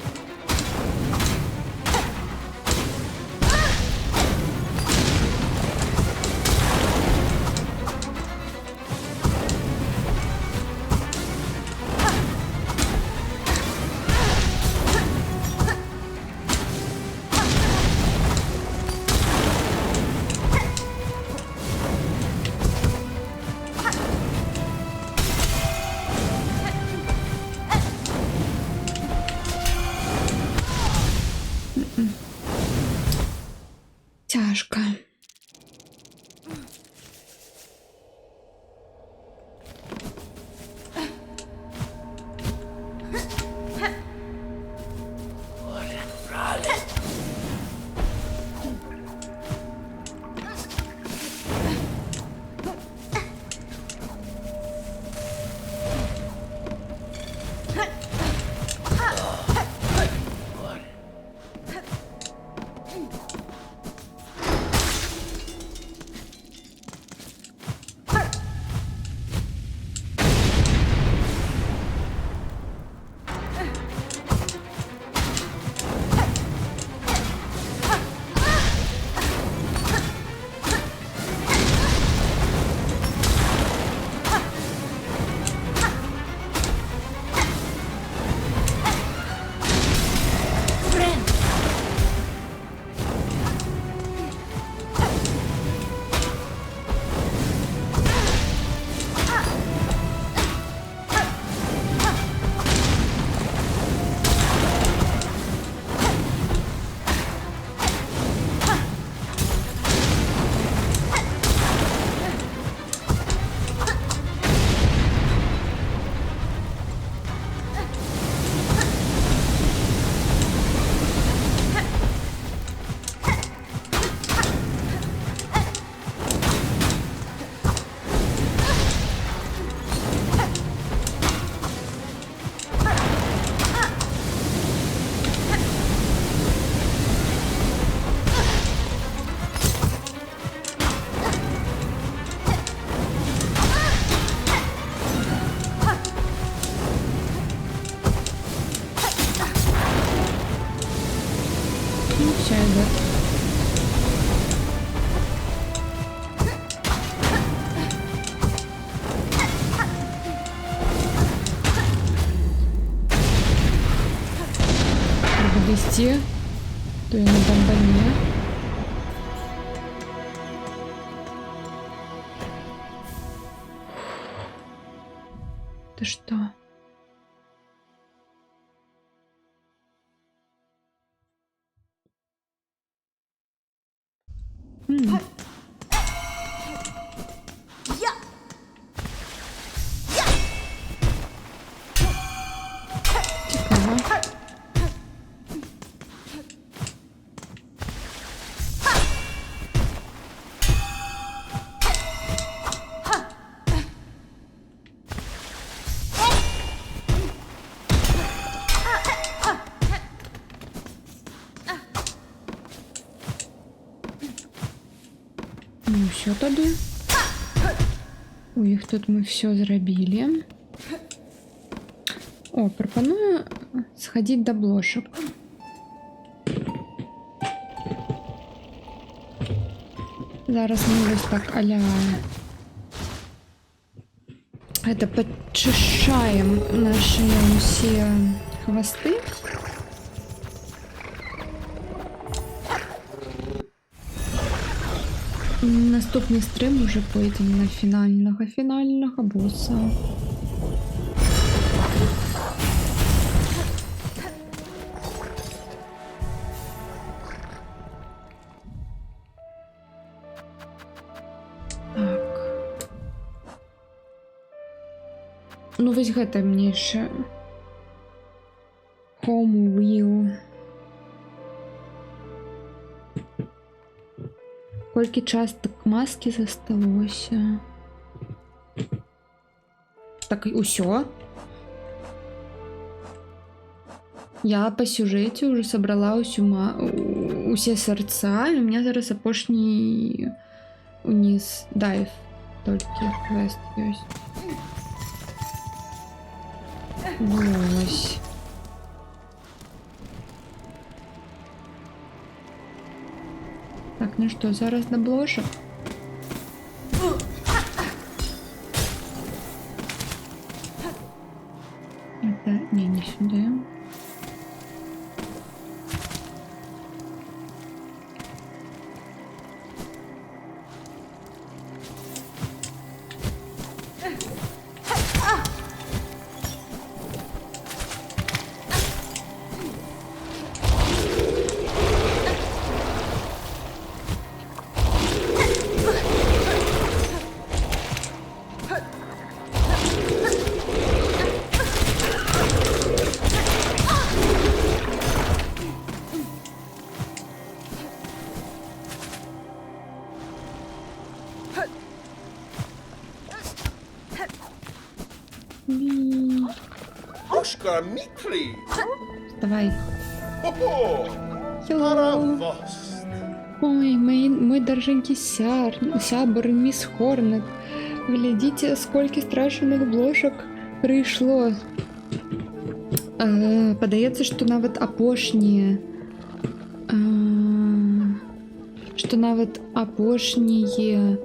Тяжко. Все идет. Треба вести, то я на бомбане. что? М. Цікаво. Ну, все тоді. У їх тут ми все зробили. О, пропоную сходити до блошок. Зараз ми ось так а-ля это подчищаем наши все хвосты. Наступний стрим уже пойдем на фінального босса. Так. Ну вось гэта мне яшчэ Home Wheel. Колькі частак маски засталося? Так, і ўсё. Я по сюжэце уже собрала усе сэрца, і у меня зараз апошні уніз дайв. Толькі квест ёсць. Вось. Так, ну что, зараз до блошек. Это не сюда. Oshka Mikri! Давай. Ho-ho! Hello. Aravos! Ой, мой дороженький сябр, мисс Хорнет. Глядите, сколько страшных блошек прыйшло. Падаецца, што нават апошнія. Што нават апошнія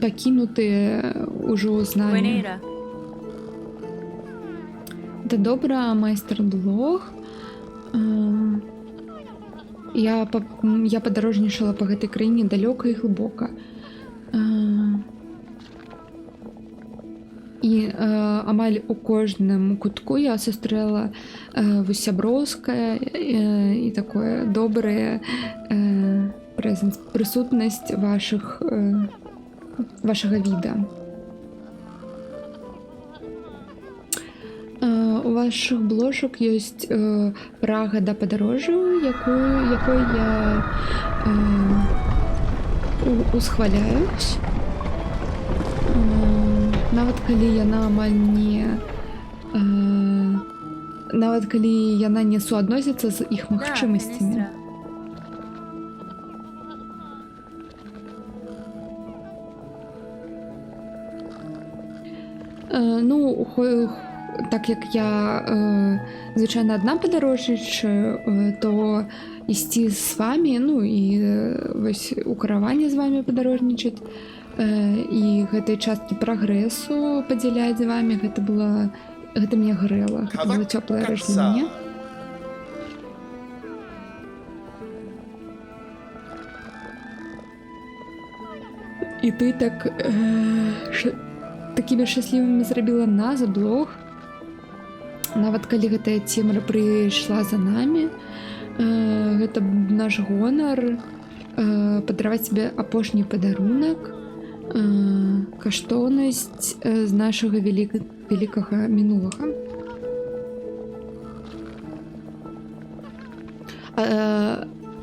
пакінутыя ўжо з намі. Гвенейра. Да добра, майстар блог. Я падарожнічала па гэтай краіне далёка і глыбока. І амаль у кожным кутку я сустрэла сяброўскае і такое добрае прысутнасць вашага віда. У вашых блошак ёсць прага да падарожжаў, якой я усхваляюсь. Нават калі яна амаль не нават калі яна не суадносіцца з іх магчымасцямі. Ну, так як я звычайна адна падарожнічаю, то ісці з вамі, ну і вось у караване з вамі падарожнічаць, і гэтай часткі прагрэсу падзяляць з вамі, гэта мне грэла, гэта было цёплая рэч для мяне. І ты так такімі шчаслівымі зрабіла нас блог. Нават калі гэтая цемра прыйшла за намі, гэта наш гонар падараваць сабе апошні падарунак, каштоўнасць з нашага вялікага мінулага.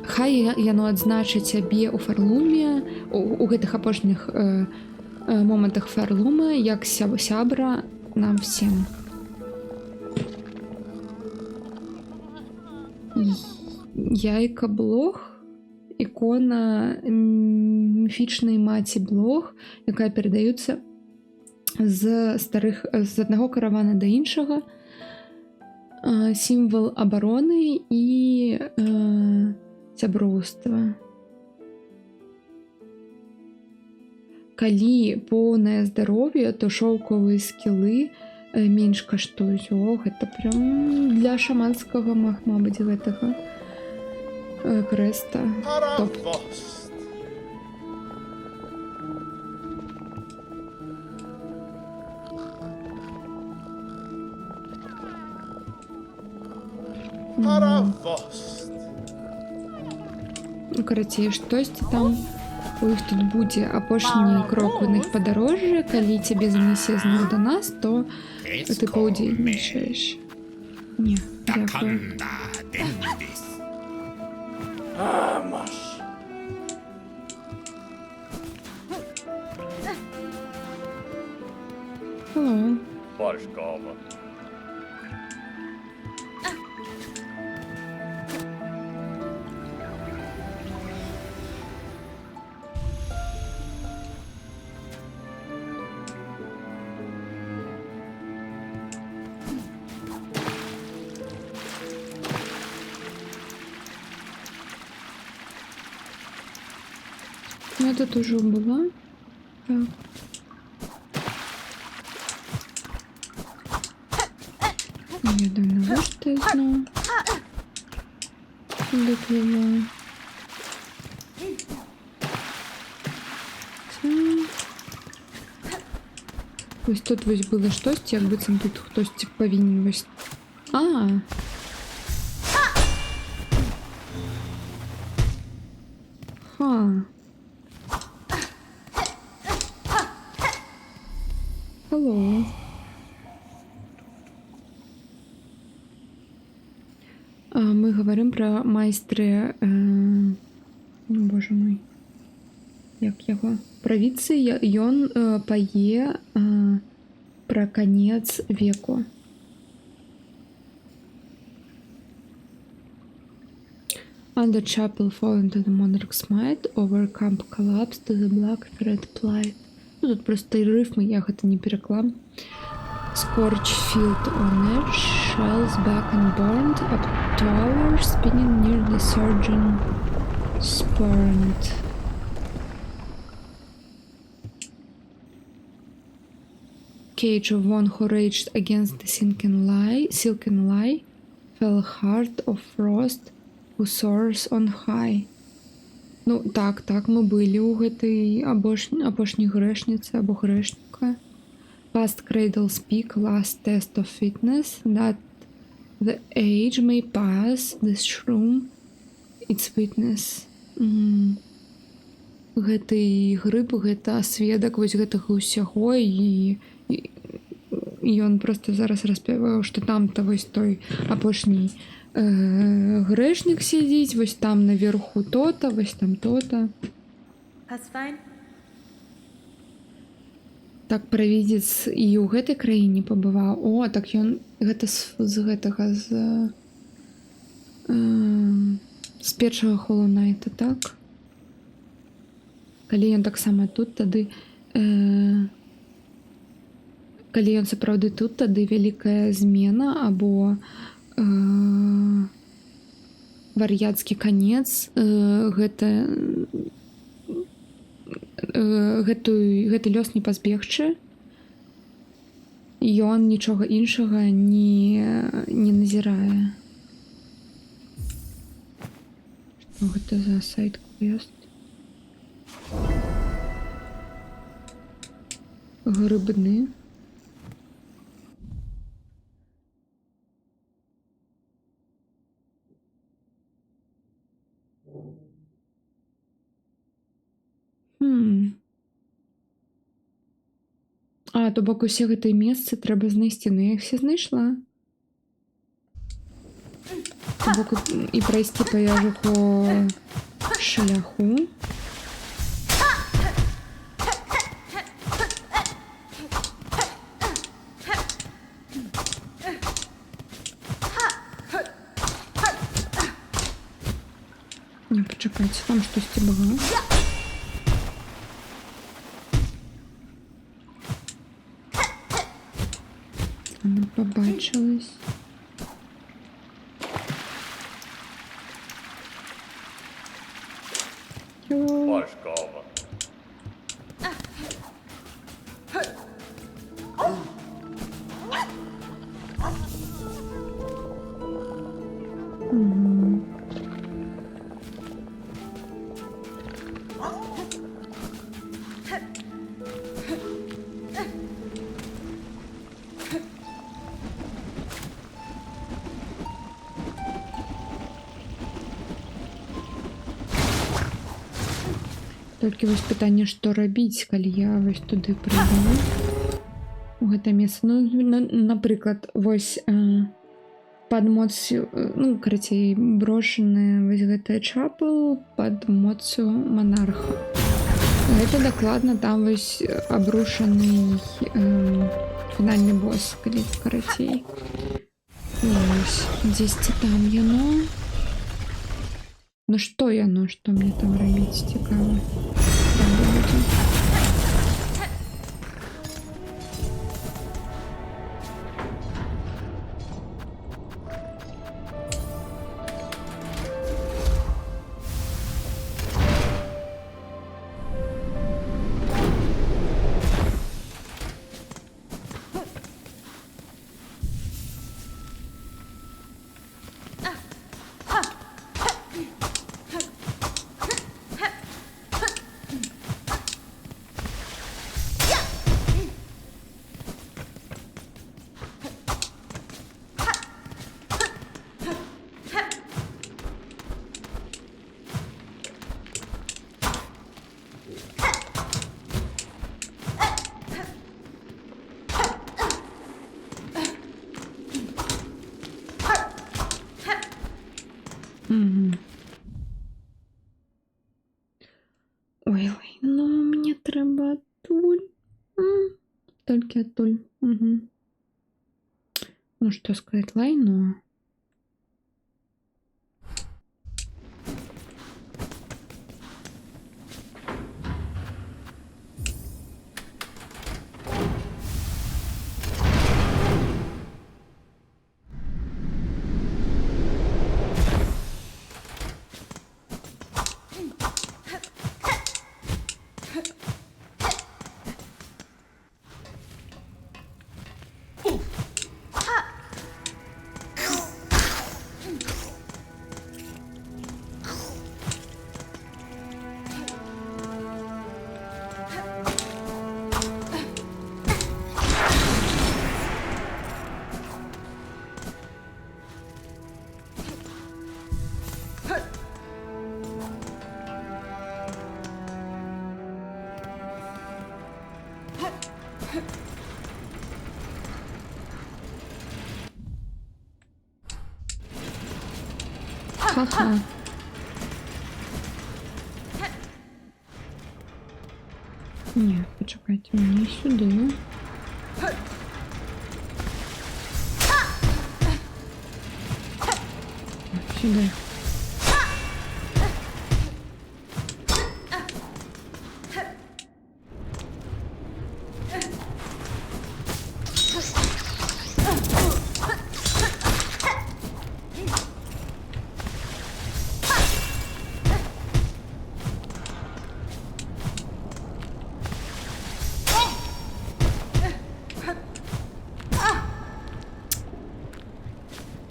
Хай яно адзначыць сябе ў Фарлуме, у гэтых апошніх момантах Фарлума, як сябра нам всем. Яйка блог, ікона міфічнай маці блог, якая перадаюцца з аднаго каравана да іншага, сімвал абароны і сяброўства. Калі поўнае здароўе, то шоўкавыя скілы менш каштуюць. О, гэта прям для шаманскага, мабыць, гэтага крэста. Топ. Paravost. Paravost. Карацей, штосьці там у іх тут будзе апошні крок у іх падарожжа. Калі цябе занясе зноў да нас, то ты паўдзельнічаеш. Не, дзякую. Vamos. Hello. Barskava. Ну, это тоже была. Так. Я давно вот что я знаю. Доплыла. Ось тут вось было штосьці, як быццам тут хтосьці павінен вось. Hello. Мы говорим про майстры, боже мой, як яго, правіцы, ён пае про конец веку. Under chapel fall into the monarch's might, over camp collapse to the black thread plight. Ну, тут просто и рифмы, я гэта не переклам. Scorch field on edge, shells back and burned, up tower spinning near the surgeon spurned. Cage of one who raged against the silken lie, fell hard of frost, who soars on high. Ну, так, мы былі ў гэтай апошняй грэшніцы або грэшніка. Past cradle speak, last test of fitness, that the age may pass, this shroom, its witness. Гэты грыб, гэта сведак вось гэтага ўсяго, і ён просто зараз распяваў, што там-то вось той апошні грэшнік сидзіць, вось там наверху то-то, вось там то-то. Так правідзец і ў гэтай краіне пабываў. О, так ён гэта з гэтага з першага Hollow Knight, так? Калі ён таксама тут, тады калі ён сапраўды тут, тады вялікая змена або вар'яцкі канец, гэты лёс не пазбегчы, ён нічога іншага не назірае. Што гэта за сайт-квест? грибни. А, то бок усе гэтыя месцы трэба знайсці. Ну, я іх все знайшла. То бок і прайсці па яго шляху. Не, пачакайце, там штосьці было. Она побачилась. Важкова. Толькі вось пытанне, што рабіць, калі я вось туды прыйду у гэта месца. Ну, напрыклад, вось пад моцю, ну, карацей, брошаны вось гэтая чапел пад моцю монарха. Гэта дакладна там вось абрушаны фінальны босс, калі карацей. Вось, дзесьці там яно. Ну што яно, што мне там рабіць, цікава. Ой, ну мне трэба адтуль. Толькі адтуль. Ну што сказаць, лайно. Ха-ха. Не, почекайте, мені сюди. Сюди.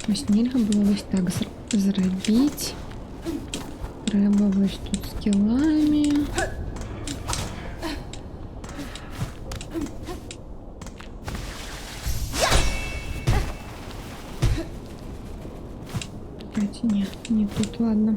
Ось нельга було ось так зробити. Треба ось тут скілами. Ладно.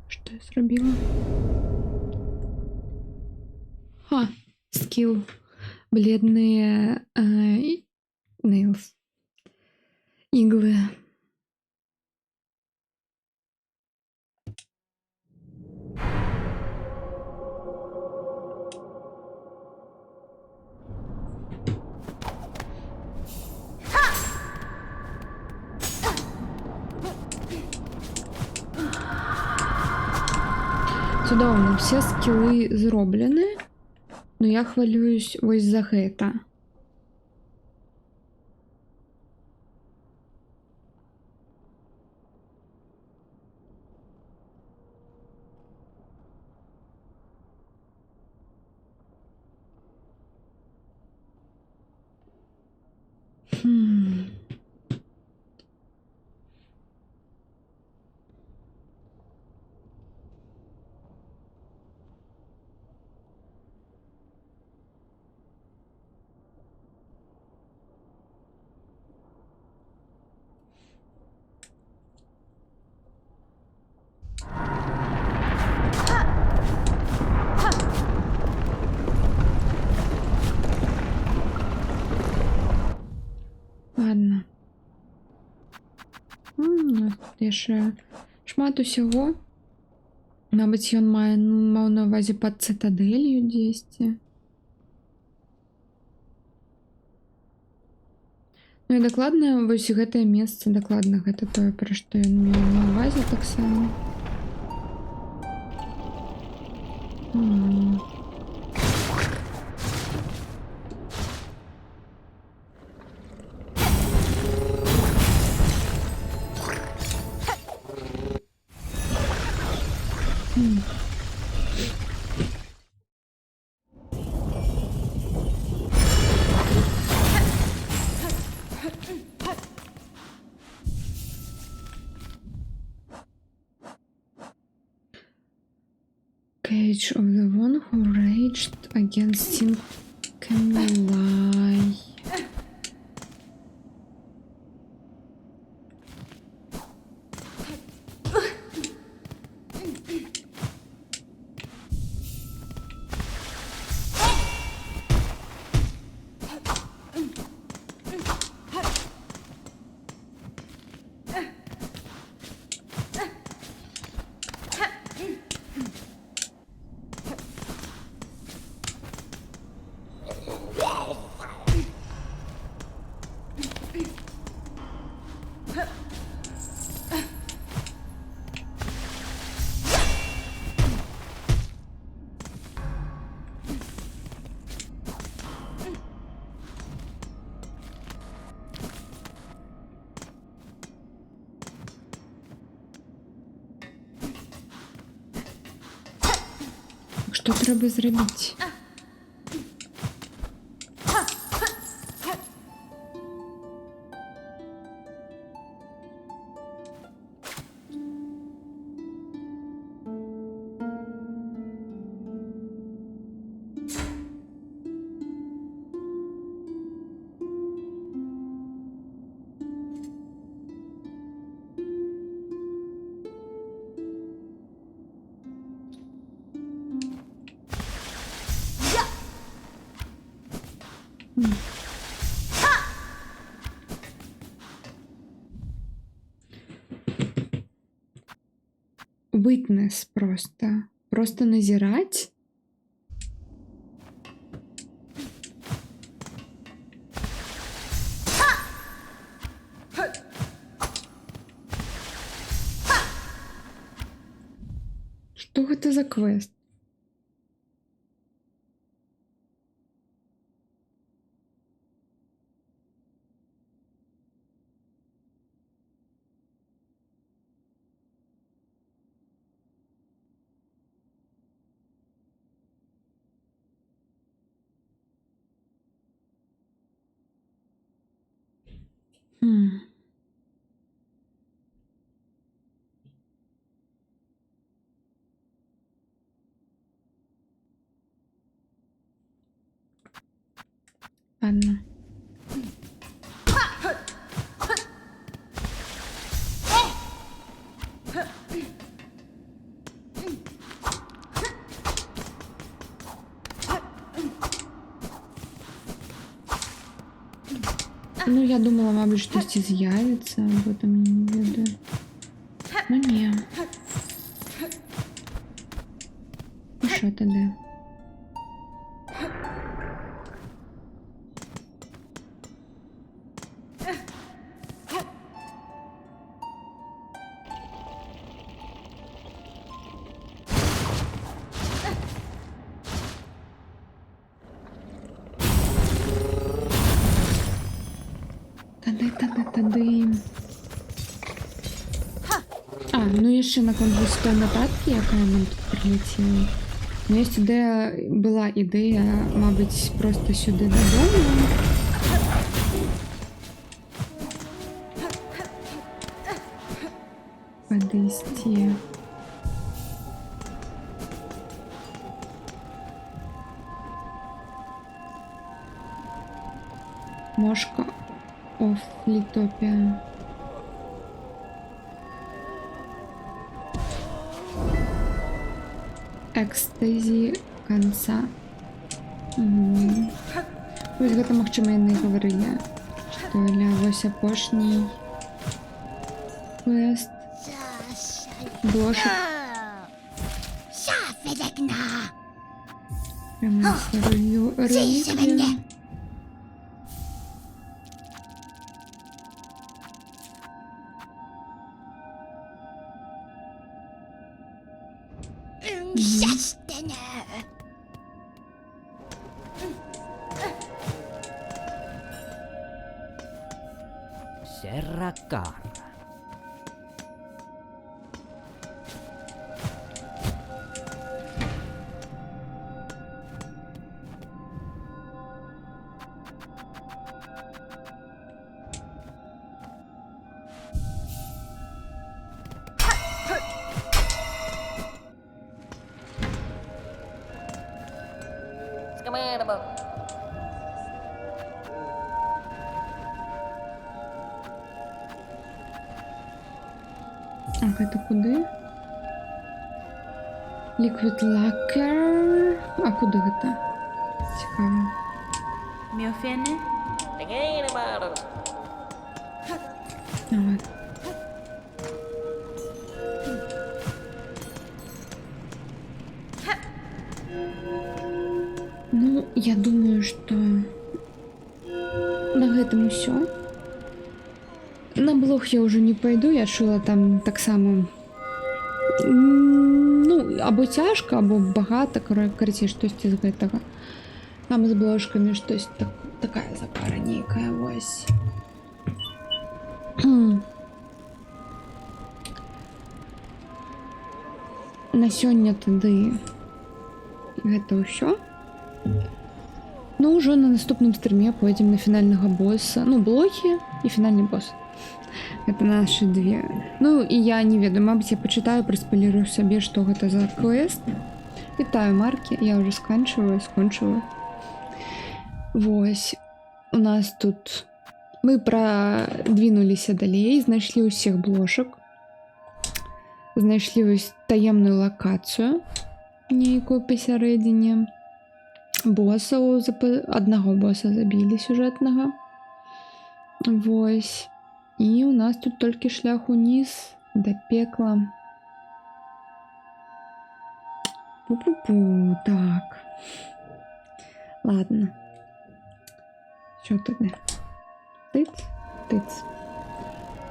Що я зробила? Скилл. Бледные nails. Иглы. Чудово, всі скіли зроблені, но я хвилююсь ось за гэта. Тут яшчэ шмат усяго. Мабыць, ён маў на ўвазе пад цытадэлью дзесьці. Ну і дакладна, вось гэтае месца, дакладна гэта тое, пра што ён меў на ўвазе таксама. Cage of the one who raged against Sin Camilai. Што трэба зрабіць? Вытнес просто назирать. Что это за квест? Ладно. Ну, я думала, мабуть, штось з'явиться, або там я не ведаю. Ну, ні. Ну, що тоді? Тады. А, ну яшчэ наконт вось той нататкі, якая нам тут прилетела. Ну, ёсць ідэя, была ідэя, мабыць, проста сюды дадому. Падысці. Мошка of Litopia. Экстазі канца. Вось гэта, магчыма, яны гаварылі, што ля вось апошні квест. блошек. Прямо реликвия. Serrakar. А гэта куды? Liquid Lacquer. А куди гэта? Цікаво. Me ofende? Давай. Ну, я думаю, что на гэтым усё. На блог я уже не пойду, я чула там так само. Ну, або цяжка, або багата, карацей, штосьці з гэтага. Там з бложкамі штось такая запара нейкая, вось. На сёння тады гэта ўсё. Ну, ўжо на наступным стрыме пойдзем на фінальнага боса. Ну, блокі і фінальны босс. Гэта нашы две. Ну, і я не ведаю, мабыць, я пачытаю, праспалірую сабе, што гэта за квест. Вітаю, Маркі, я ўжо скончываю. Вось. У нас тут... Мы прадвінуліся далей, знайшлі ўсіх блошак. Знайшлі вось таемную лакацыю, нейкую пасярэдзіне. Босаў, аднаго боса забілі сюжэтнага. Вось. І у нас тут толькі шлях уніз да пекла. Пу-пу-пу, так. Ладно. Що тады? Тыц, тыц.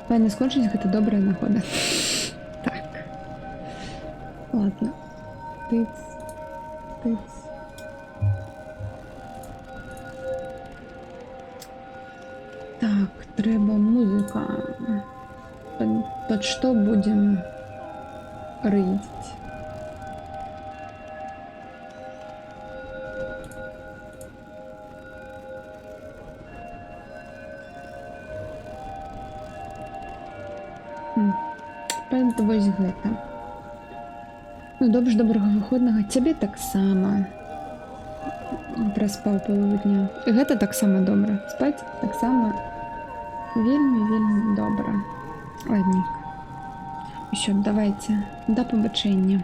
Павінна скончыць, гэта добрая нагода. Так. Ладно. Тыц, тыц. Так, трэба музыка. Под што будзем рыдзіць? Памятаю, вось гэта. Ну, добрага выходнага. Цябе таксама. Праспаў палову дня. І гэта таксама добра. Спаць таксама вельмі добра. Ладненько. Усё, давайте. Да пабачэння.